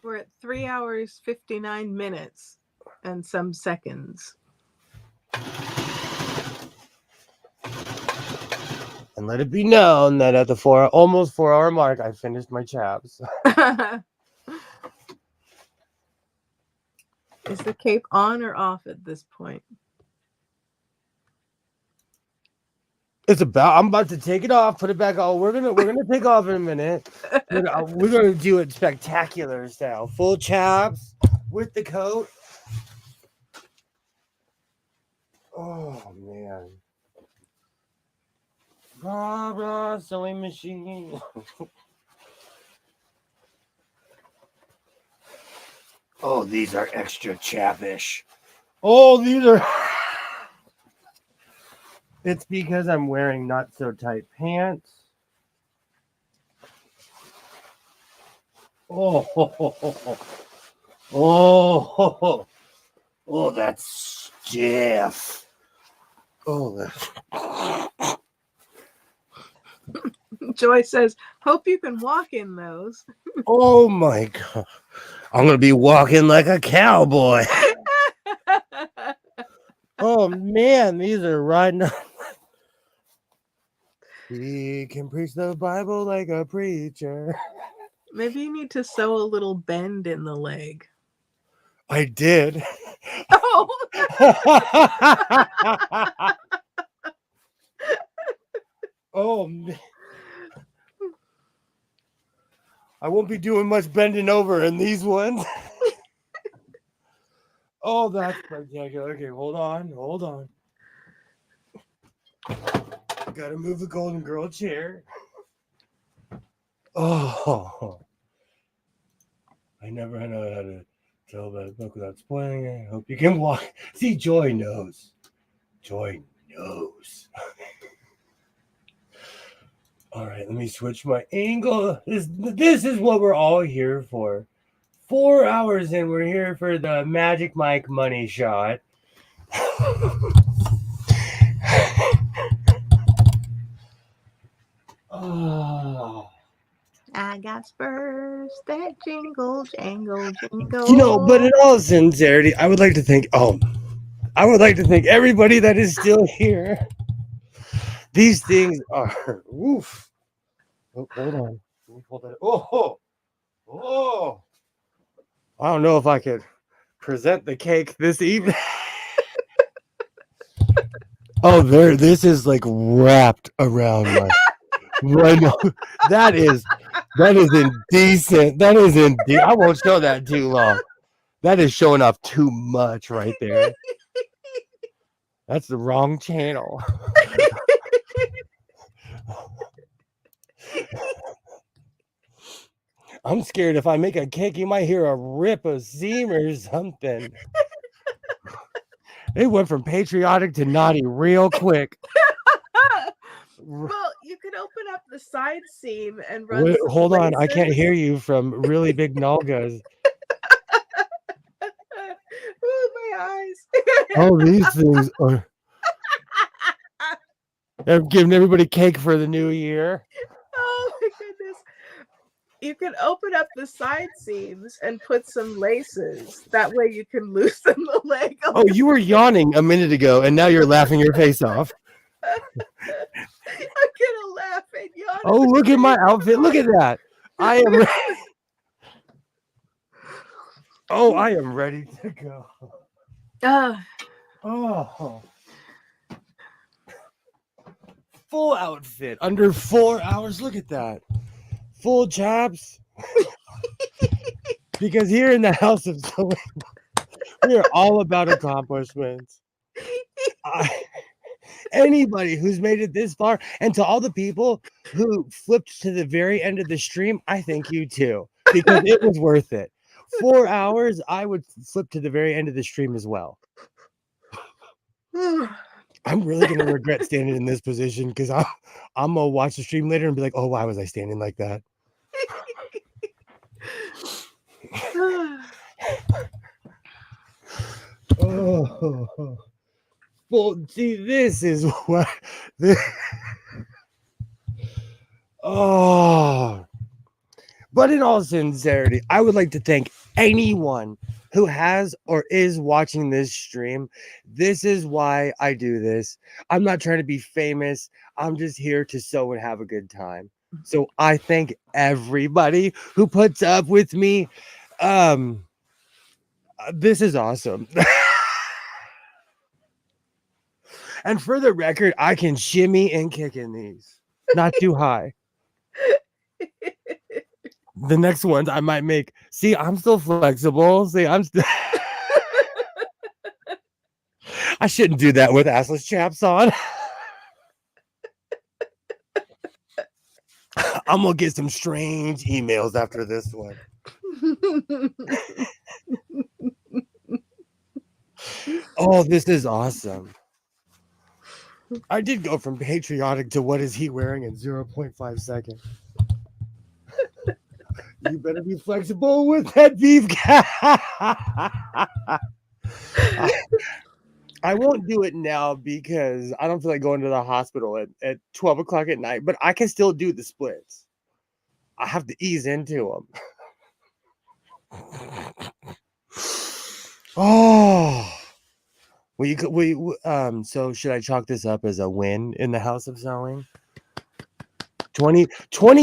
We're at 3 hours, 59 minutes and some seconds. And let it be known that at the almost 4 hour mark, I finished my chaps. Is the cape on or off at this point? I'm about to take it off, put it back on. We're gonna take off in a minute. We're gonna do it spectacular style. Full chaps with the coat. Oh man. Blah blah sewing machine. Oh, these are extra chapish. Oh, these are. It's because I'm wearing not so tight pants. Oh, oh, that's stiff. Oh, that's. Joy says, hope you can walk in those. Oh my God. I'm going to be walking like a cowboy. Oh man, these are riding up. He can preach the Bible like a preacher. Maybe you need to sew a little bend in the leg. I did. Oh. Oh man. I won't be doing much bending over in these ones. Oh, that's spectacular. Okay, hold on. Gotta move the Golden Girl chair. Oh, I never know how to tell that book without spoiling it. I hope you can walk. See, Joy knows. Joy knows. All right, let me switch my angle. This is what we're all here for. 4 hours in, we're here for the Magic Mike money shot. Oh. I got spurs that jingle, jangle, jingle. You know, but in all sincerity, I would like to thank everybody that is still here. These things are woof. Oh, hold on. Let me pull that. Oh. I don't know if I could present the cake this evening. Oh, this is like wrapped around my right now. That is indecent. That is indecent. I won't show that too long. That is showing off too much right there. That's the wrong channel. I'm scared if I make a cake, you might hear a rip, a seam, or something. It went from patriotic to naughty real quick. Well, you could open up the side seam and run. Wait, hold on, I laces. can't hear you from really big nalgas. Ooh, my eyes. Oh, these things are. I'm giving everybody cake for the new year. Oh my goodness. You can open up the side seams and put some laces. That way you can loosen the leg. Oh, you were yawning a minute ago, and now you're laughing your face off. I'm gonna laugh and yawn. Oh, look at my outfit. Look at that. I am ready. Oh, I am ready to go. Oh. Full outfit under 4 hours. Look at that. Full chaps. Because here in the House of Sewing, we are all about accomplishments. Anybody who's made it this far, and to all the people who flipped to the very end of the stream, I thank you too, because it was worth it. 4 hours, I would flip to the very end of the stream as well. I'm really gonna regret standing in this position because I'm gonna watch the stream later and be like, oh, why was I standing like that? Oh. Well, see, this is what oh. But in all sincerity, I would like to thank anyone who has or is watching this stream. This is why I do this. I'm not trying to be famous. I'm just here to sew and have a good time. So I thank everybody who puts up with me. This is awesome. And for the record, I can shimmy and kick in these. Not too high. The next ones I might make. See, I'm still flexible. See, I'm still. I shouldn't do that with assless chaps on. I'm gonna get some strange emails after this one. Oh, this is awesome. I did go from patriotic to what is he wearing in 0.5 seconds. You better be flexible with that beef. I won't do it now because I don't feel like going to the hospital at 12 o'clock at night, but I can still do the splits. I have to ease into them. Oh. So should I chalk this up as a win in the House of Sewing? 20,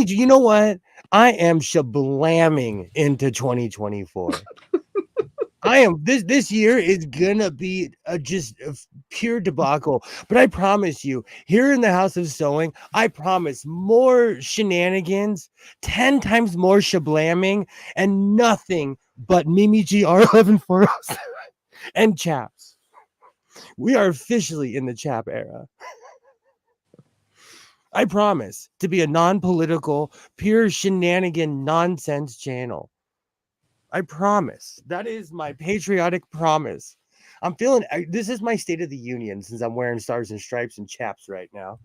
you know what? I am shablamming into 2024. I am this year is gonna be just a pure debacle. But I promise you, here in the House of Sewing, I promise more shenanigans, 10 times more shablamming, and nothing but Mimi GR11407 and chaps. We are officially in the chap era. I promise to be a non-political, pure shenanigan nonsense channel. I promise. That is my patriotic promise. I'm feeling this is my State of the Union since I'm wearing stars and stripes and chaps right now.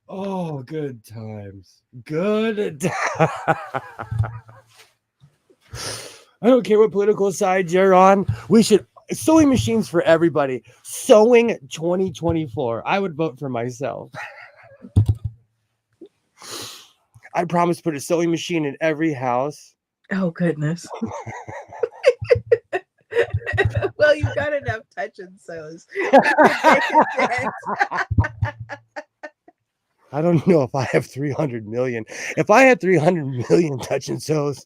Oh, good times. Good times. I don't care what political side you're on. We should sewing machines for everybody. Sewing 2024. I would vote for myself. I promise to put a sewing machine in every house. Oh, goodness. Well, you've got enough touch and sews. I don't know if I have 300 million. If I had 300 million touch and sews,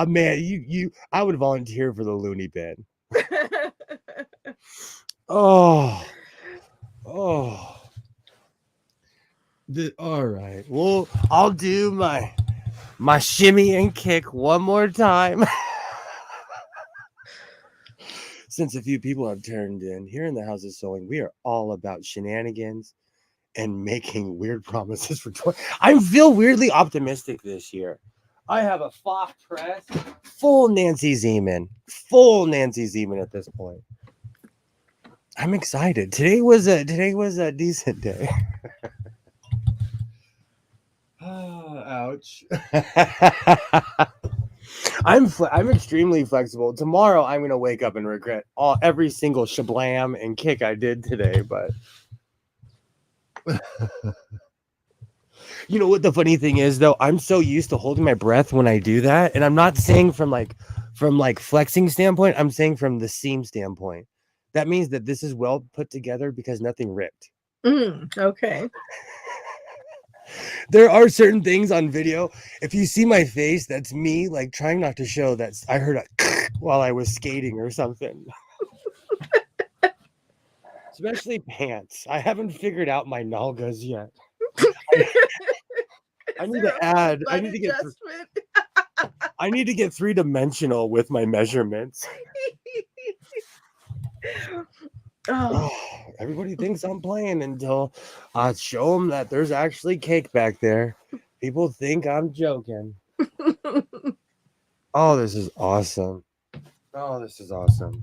man, I would volunteer for the loony bin. Oh. All right. Well, I'll do my shimmy and kick one more time. Since a few people have turned in here in the House of Sewing, we are all about shenanigans and making weird promises for 20. I feel weirdly optimistic this year. I have a Fox press, full Nancy Zeman at this point. I'm excited. Today was a decent day. Ouch. I'm extremely flexible. Tomorrow I'm gonna wake up and regret every single shablam and kick I did today, but You know what the funny thing is though? I'm so used to holding my breath when I do that, and I'm not saying from like flexing standpoint. I'm saying from the seam standpoint. That means that this is well put together because nothing ripped. Okay. There are certain things on video. If you see my face, that's me like trying not to show that I heard a while I was skating or something. Especially pants. I haven't figured out my nalgas yet. I need to add. I need to get. adjustment. I need to get 3-dimensional with my measurements. Oh. Everybody thinks I'm playing until I show them that there's actually cake back there. People think I'm joking. Oh, this is awesome. Oh, this is awesome.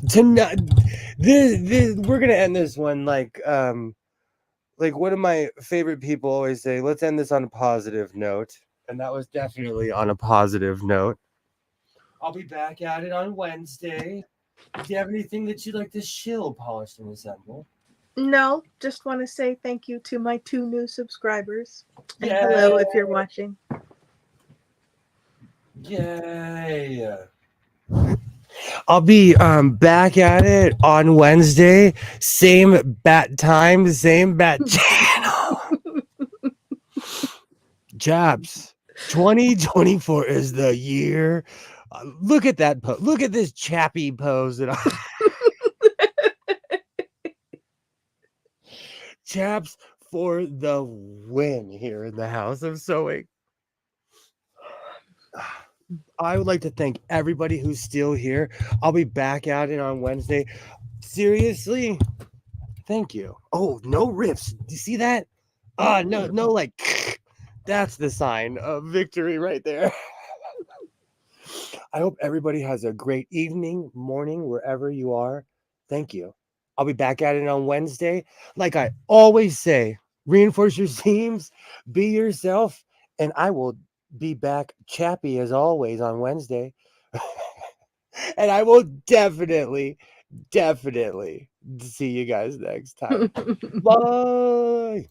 Tonight, we're gonna end this one like one of my favorite people always say, let's end this on a positive note. And that was definitely on a positive note. I'll be back at it on Wednesday. Do you have anything that you'd like to shill, Polished and Assemble? No, just want to say thank you to my 2 new subscribers. And hello if you're watching. Yay. I'll be back at it on Wednesday. Same bat time, same bat channel. Chaps, 2024 is the year. Look at that pose. Look at this chappy pose that Chaps for the win here in the House of Sewing. I would like to thank everybody who's still here. I'll be back at it on Wednesday. Seriously, thank you. Oh, no riffs. Do you see that? No, like that's the sign of victory right there. I hope everybody has a great evening, morning, wherever you are. Thank you. I'll be back at it on Wednesday. Like I always say, reinforce your seams, be yourself, and I will be back chappy as always on Wednesday. And I will definitely see you guys next time. Bye.